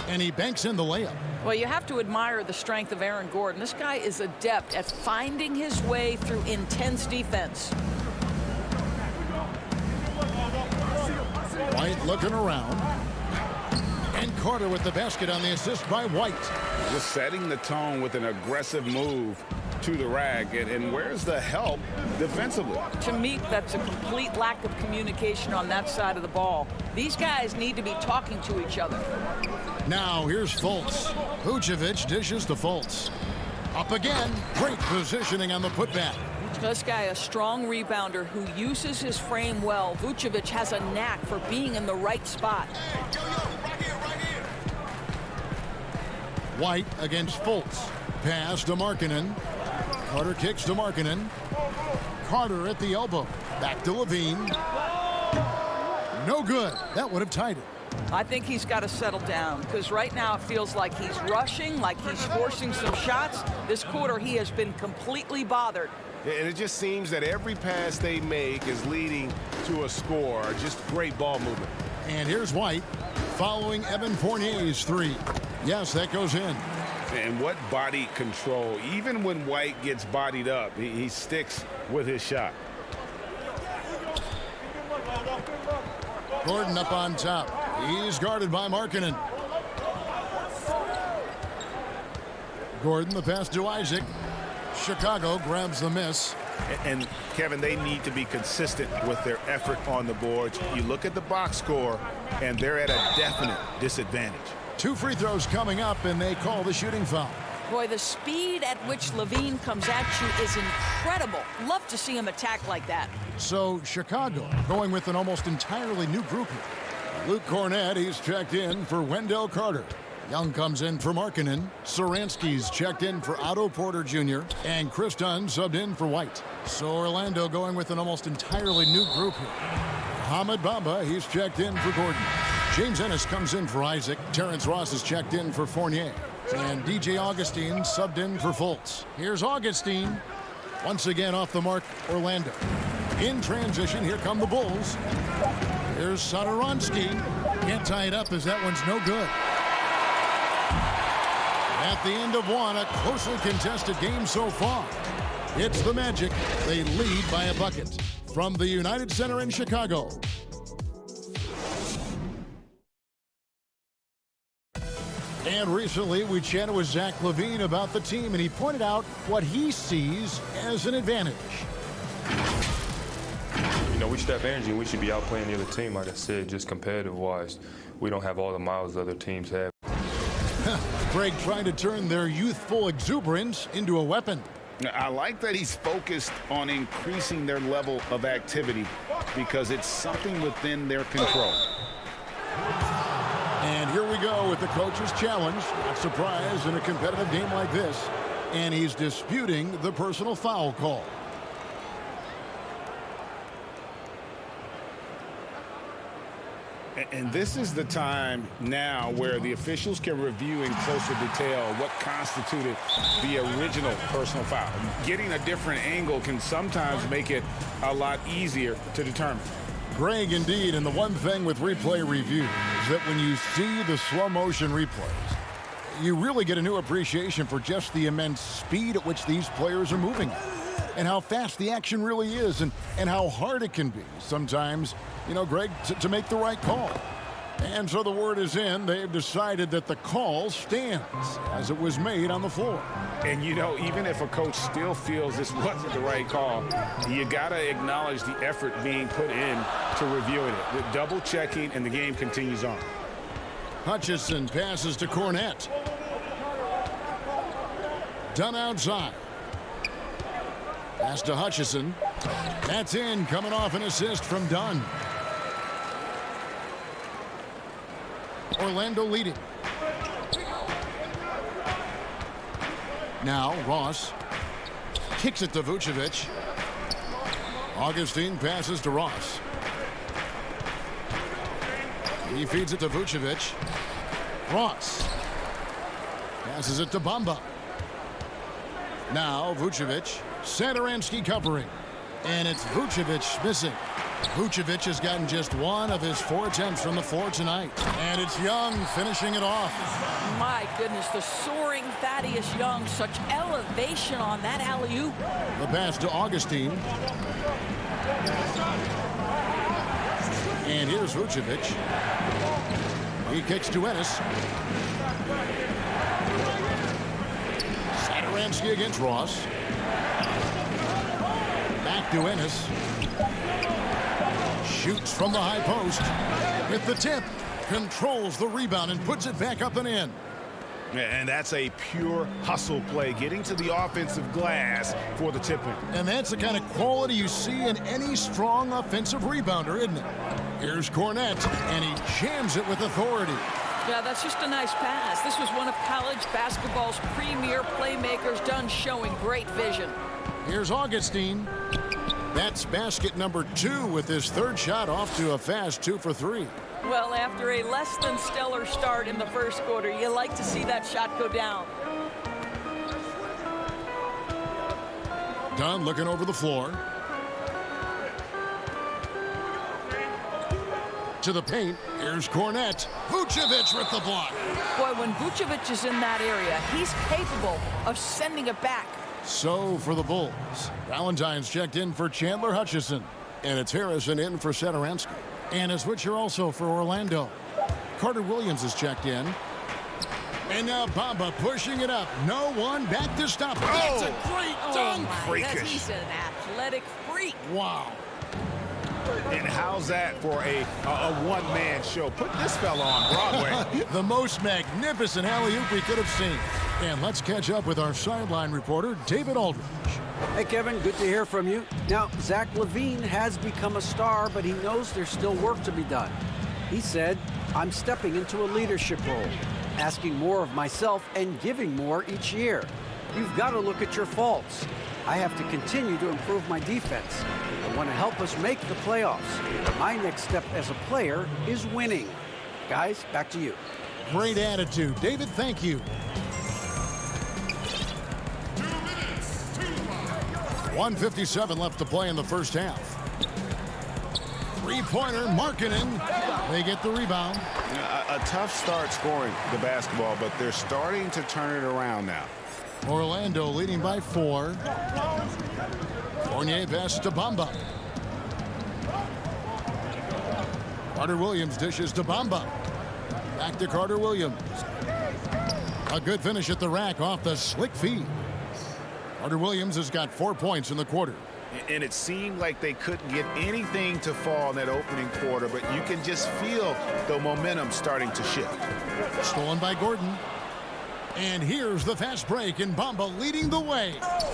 And he banks in the layup. Well, you have to admire the strength of Aaron Gordon. This guy is adept at finding his way through intense defense. White looking around. And Carter with the basket on the assist by White. Just setting the tone with an aggressive move to the rack. And where's the help defensively? To me, that's a complete lack of communication on that side of the ball. These guys need to be talking to each other. Now here's Fultz. Vucevic dishes to Fultz. Up again. Great positioning on the putback. This guy, a strong rebounder who uses his frame well. Vucevic has a knack for being in the right spot. White against Fultz. Pass to Markkanen. Carter kicks to Markkanen. Carter at the elbow. Back to Levine. No good. That would have tied it. I think he's got to settle down because right now it feels like he's rushing, like he's forcing some shots. This quarter he has been completely bothered. And it just seems that every pass they make is leading to a score. Just great ball movement. And here's White following Evan Fournier's 3. Yes, that goes in. And what body control. Even when White gets bodied up, he sticks with his shot. Gordon up on top. He's guarded by Markkanen. Gordon, the pass to Isaac. Chicago grabs the miss. And Kevin, they need to be consistent with their effort on the boards. You look at the box score, and they're at a definite disadvantage. 2 free throws coming up, and they call the shooting foul. Boy, the speed at which Levine comes at you is incredible. Love to see him attack like that. So Chicago going with an almost entirely new group here. Luke Cornett, he's checked in for Wendell Carter. Young comes in for Markkanen. Saransky's checked in for Otto Porter Jr. And Chris Dunn subbed in for White. So Orlando going with an almost entirely new group here. Hamid Bamba, he's checked in for Gordon. James Ennis comes in for Isaac. Terrence Ross is checked in for Fournier. And DJ Augustine subbed in for Fultz. Here's Augustine. Once again off the mark, Orlando. In transition, here come the Bulls. Here's Satoransky. Can't tie it up as that one's no good. At the end of one, a closely contested game so far. It's the Magic. They lead by a bucket. From the United Center in Chicago. And recently, we chatted with Zach LaVine about the team, and he pointed out what he sees as an advantage. You know, we should have energy, and we should be outplaying the other team, like I said, just competitive-wise. We don't have all the miles other teams have. Greg trying to turn their youthful exuberance into a weapon. I like that he's focused on increasing their level of activity because it's something within their control. And here we go with the coach's challenge. Not surprised in a competitive game like this. And he's disputing the personal foul call. And this is the time now where the officials can review in closer detail what constituted the original personal foul. Getting a different angle can sometimes make it a lot easier to determine. Greg, indeed, and the one thing with replay review is that when you see the slow motion replays, you really get a new appreciation for just the immense speed at which these players are moving at, and how fast the action really is, and how hard it can be sometimes, you know, Greg, to make the right call. And so the word is in. They've decided that the call stands as it was made on the floor. And, you know, even if a coach still feels this wasn't the right call, you got to acknowledge the effort being put in to reviewing it. The double checking, and the game continues on. Hutchison passes to Cornett. Dunn outside. Pass to Hutchison. That's in, coming off an assist from Dunn. Orlando leading. Now Ross kicks it to Vucevic. Augustine passes to Ross. He feeds it to Vucevic. Ross passes it to Bamba. Now Vucevic. Satoransky covering. And it's Vucevic missing. Vucevic has gotten just one of his 4 attempts from the floor tonight. And it's Young finishing it off. My goodness, the soaring Thaddeus Young. Such elevation on that alley-oop. The pass to Augustine. And here's Vucevic. He kicks to Ennis. Satoransky against Ross. Back to Ennis. Shoots from the high post. With the tip. Controls the rebound and puts it back up and in. And that's a pure hustle play, getting to the offensive glass for the tip-in. And that's the kind of quality you see in any strong offensive rebounder, isn't it? Here's Cornett, and he jams it with authority. Yeah, that's just a nice pass. This was one of college basketball's premier playmakers, done showing great vision. Here's Augustine. That's basket number 2 with his 3rd shot off to a fast 2 for 3. Well, after a less than stellar start in the first quarter, you like to see that shot go down. Dunn looking over the floor. To the paint. Here's Cornett. Vucevic with the block. Boy, when Vucevic is in that area, he's capable of sending it back. So for the Bulls, Valentine's checked in for Chandler Hutchison. And it's Harrison in for Satoransky. And a switcher also for Orlando. Carter Williams is checked in. And now Bamba pushing it up. No one back to stop it. That's a great dunk. He's an athletic freak. Wow. And how's that for a one-man show? Put this fella on Broadway. The most magnificent alley-oop we could have seen. And let's catch up with our sideline reporter, David Aldridge. Hey, Kevin, good to hear from you. Now, Zach LaVine has become a star, but he knows there's still work to be done. He said, I'm stepping into a leadership role, asking more of myself and giving more each year. You've got to look at your faults. I have to continue to improve my defense. I want to help us make the playoffs. My next step as a player is winning. Guys, back to you. Great attitude. David, thank you. 1:57 left to play in the first half. Three-pointer, Markkanen. They get the rebound. A tough start scoring the basketball, but they're starting to turn it around now. Orlando leading by 4. Fournier passes to Bamba. Carter Williams dishes to Bamba. Back to Carter Williams. A good finish at the rack off the slick feed. Carter Williams has got 4 points in the quarter. And it seemed like they couldn't get anything to fall in that opening quarter, but you can just feel the momentum starting to shift. Stolen by Gordon. And here's the fast break, and Bamba leading the way.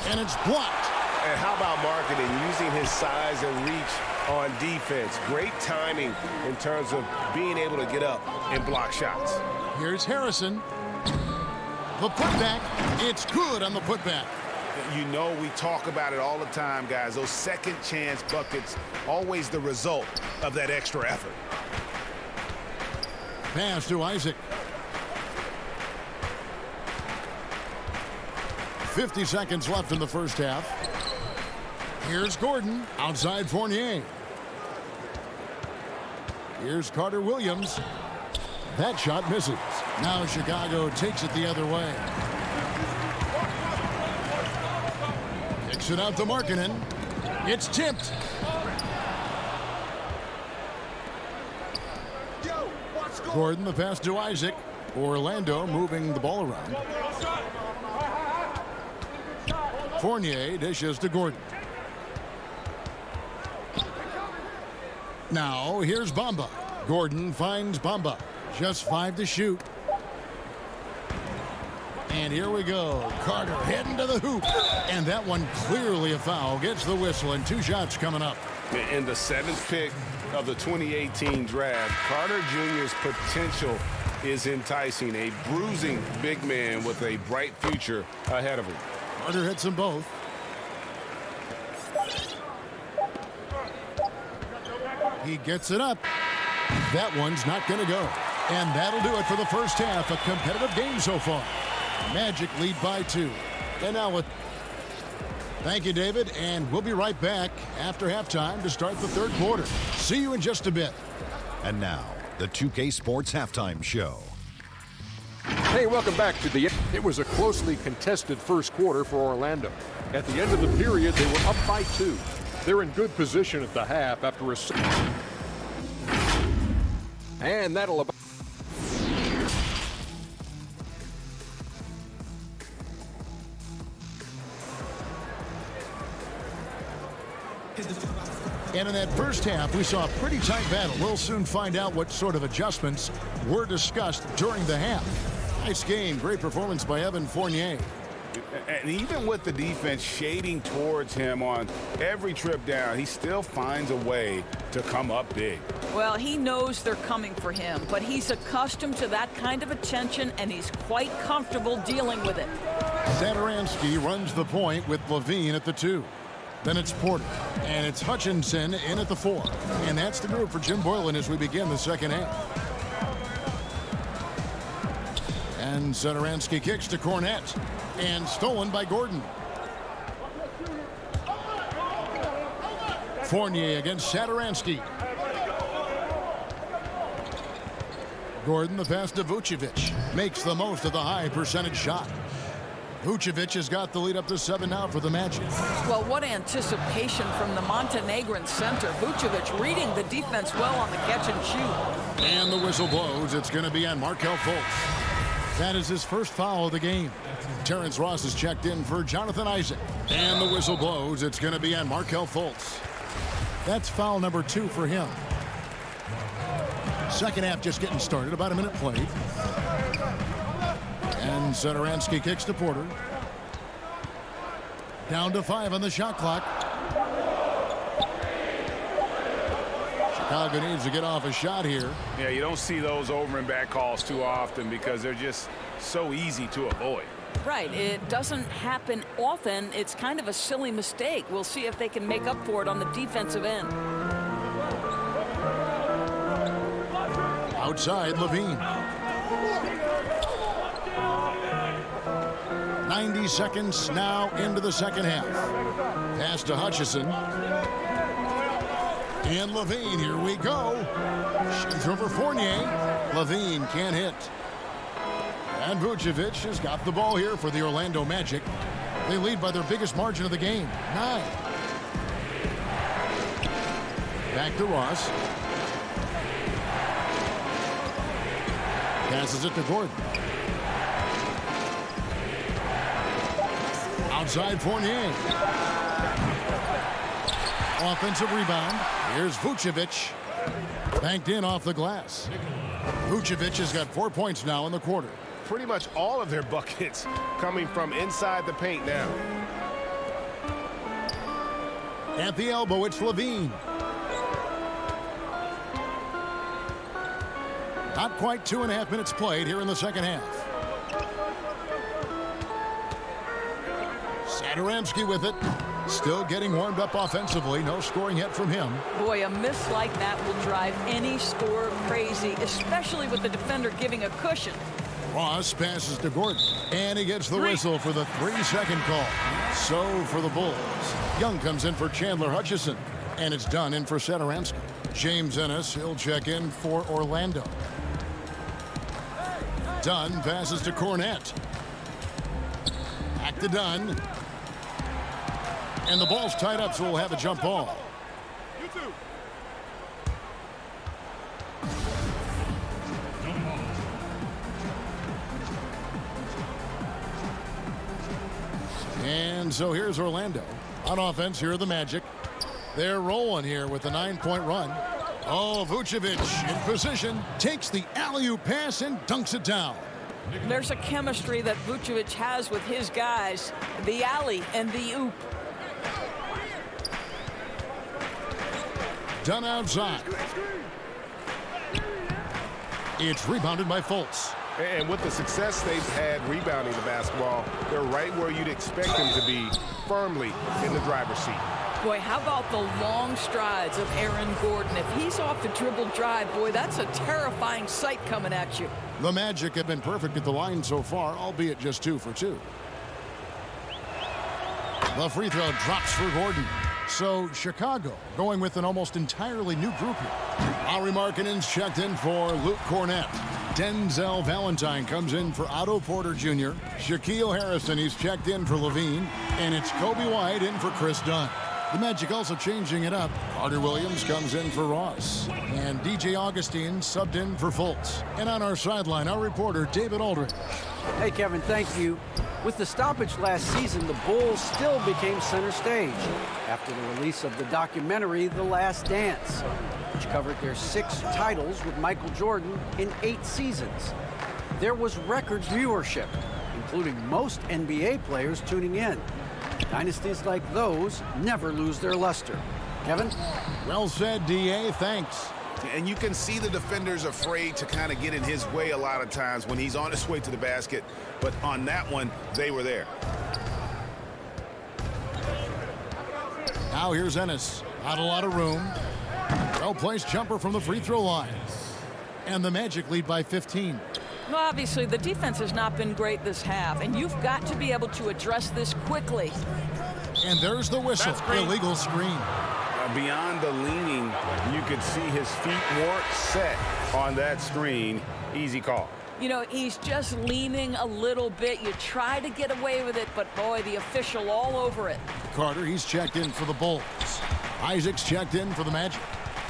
And it's blocked. And how about Markkanen using his size and reach on defense? Great timing in terms of being able to get up and block shots. Here's Harrison. The putback. It's good on the putback. You know, we talk about it all the time, guys. Those second chance buckets, always the result of that extra effort. Pass to Isaac. 50 seconds left in the first half. Here's Gordon outside Fournier. Here's Carter Williams. That shot misses. Now Chicago takes it the other way. Kicks it out to Markkanen. It's tipped. Gordon the pass to Isaac. Orlando moving the ball around. Fournier dishes to Gordon. Now here's Bamba. Gordon finds Bamba. Just 5 to shoot. And here we go. Carter heading to the hoop. And that one clearly a foul. Gets the whistle, and 2 shots coming up. In the 7th pick of the 2018 draft, Carter Jr.'s potential is enticing. A bruising big man with a bright future ahead of him. Carter hits them both. He gets it up. That one's not going to go. And that'll do it for the first half. A competitive game so far. Magic lead by 2. And now with... Thank you, David. And we'll be right back after halftime to start the third quarter. See you in just a bit. And now, the 2K Sports Halftime Show. Hey, welcome back to the... It was a closely contested first quarter for Orlando. At the end of the period, they were up by 2. They're in good position at the half after a... And that'll... And in that first half, we saw a pretty tight battle. We'll soon find out what sort of adjustments were discussed during the half. Nice game. Great performance by Evan Fournier. And even with the defense shading towards him on every trip down, he still finds a way to come up big. Well, he knows they're coming for him, but he's accustomed to that kind of attention, and he's quite comfortable dealing with it. Satoransky runs the point with LaVine at the 2. Then it's Porter, and it's Hutchinson in at the 4. And that's the group for Jim Boylan as we begin the second half. And Satoransky kicks to Cornette, and stolen by Gordon. Fournier against Satoransky. Gordon the pass to Vucevic. Makes the most of the high percentage shot. Vucevic has got the lead up to 7 now for the Magic. Well, what anticipation from the Montenegrin center. Vucevic reading the defense well on the catch and shoot. And the whistle blows. It's going to be on Markelle Fultz. That is his first foul of the game. Terrence Ross is checked in for Jonathan Isaac. And the whistle blows. It's going to be on Markelle Fultz. That's foul number 2 for him. Second half just getting started. About a minute played. And Satoransky kicks to Porter. Down to 5 on the shot clock. Chicago needs to get off a shot here. Yeah, you don't see those over and back calls too often because they're just so easy to avoid. Right. It doesn't happen often. It's kind of a silly mistake. We'll see if they can make up for it on the defensive end. Outside, Levine. 90 seconds now into the second half. Pass to Hutchison. And Levine, here we go. Shoots over Fournier. Levine can't hit. And Vucevic has got the ball here for the Orlando Magic. They lead by their biggest margin of the game, 9. Back to Ross. Passes it to Gordon. Outside Fournier. Offensive rebound. Here's Vucevic. Banked in off the glass. Vucevic has got 4 points now in the quarter. Pretty much all of their buckets coming from inside the paint now. At the elbow, it's Levine. Not quite 2.5 minutes played here in the second half. Satoransky with it. Still getting warmed up offensively. No scoring yet from him. Boy, a miss like that will drive any scorer crazy, especially with the defender giving a cushion. Ross passes to Gordon. And he gets the whistle for the 3-second call. So for the Bulls. Young comes in for Chandler Hutchison. And it's done in for Satoransky. James Ennis, he'll check in for Orlando. Dunn passes to Cornette. Back to Dunn. And the ball's tied up, so we'll have a jump ball. And so here's Orlando. On offense, here are the Magic. They're rolling here with a 9-point run. Oh, Vucevic in position, takes the alley-oop pass and dunks it down. There's a chemistry that Vucevic has with his guys. The alley and the oop. Done outside. It's rebounded by Fultz. And with the success they've had rebounding the basketball, they're right where you'd expect them to be, firmly in the driver's seat. Boy, how about the long strides of Aaron Gordon? If he's off the dribble drive, boy, that's a terrifying sight coming at you. The Magic have been perfect at the line so far, albeit just 2 for 2. The free throw drops for Gordon. So Chicago going with an almost entirely new group here. Lauri Markkanen's checked in for Luke Cornette. Denzel Valentine comes in for Otto Porter Jr. Shaquille Harrison, he's checked in for Levine. And it's Kobe White in for Chris Dunn. The Magic also changing it up. Carter Williams comes in for Ross. And DJ Augustine subbed in for Fultz. And on our sideline, our reporter, David Aldridge. Hey, Kevin, thank you. With the stoppage last season, the Bulls still became center stage after the release of the documentary The Last Dance, which covered their 6 titles with Michael Jordan in 8 seasons. There was record viewership, including most NBA players tuning in. Dynasties like those never lose their luster. Kevin? Well said, D.A. Thanks. And you can see the defenders afraid to kind of get in his way a lot of times when he's on his way to the basket. But on that one, they were there. Now here's Ennis. Not a lot of room. Well-placed jumper from the free throw line. And the Magic lead by 15. Well, obviously, the defense has not been great this half, and you've got to be able to address this quickly. And there's the whistle. Illegal screen. Beyond the leaning, you could see his feet weren't set on that screen. Easy call. You know, he's just leaning a little bit. You try to get away with it, but boy, the official all over it. Carter, he's checked in for the Bulls. Isaac's checked in for the Magic.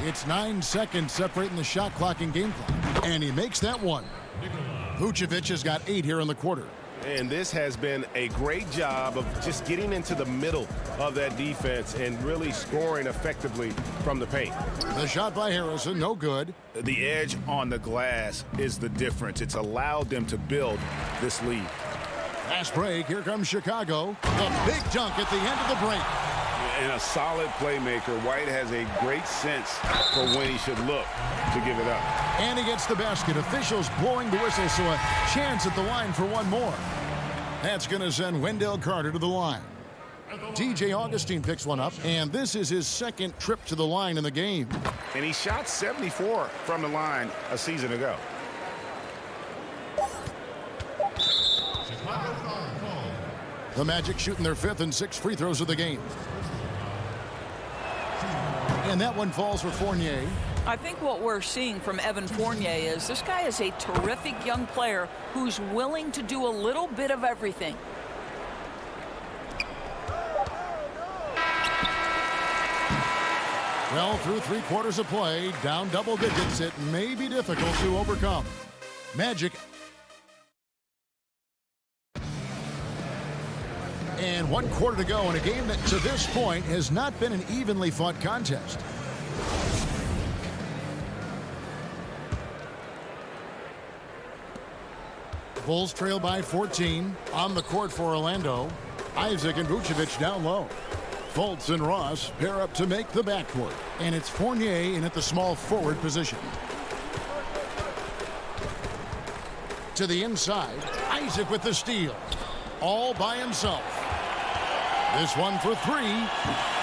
It's 9 seconds separating the shot clock and game clock. And he makes that one. Vucevic has got 8 here in the quarter. And this has been a great job of just getting into the middle of that defense and really scoring effectively from the paint. The shot by Harrison, no good. The edge on the glass is the difference. It's allowed them to build this lead. Fast break. Here comes Chicago. The big dunk at the end of the break. And a solid playmaker. White has a great sense for when he should look to give it up. And he gets the basket. Officials blowing the whistle, so a chance at the line for one more. That's going to send Wendell Carter to the line. TJ Augustine picks one up, and this is his second trip to the line in the game. And he shot 74 from the line a season ago. The Magic shooting their 5th and 6th free throws of the game. And that one falls for Fournier. I think what we're seeing from Evan Fournier is this guy is a terrific young player who's willing to do a little bit of everything. Well, through 3 quarters of play, down double digits, it may be difficult to overcome. Magic. And 1 quarter to go in a game that to this point has not been an evenly fought contest. Bulls trail by 14. On the court for Orlando. Isaac and Vucevic down low. Fultz and Ross pair up to make the backcourt. And it's Fournier in at the small forward position. To the inside. Isaac with the steal. All by himself. This one for 3.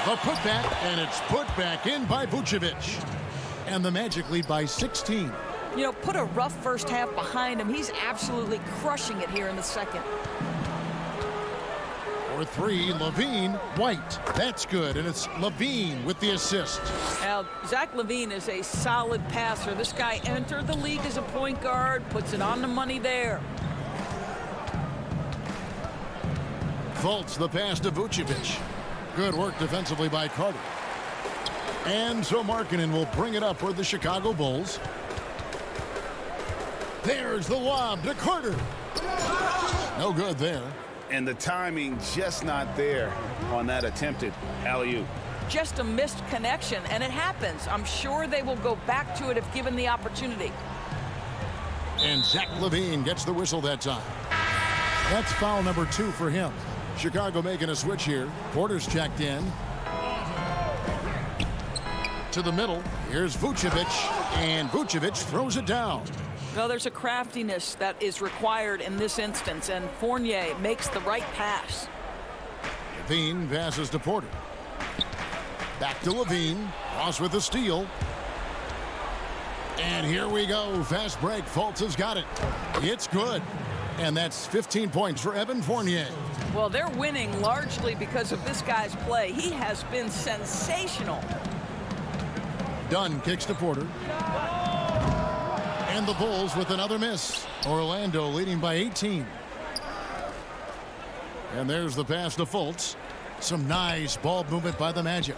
The putback, and it's put back in by Vucevic. And the Magic lead by 16. You know, put a rough first half behind him. He's absolutely crushing it here in the second. For 3, Levine, White. That's good, and it's Levine with the assist. Now, Zach LaVine is a solid passer. This guy entered the league as a point guard, puts it on the money there. Fultz the pass to Vucevic. Good work defensively by Carter. And so Markkanen will bring it up for the Chicago Bulls. There's the lob to Carter. No good there. And the timing just not there on that attempted alley-oop. Just a missed connection, and it happens. I'm sure they will go back to it if given the opportunity. And Zach LaVine gets the whistle that time. That's foul number 2 for him. Chicago making a switch here. Porter's checked in. To the middle. Here's Vucevic. And Vucevic throws it down. Well, there's a craftiness that is required in this instance, and Fournier makes the right pass. Levine passes to Porter. Back to Levine. Ross with the steal. And here we go. Fast break. Fultz has got it. It's good. And that's 15 points for Evan Fournier. Well, they're winning largely because of this guy's play. He has been sensational. Dunn kicks to Porter. And the Bulls with another miss. Orlando leading by 18. And there's the pass to Fultz. Some nice ball movement by the Magic.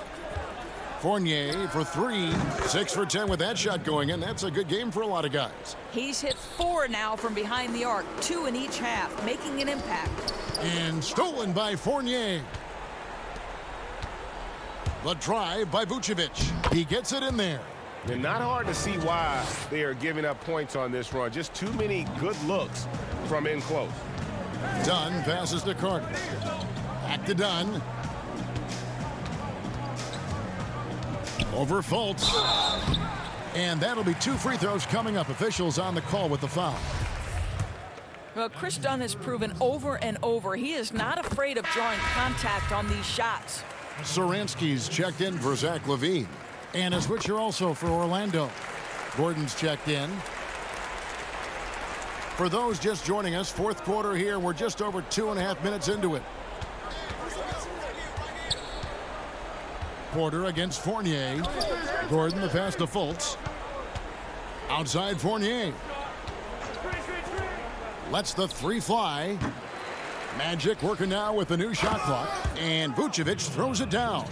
Fournier for 3. 6 for 10 with that shot going in. That's a good game for a lot of guys. He's hit 4 now from behind the arc. 2 in each half, making an impact. And stolen by Fournier. The drive by Vucevic. He gets it in there. And not hard to see why they are giving up points on this run. Just too many good looks from in close. Dunn passes to Carter. Back to Dunn. Over Fultz. And that'll be 2 free throws coming up. Officials on the call with the foul. Well, Chris Dunn has proven over and over he is not afraid of drawing contact on these shots. Saransky's checked in for Zach LaVine. And a switcher also for Orlando. Gordon's checked in. For those just joining us, 4th quarter here. We're just over 2.5 minutes into it. Porter against Fournier. Gordon the pass to Fultz. Outside Fournier. Lets the three fly. Magic working now with the new shot clock. And Vucevic throws it down.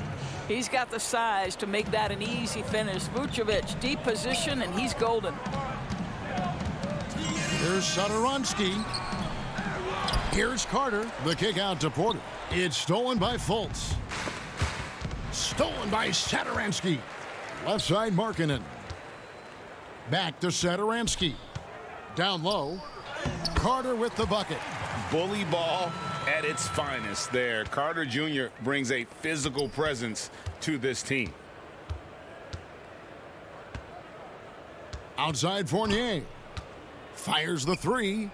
He's got the size to make that an easy finish. Vucevic, deep position, and he's golden. Here's Satoransky. Here's Carter. The kick out to Porter. It's stolen by Fultz. Stolen by Satoransky. Left side Markkanen. Back to Satoransky. Down low. Carter with the bucket. Bully ball at its finest there. Carter Jr. brings a physical presence to this team. Outside Fournier. Fires the three.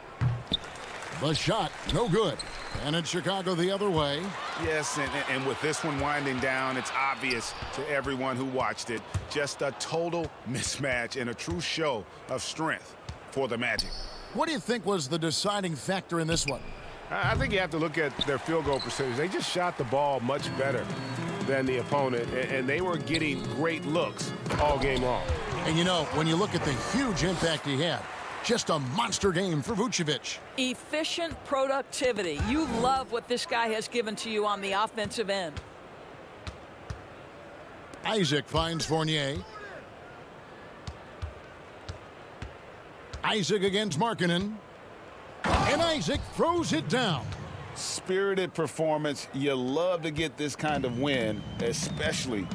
The shot, no good. And it's Chicago the other way. Yes, and with this one winding down, it's obvious to everyone who watched it. Just a total mismatch and a true show of strength for the Magic. What do you think was the deciding factor in this one? I think you have to look at their field goal percentage. They just shot the ball much better than the opponent, and they were getting great looks all game long. And you know, when you look at the huge impact he had, just a monster game for Vucevic. Efficient productivity. You love what this guy has given to you on the offensive end. Isaac finds Fournier. Isaac against Markkanen. And Isaac throws it down. Spirited performance. You love to get this kind of win, especially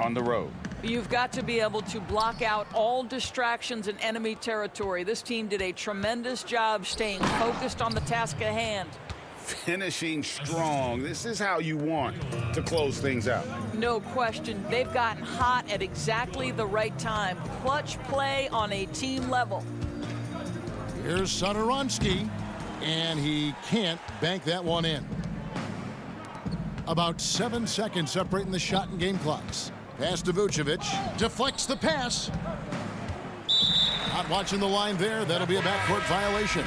on the road. You've got to be able to block out all distractions in enemy territory. This team did a tremendous job staying focused on the task at hand. Finishing strong. This is how you want to close things out. No question. They've gotten hot at exactly the right time. Clutch play on a team level. Here's Satoransky, and he can't bank that one in. About 7 seconds separating the shot and game clocks. Pass to Vucevic. Deflects the pass. Not watching the line there. That'll be a backcourt violation.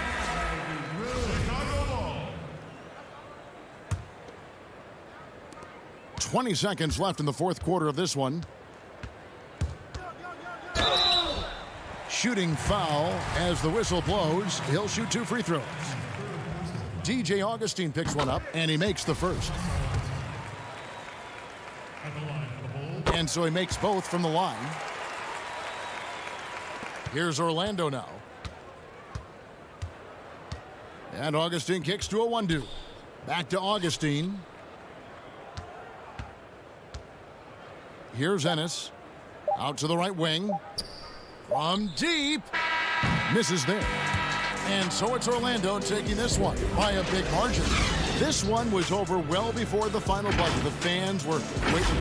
.20 seconds left in the fourth quarter of this one. Shooting foul as the whistle blows. He'll shoot 2 free throws. DJ Augustine picks one up, and he makes the first. And so he makes both from the line. Here's Orlando now. And Augustine kicks to a 1-2. Back to Augustine. Here's Ennis. Out to the right wing. From deep. Misses there. And so it's Orlando taking this one by a big margin. This one was over well before the final buzzer. The fans were waiting.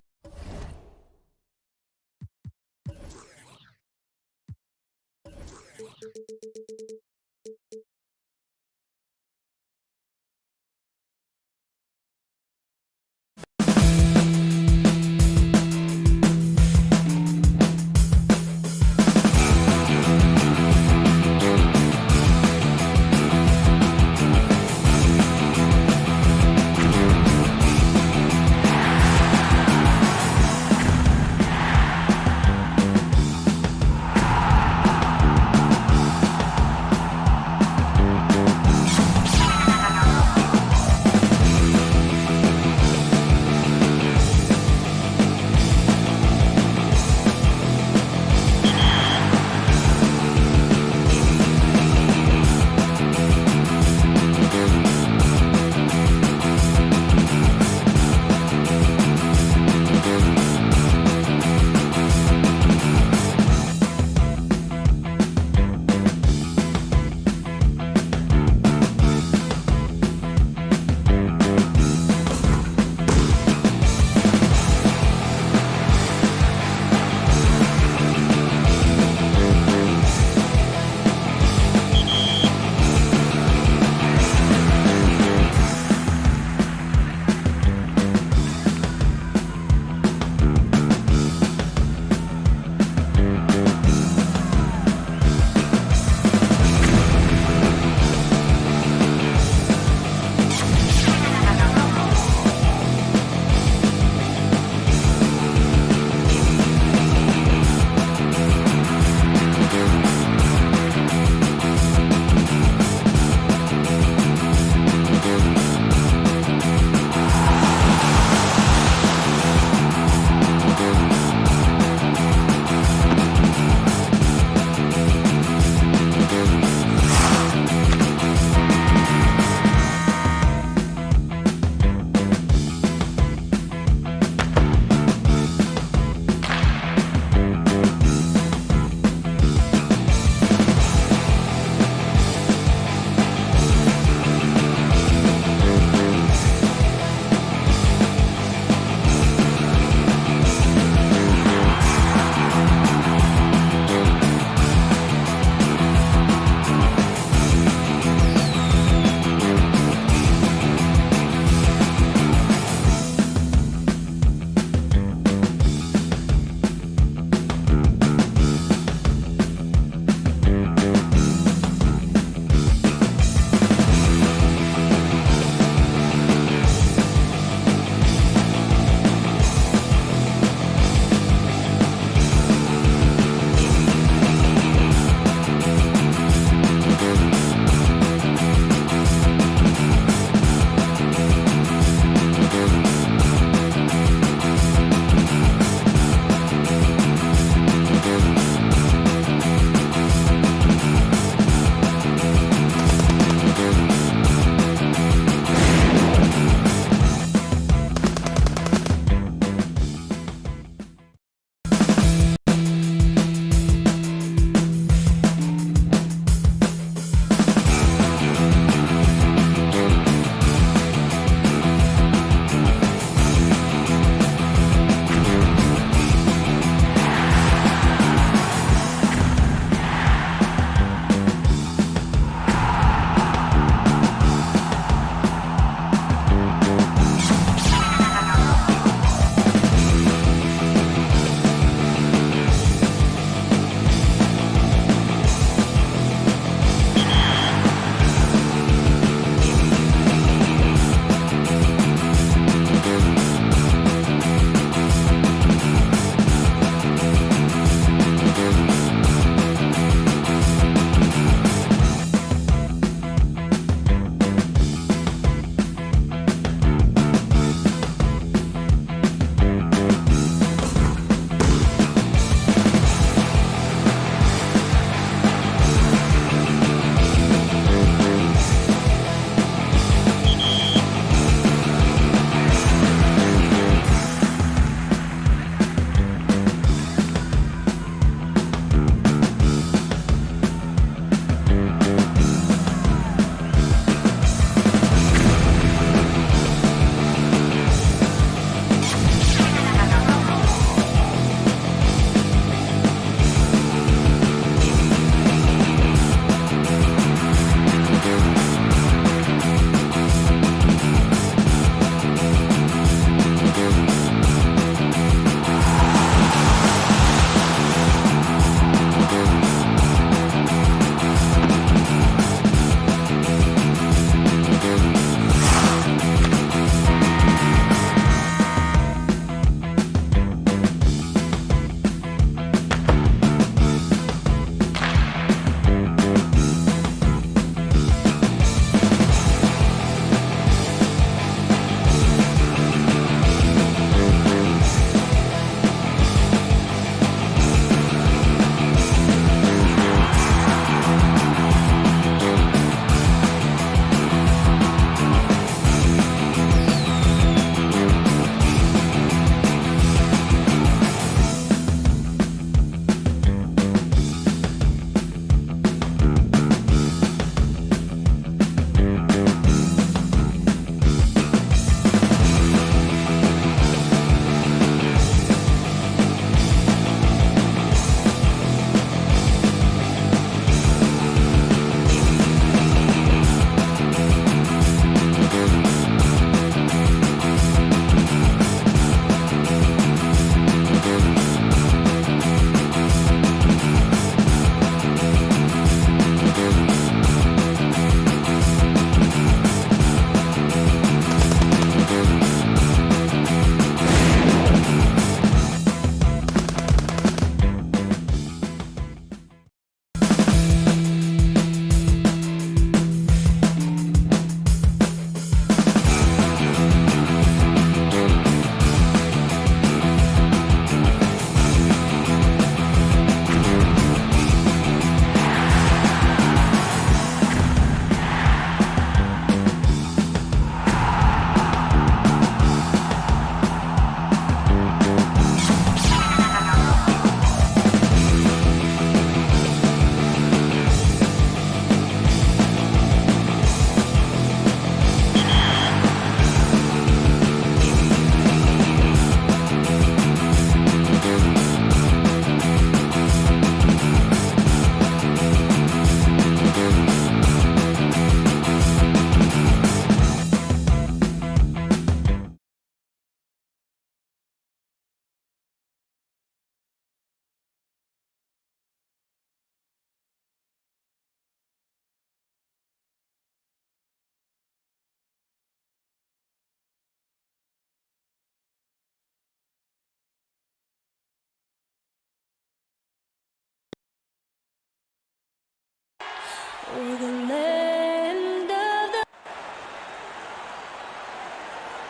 for the land of the...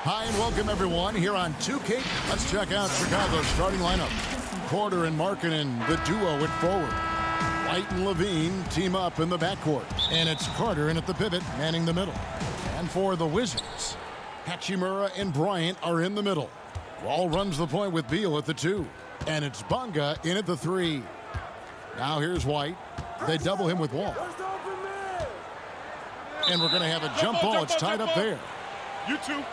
Hi and welcome everyone here on 2K. Let's check out Chicago's starting lineup. Porter and Markkanen, the duo at forward. White and Levine team up in the backcourt. And it's Carter in at the pivot, manning the middle. And for the Wizards, Hachimura and Bryant are in the middle. Wall runs the point with Beal at the 2. And it's Bonga in at the 3. Now here's White. They double him with Wall. And we're going to have a jump ball. It's tied up there. You two.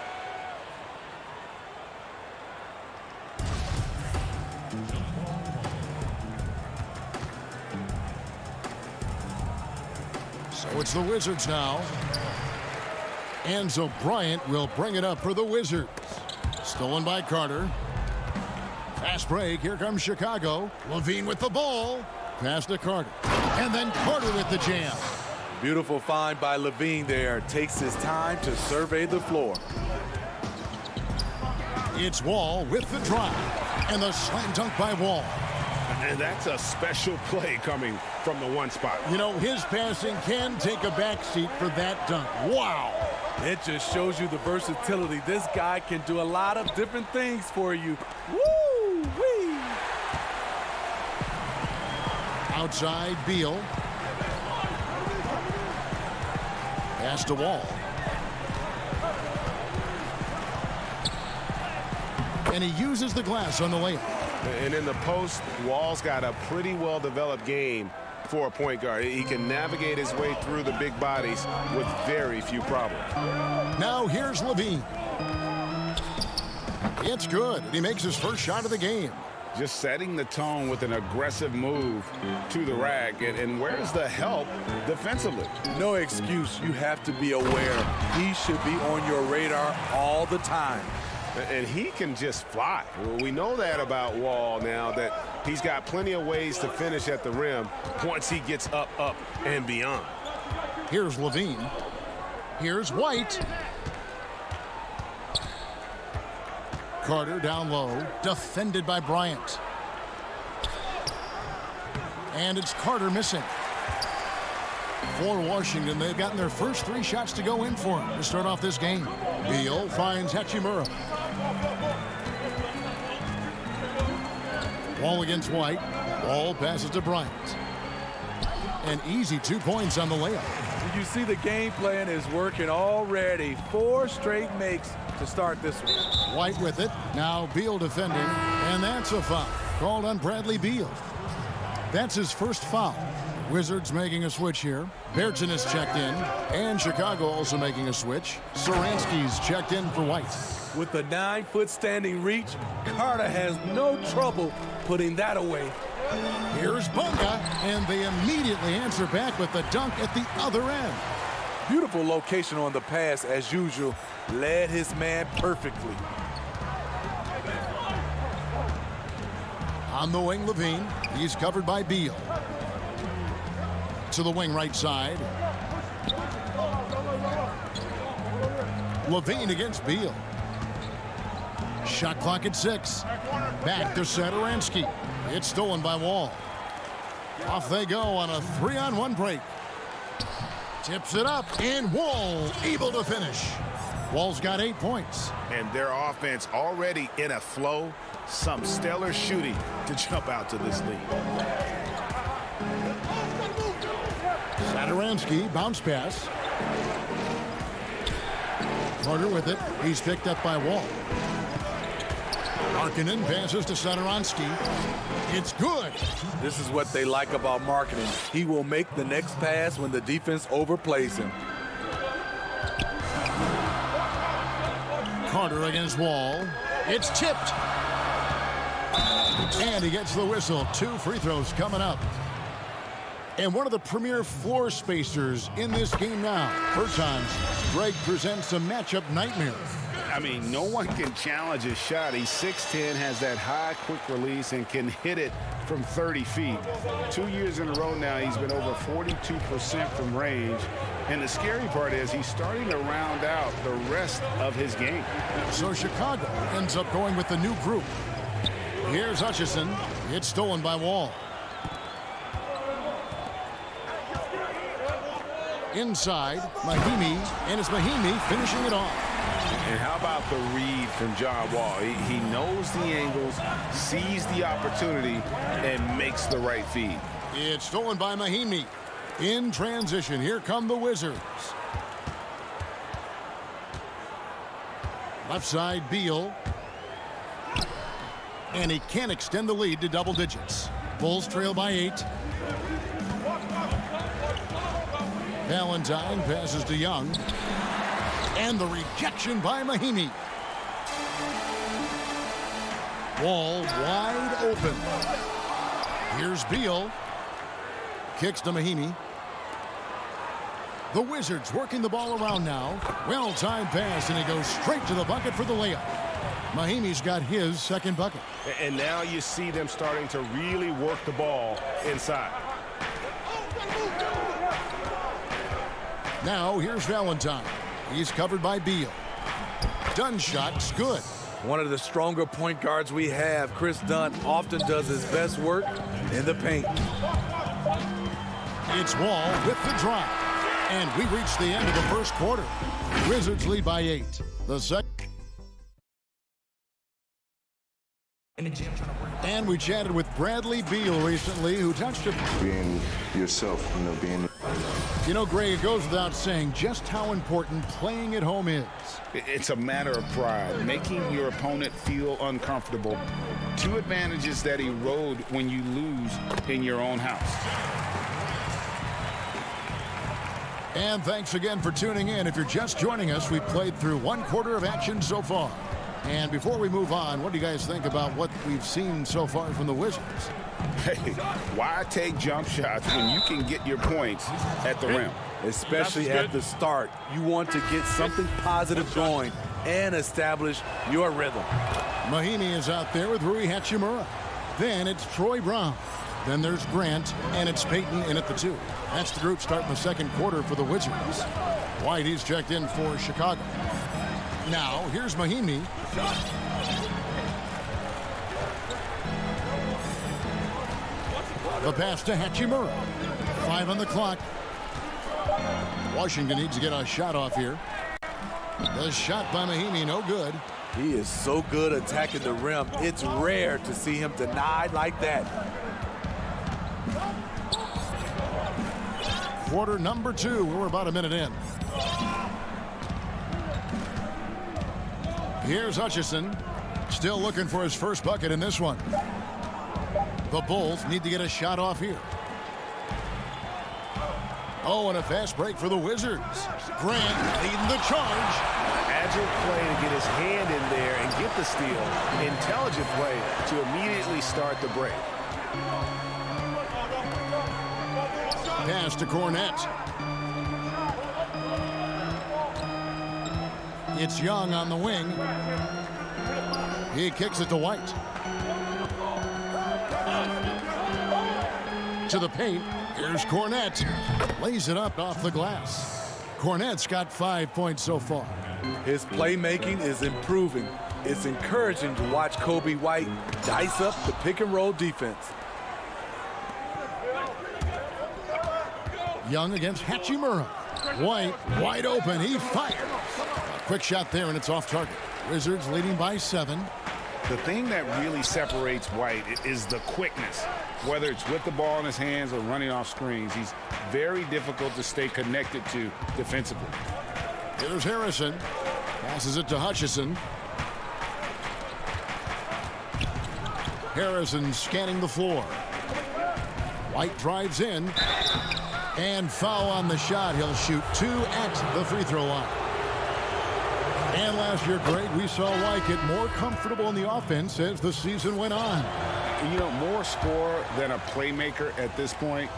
So it's the Wizards now. Enzo Bryant will bring it up for the Wizards. Stolen by Carter. Fast break. Here comes Chicago. Levine with the ball. Pass to Carter. And then Carter with the jam. Beautiful find by Levine there. Takes his time to survey the floor. It's Wall with the drive. And the slam dunk by Wall. And that's a special play coming from the one spot. You know, his passing can take a backseat for that dunk. Wow. It just shows you the versatility. This guy can do a lot of different things for you. Woo-wee! Outside, Beal. Pass to Wall. And he uses the glass on the layup. And in the post, Wall's got a pretty well-developed game for a point guard. He can navigate his way through the big bodies with very few problems. Now here's Levine. It's good. He makes his first shot of the game. Just setting the tone with an aggressive move to the rack. And where's the help defensively? No excuse. You have to be aware. He should be on your radar all the time. And he can just fly. We know that about Wall now, that he's got plenty of ways to finish at the rim once he gets up, and beyond. Here's Levine. Here's White. Carter down low, defended by Bryant. And it's Carter missing. For Washington, they've gotten their first 3 shots to go in for him to start off this game. Beal finds Hachimura. Wall against White. Wall passes to Bryant. An easy 2 points on the layup. You see the game plan is working already. 4 straight makes to start this one. White with it. Now Beal defending. And that's a foul called on Bradley Beal. That's his first foul. Wizards making a switch here. Bergson is checked in. And Chicago also making a switch. Saransky's checked in for White. With the 9-foot standing reach, Carter has no trouble putting that away. Here's Bonga, and they immediately answer back with the dunk at the other end. Beautiful location on the pass as usual. Led his man perfectly. On the wing, Levine. He's covered by Beal. To the wing right side. Levine against Beal. Shot clock at 6. Back to Satoransky. It's stolen by Wall. Off they go on a 3-on-1 break. Tips it up, and Wall able to finish. Wall's got 8 points. And their offense already in a flow. Some stellar shooting to jump out to this lead. Satoransky, bounce pass. Carter with it. He's picked up by Wall. Markkanen passes to Satoransky. It's good. This is what they like about Markkanen. He will make the next pass when the defense overplays him. Carter against Wall. It's tipped. And he gets the whistle. 2 free throws coming up. And one of the premier floor spacers in this game now. Bertans, Greg presents a matchup nightmare. I mean, no one can challenge his shot. He's 6'10", has that high quick release, and can hit it from 30 feet. 2 years in a row now, he's been over 42% from range. And the scary part is he's starting to round out the rest of his game. So Chicago ends up going with the new group. Here's Hutchison. It's stolen by Wall. Inside, Mahimi, and it's Mahimi finishing it off. And how about the read from John Wall? He knows the angles, sees the opportunity, and makes the right feed. It's stolen by Mahimi. In transition, here come the Wizards. Left side, Beal. And he can't extend the lead to double digits. Bulls trail by 8. Valentine passes to Young. And the rejection by Mahimi. Wall wide open. Here's Beal. Kicks to Mahimi. The Wizards working the ball around now. Well-timed pass, and he goes straight to the bucket for the layup. Mahimi's got his second bucket. And now you see them starting to really work the ball inside. Now here's Valentine. He's covered by Beal. Dunn shot's good. One of the stronger point guards we have, Chris Dunn, often does his best work in the paint. It's Wall with the drive. And we reach the end of the first quarter. Wizards lead by 8. The second. And we chatted with Bradley Beal recently, who touched it. Being yourself, being. Greg, it goes without saying just how important playing at home is. It's a matter of pride, making your opponent feel uncomfortable. 2 advantages that erode when you lose in your own house. And thanks again for tuning in. If you're just joining us, we've played through 1 quarter of action so far. And before we move on, what do you guys think about what we've seen so far from the Wizards? Hey, why take jump shots when you can get your points at the rim? Especially at the start. You want to get something positive going and establish your rhythm. Mahimi is out there with Rui Hachimura. Then it's Troy Brown. Then there's Grant, and it's Peyton in at the 2. That's the group starting the second quarter for the Wizards. White, he's checked in for Chicago. Now, here's Mahimi. The pass to Hachimura. 5 on the clock. Washington needs to get a shot off here. The shot by Mahimi, no good. He is so good attacking the rim. It's rare to see him denied like that. Quarter number 2. We're about a minute in. Here's Hutchison. Still looking for his first bucket in this one. The Bulls need to get a shot off here. Oh, and a fast break for the Wizards. Grant leading the charge. Agile play to get his hand in there and get the steal. Intelligent play to immediately start the break. Pass to Cornette. It's Young on the wing. He kicks it to White. To the paint. Here's Cornette. Lays it up off the glass. Cornette's got 5 points so far. His playmaking is improving. It's encouraging to watch Kobe White dice up the pick-and-roll defense. Young against Hachimura. White wide open. He fires. A quick shot there, and it's off target. Wizards leading by 7. The thing that really separates White is the quickness. Whether it's with the ball in his hands or running off screens, he's very difficult to stay connected to defensively. Here's Harrison. Passes it to Hutchison. Harrison scanning the floor. White drives in. And foul on the shot. He'll shoot 2 at the free throw line. And last year, Greg, we saw White get more comfortable in the offense as the season went on. More scorer than a playmaker at this point.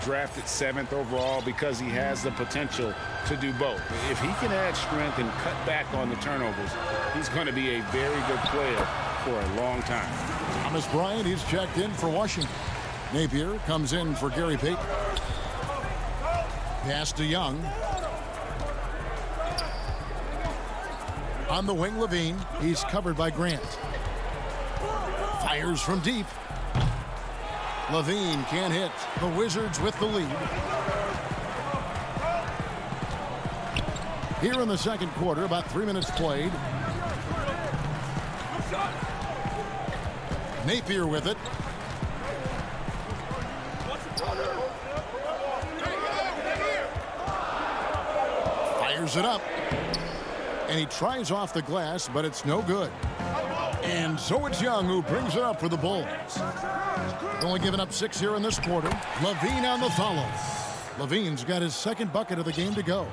Drafted 7th overall because he has the potential to do both. If he can add strength and cut back on the turnovers, he's going to be a very good player for a long time. Thomas Bryant, he's checked in for Washington. Napier comes in for Gary Payton. Pass to Young. On the wing, Levine. He's covered by Grant. Fires from deep. Levine can't hit. The Wizards with the lead. Here in the second quarter, about 3 minutes played. Napier with it. Fires it up. And he tries off the glass, but it's no good. And so it's Young who brings it up for the Bulls. Only giving up 6 here in this quarter. Levine on the follow. Levine's got his second bucket of the game to go.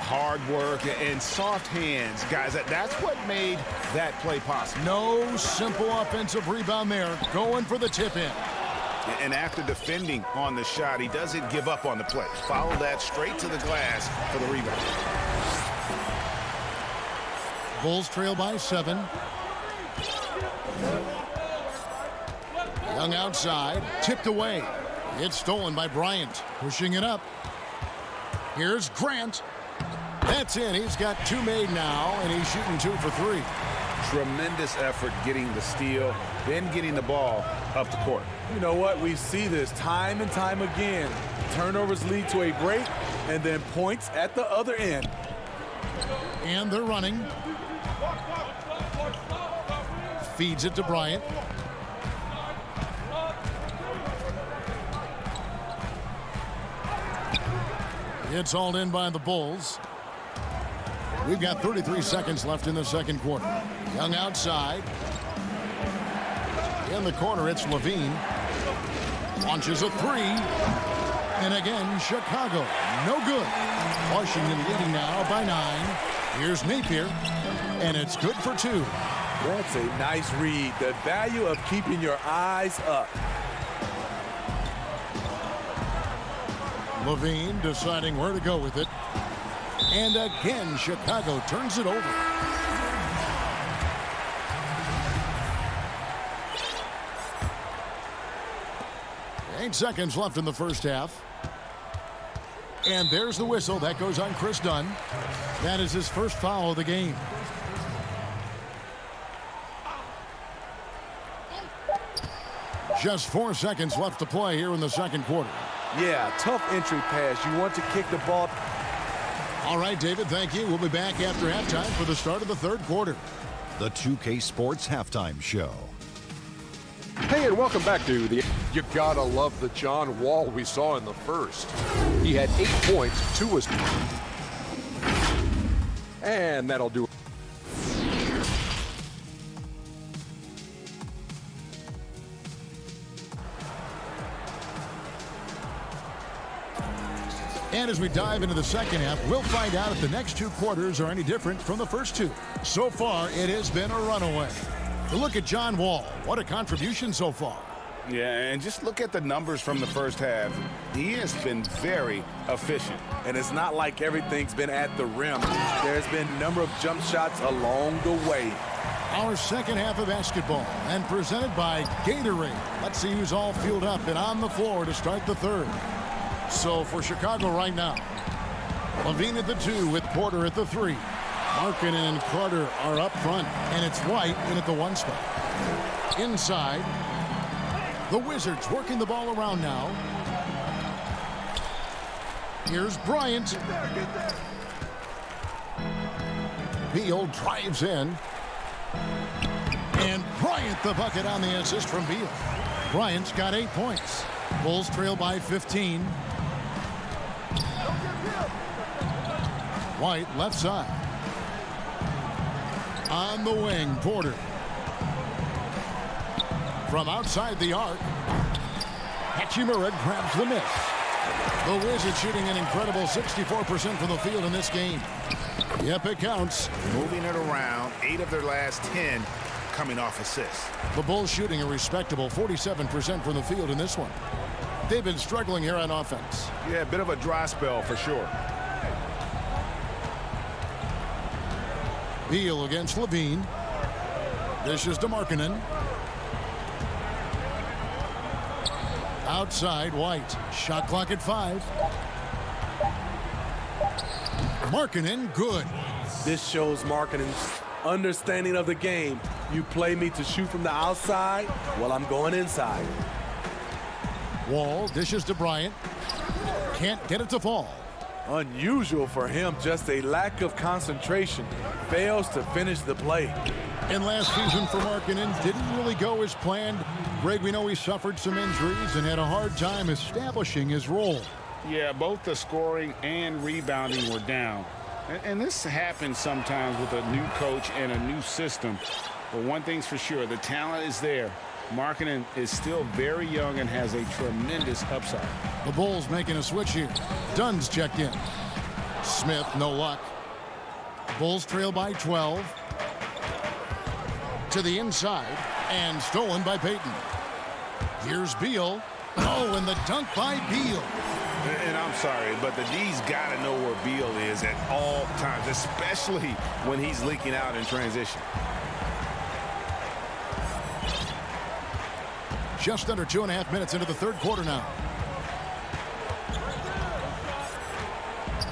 Hard work and soft hands, guys. That's what made that play possible. No simple offensive rebound there. Going for the tip-in. And after defending on the shot, he doesn't give up on the play. Follow that straight to the glass for the rebound. Bulls trail by 7. Young outside, tipped away. It's stolen by Bryant, pushing it up. Here's Grant. That's in. He's got 2 made now, and he's shooting 2 for 3. Tremendous effort getting the steal, then getting the ball up the court. You know what? We see this time and time again. Turnovers lead to a break, and then points at the other end. And they're running. Feeds it to Bryant. It's hauled in by the Bulls. We've got 33 seconds left in the second quarter. Young outside. In the corner, it's Levine. Launches a 3. And again, Chicago. No good. Washington leading now by 9. Here's Napier. And it's good for 2. That's a nice read. The value of keeping your eyes up. Levine deciding where to go with it. And again, Chicago turns it over. Eight seconds left in the first half. And there's the whistle. That goes on Chris Dunn. That is his first foul of the game. Just 4 seconds left to play here in the second quarter. Yeah, tough entry pass. You want to kick the ball. All right, David, thank you. We'll be back after halftime for the start of the third quarter. The 2K Sports Halftime Show. Hey, and welcome back to the... You gotta love the John Wall we saw in the first. He had 8 points, 2 assists. And that'll do it. And as we dive into the second half, we'll find out if the next 2 quarters are any different from the first 2. So far, it has been a runaway. Look at John Wall. What a contribution so far. Yeah, and just look at the numbers from the first half. He has been very efficient. And it's not like everything's been at the rim. There's been a number of jump shots along the way. Our second half of basketball, and presented by Gatorade. Let's see who's all fueled up and on the floor to start the third. So for Chicago right now, Levine at the 2 with Porter at the 3. Markkanen and Carter are up front, and it's White in at the 1 spot. Inside, the Wizards working the ball around now. Here's Bryant. Beal drives in. And Bryant the bucket on the assist from Beal. Bryant's got 8 points. Bulls trail by 15. White left side. On the wing, Porter. From outside the arc, Hachimura grabs the miss. The Wizards shooting an incredible 64% from the field in this game. Yep, it counts. Moving it around, 8 of their last 10 coming off assists. The Bulls shooting a respectable 47% from the field in this one. They've been struggling here on offense. Yeah, a bit of a dry spell for sure. Beal against Levine. This is to Markkanen. Outside, White. Shot clock at 5. Markkanen, good. This shows Markkanen's understanding of the game. You play me to shoot from the outside, well, I'm going inside. Wall dishes to Bryant. Can't get it to fall. Unusual for him, just a lack of concentration. Fails to finish the play. And last season for Markkanen didn't really go as planned. Greg, we know he suffered some injuries and had a hard time establishing his role. Yeah, both the scoring and rebounding were down. And this happens sometimes with a new coach and a new system. But one thing's for sure, the talent is there. Markkanen is still very young and has a tremendous upside. The Bulls making a switch here. Dunn's checked in. Smith, no luck. Bulls trail by 12. To the inside, and stolen by Payton. Here's Beal. Oh, and the dunk by Beal. And I'm sorry, but the D's got to know where Beal is at all times, especially when he's leaking out in transition. Just under 2.5 minutes into the third quarter now.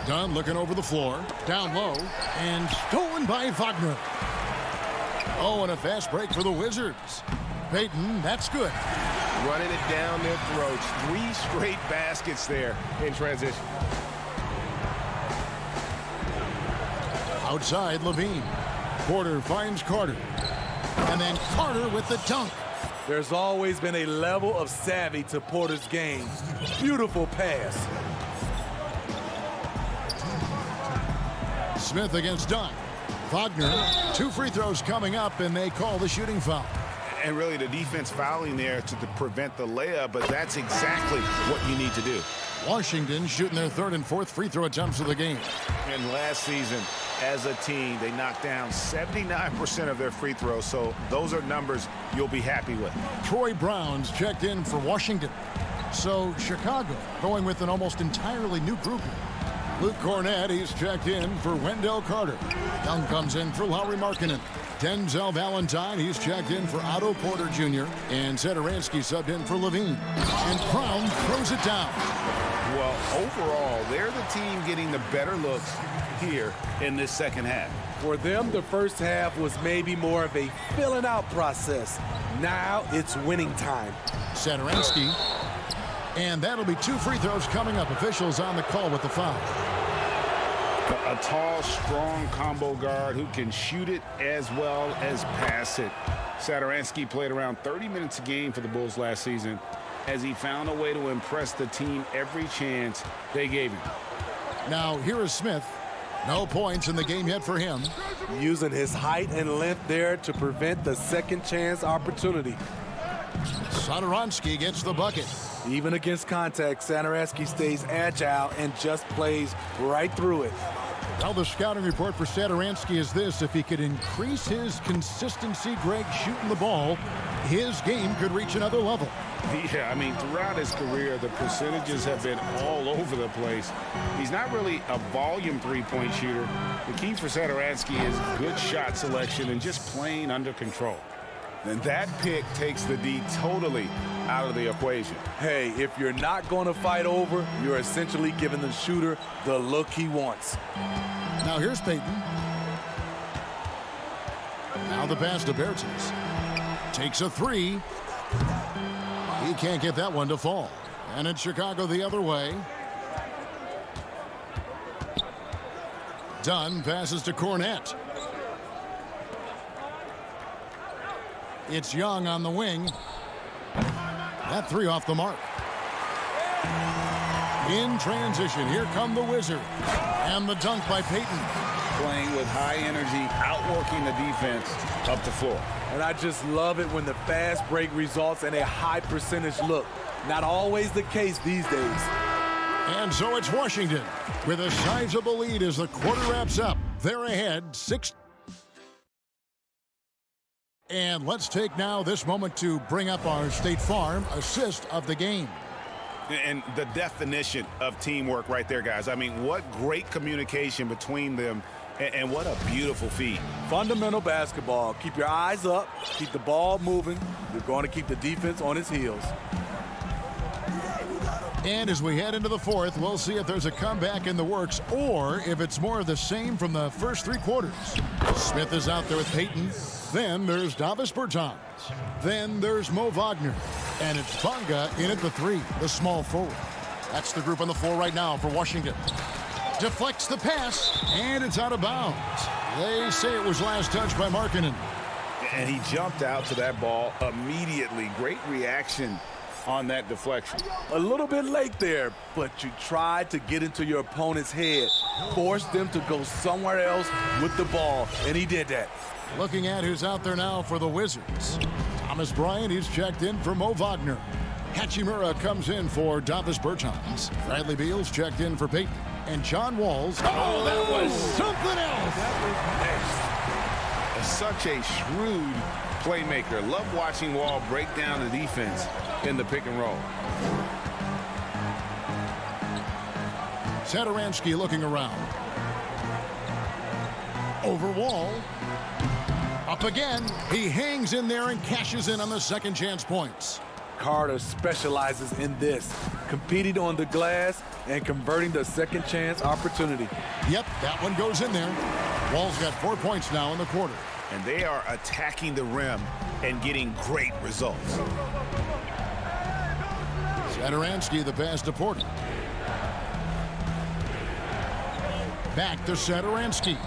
Dunn looking over the floor, down low, and stolen by Wagner. Oh, and a fast break for the Wizards. Payton, that's good. Running it down their throats. 3 straight baskets there in transition. Outside, Levine. Porter finds Carter. And then Carter with the dunk. There's always been a level of savvy to Porter's game. Beautiful pass. Smith against Dunn. Wagner, 2 free throws coming up, and they call the shooting foul. And really the defense fouling there to prevent the layup, but that's exactly what you need to do. Washington shooting their 3rd and 4th free throw attempts of the game. And last season, as a team, they knocked down 79% of their free throws, so those are numbers you'll be happy with. Troy Brown's checked in for Washington. So Chicago going with an almost entirely new group. Luke Cornett, he's checked in for Wendell Carter. Young comes in for Lauri Markkanen. Denzel Valentine, he's checked in for Otto Porter Jr. And Satoransky subbed in for Levine. And Brown throws it down. Well, overall, they're the team getting the better looks here in this second half. For them, the first half was maybe more of a filling out process. Now it's winning time. Satoransky. And that'll be 2 free throws coming up. Officials on the call with the foul. A tall, strong combo guard who can shoot it as well as pass it. Satoransky played around 30 minutes a game for the Bulls last season as he found a way to impress the team every chance they gave him. Now here is Smith. No points in the game yet for him. Using his height and length there to prevent the second chance opportunity. Satoransky gets the bucket. Even against contact, Satoransky stays agile and just plays right through it. Well, the scouting report for Satoransky is this. If he could increase his consistency, Greg, shooting the ball, his game could reach another level. Yeah, I mean, throughout his career, the percentages have been all over the place. He's not really a volume three-point shooter. The key for Satoransky is good shot selection and just playing under control. And that pick takes the D totally out of the equation. Hey, if you're not going to fight over, you're essentially giving the shooter the look he wants. Now here's Payton. Now the pass to Bertens. Takes a 3. He can't get that one to fall. And it's Chicago the other way. Dunn passes to Cornett. It's Young on the wing. That 3 off the mark. In transition, here come the Wizards. And the dunk by Payton. Playing with high energy, outworking the defense up the floor. And I just love it when the fast break results in a high percentage look. Not always the case these days. And so it's Washington with a sizable lead as the quarter wraps up. They're ahead 6. And let's take now this moment to bring up our State Farm assist of the game. And the definition of teamwork right there, guys. I mean, what great communication between them, and what a beautiful feed. Fundamental basketball. Keep your eyes up. Keep the ball moving. You're going to keep the defense on its heels. And as we head into the fourth, we'll see if there's a comeback in the works or if it's more of the same from the first 3 quarters. Smith is out there with Payton. Then there's Davis Bertans. Then there's Mo Wagner. And it's Bonga in at the 3, the small forward. That's the group on the floor right now for Washington. Deflects the pass, and it's out of bounds. They say it was last touched by Markkanen. And he jumped out to that ball immediately. Great reaction on that deflection. A little bit late there, but you tried to get into your opponent's head. Force them to go somewhere else with the ball, and he did that. Looking at who's out there now for the Wizards. Thomas Bryant, he's checked in for Mo Wagner. Hachimura comes in for Davis Bertans. Bradley Beal's checked in for Peyton. And John Wall's. Oh, that was something else. Such a shrewd playmaker. Love watching Wall break down the defense in the pick and roll. Satoransky looking around. Over Wall. Up again. He hangs in there and cashes in on the second chance points. Carter specializes in this, competing on the glass and converting the second chance opportunity. Yep, that one goes in there. Wall's got 4 points now in the quarter. And they are attacking the rim and getting great results. Satoransky, the pass to Porter. Back to Satoransky.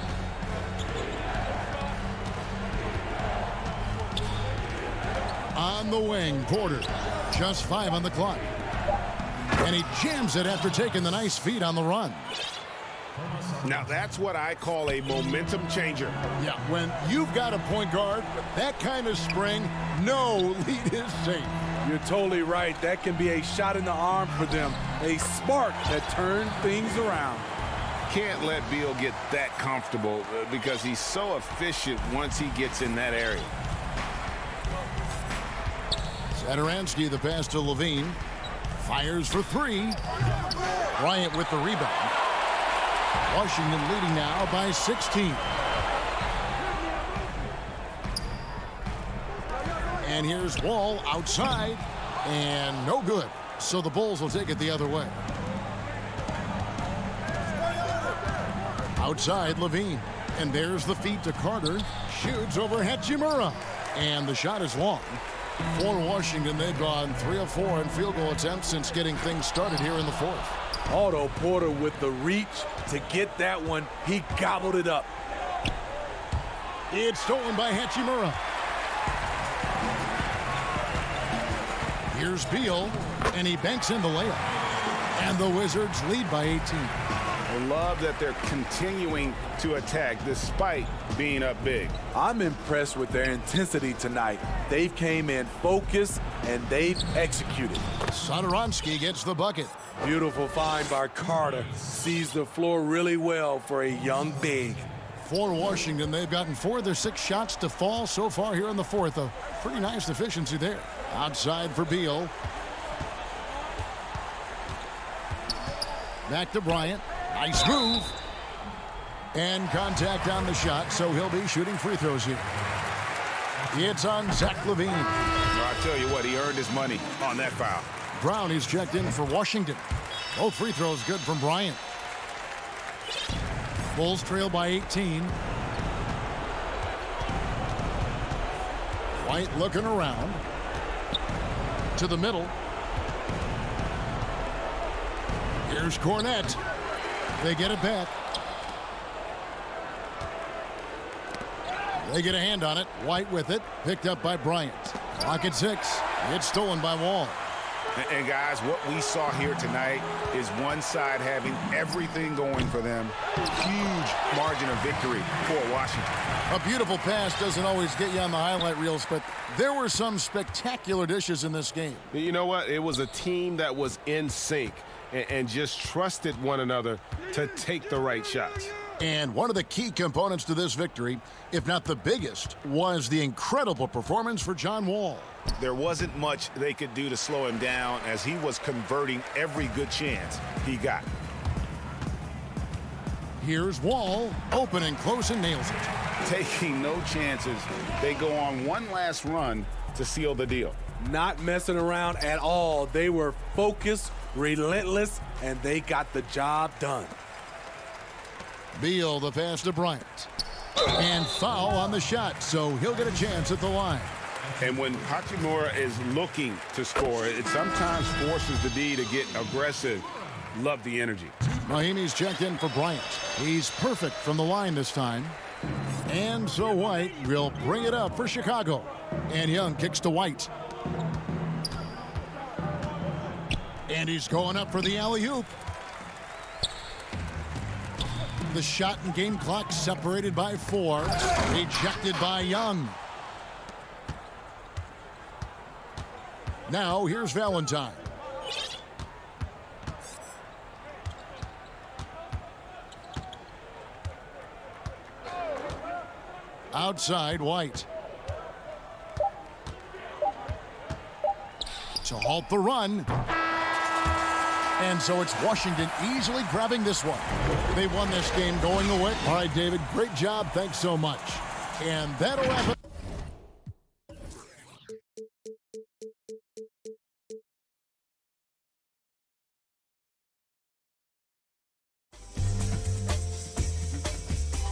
On the wing, Porter. Just 5 on the clock. And he jams it after taking the nice feed on the run. Now that's what I call a momentum changer. Yeah, when you've got a point guard, that kind of spring, no lead is safe. You're totally right. That can be a shot in the arm for them. A spark that turns things around. Can't let Beal get that comfortable because he's so efficient once he gets in that area. Satoransky, the pass to Levine. Fires for 3. Bryant with the rebound. Washington leading now by 16. And here's Wall outside. And no good. So the Bulls will take it the other way. Outside, Levine. And there's the feed to Carter. Shoots over Hachimura. And the shot is long. For Washington, they've gone 3 of 4 in field goal attempts since getting things started here in the fourth. Otto Porter with the reach to get that one. He gobbled it up. It's stolen by Hachimura. Here's Beal, and he banks in the layup. And the Wizards lead by 18. I love that they're continuing to attack despite being up big. I'm impressed with their intensity tonight. They've came in focused, and they've executed. Satoransky gets the bucket. Beautiful find by Carter. Sees the floor really well for a young big. For Washington, they've gotten 4 of their 6 shots to fall so far here in the fourth. A pretty nice efficiency there. Outside for Beal. Back to Bryant. Nice move. And contact on the shot, so he'll be shooting free throws here. It's on Zach LaVine. Well, I tell you what, he earned his money on that foul. Brown is checked in for Washington. Both free throws good from Bryant. Bulls trail by 18. White looking around. To the middle. Here's Cornette. They get it back. They get a hand on it. White with it. Picked up by Bryant. Clock at 6. It's stolen by Wall. And guys, what we saw here tonight is one side having everything going for them. Huge margin of victory for Washington. A beautiful pass doesn't always get you on the highlight reels, but there were some spectacular dishes in this game. You know what? It was a team that was in sync and just trusted one another to take the right shots. And one of the key components to this victory, if not the biggest, was the incredible performance for John Wall. There wasn't much they could do to slow him down as he was converting every good chance he got. Here's Wall, open and close, and nails it. Taking no chances. They go on one last run to seal the deal. Not messing around at all. They were focused, relentless, and they got the job done. Beal, the pass to Bryant. And foul on the shot, so he'll get a chance at the line. And when Hachimura is looking to score, it sometimes forces the D to get aggressive. Love the energy. Mahimi's checked in for Bryant. He's perfect from the line this time. And so White will bring it up for Chicago. And Young kicks to White. And he's going up for the alley-oop. The shot and game clock separated by 4. Rejected by Young. Now here's Valentine. Outside White. To halt the run. And so it's Washington easily grabbing this one. They won this game going away. All right, David, great job. Thanks so much. And that'll wrap it.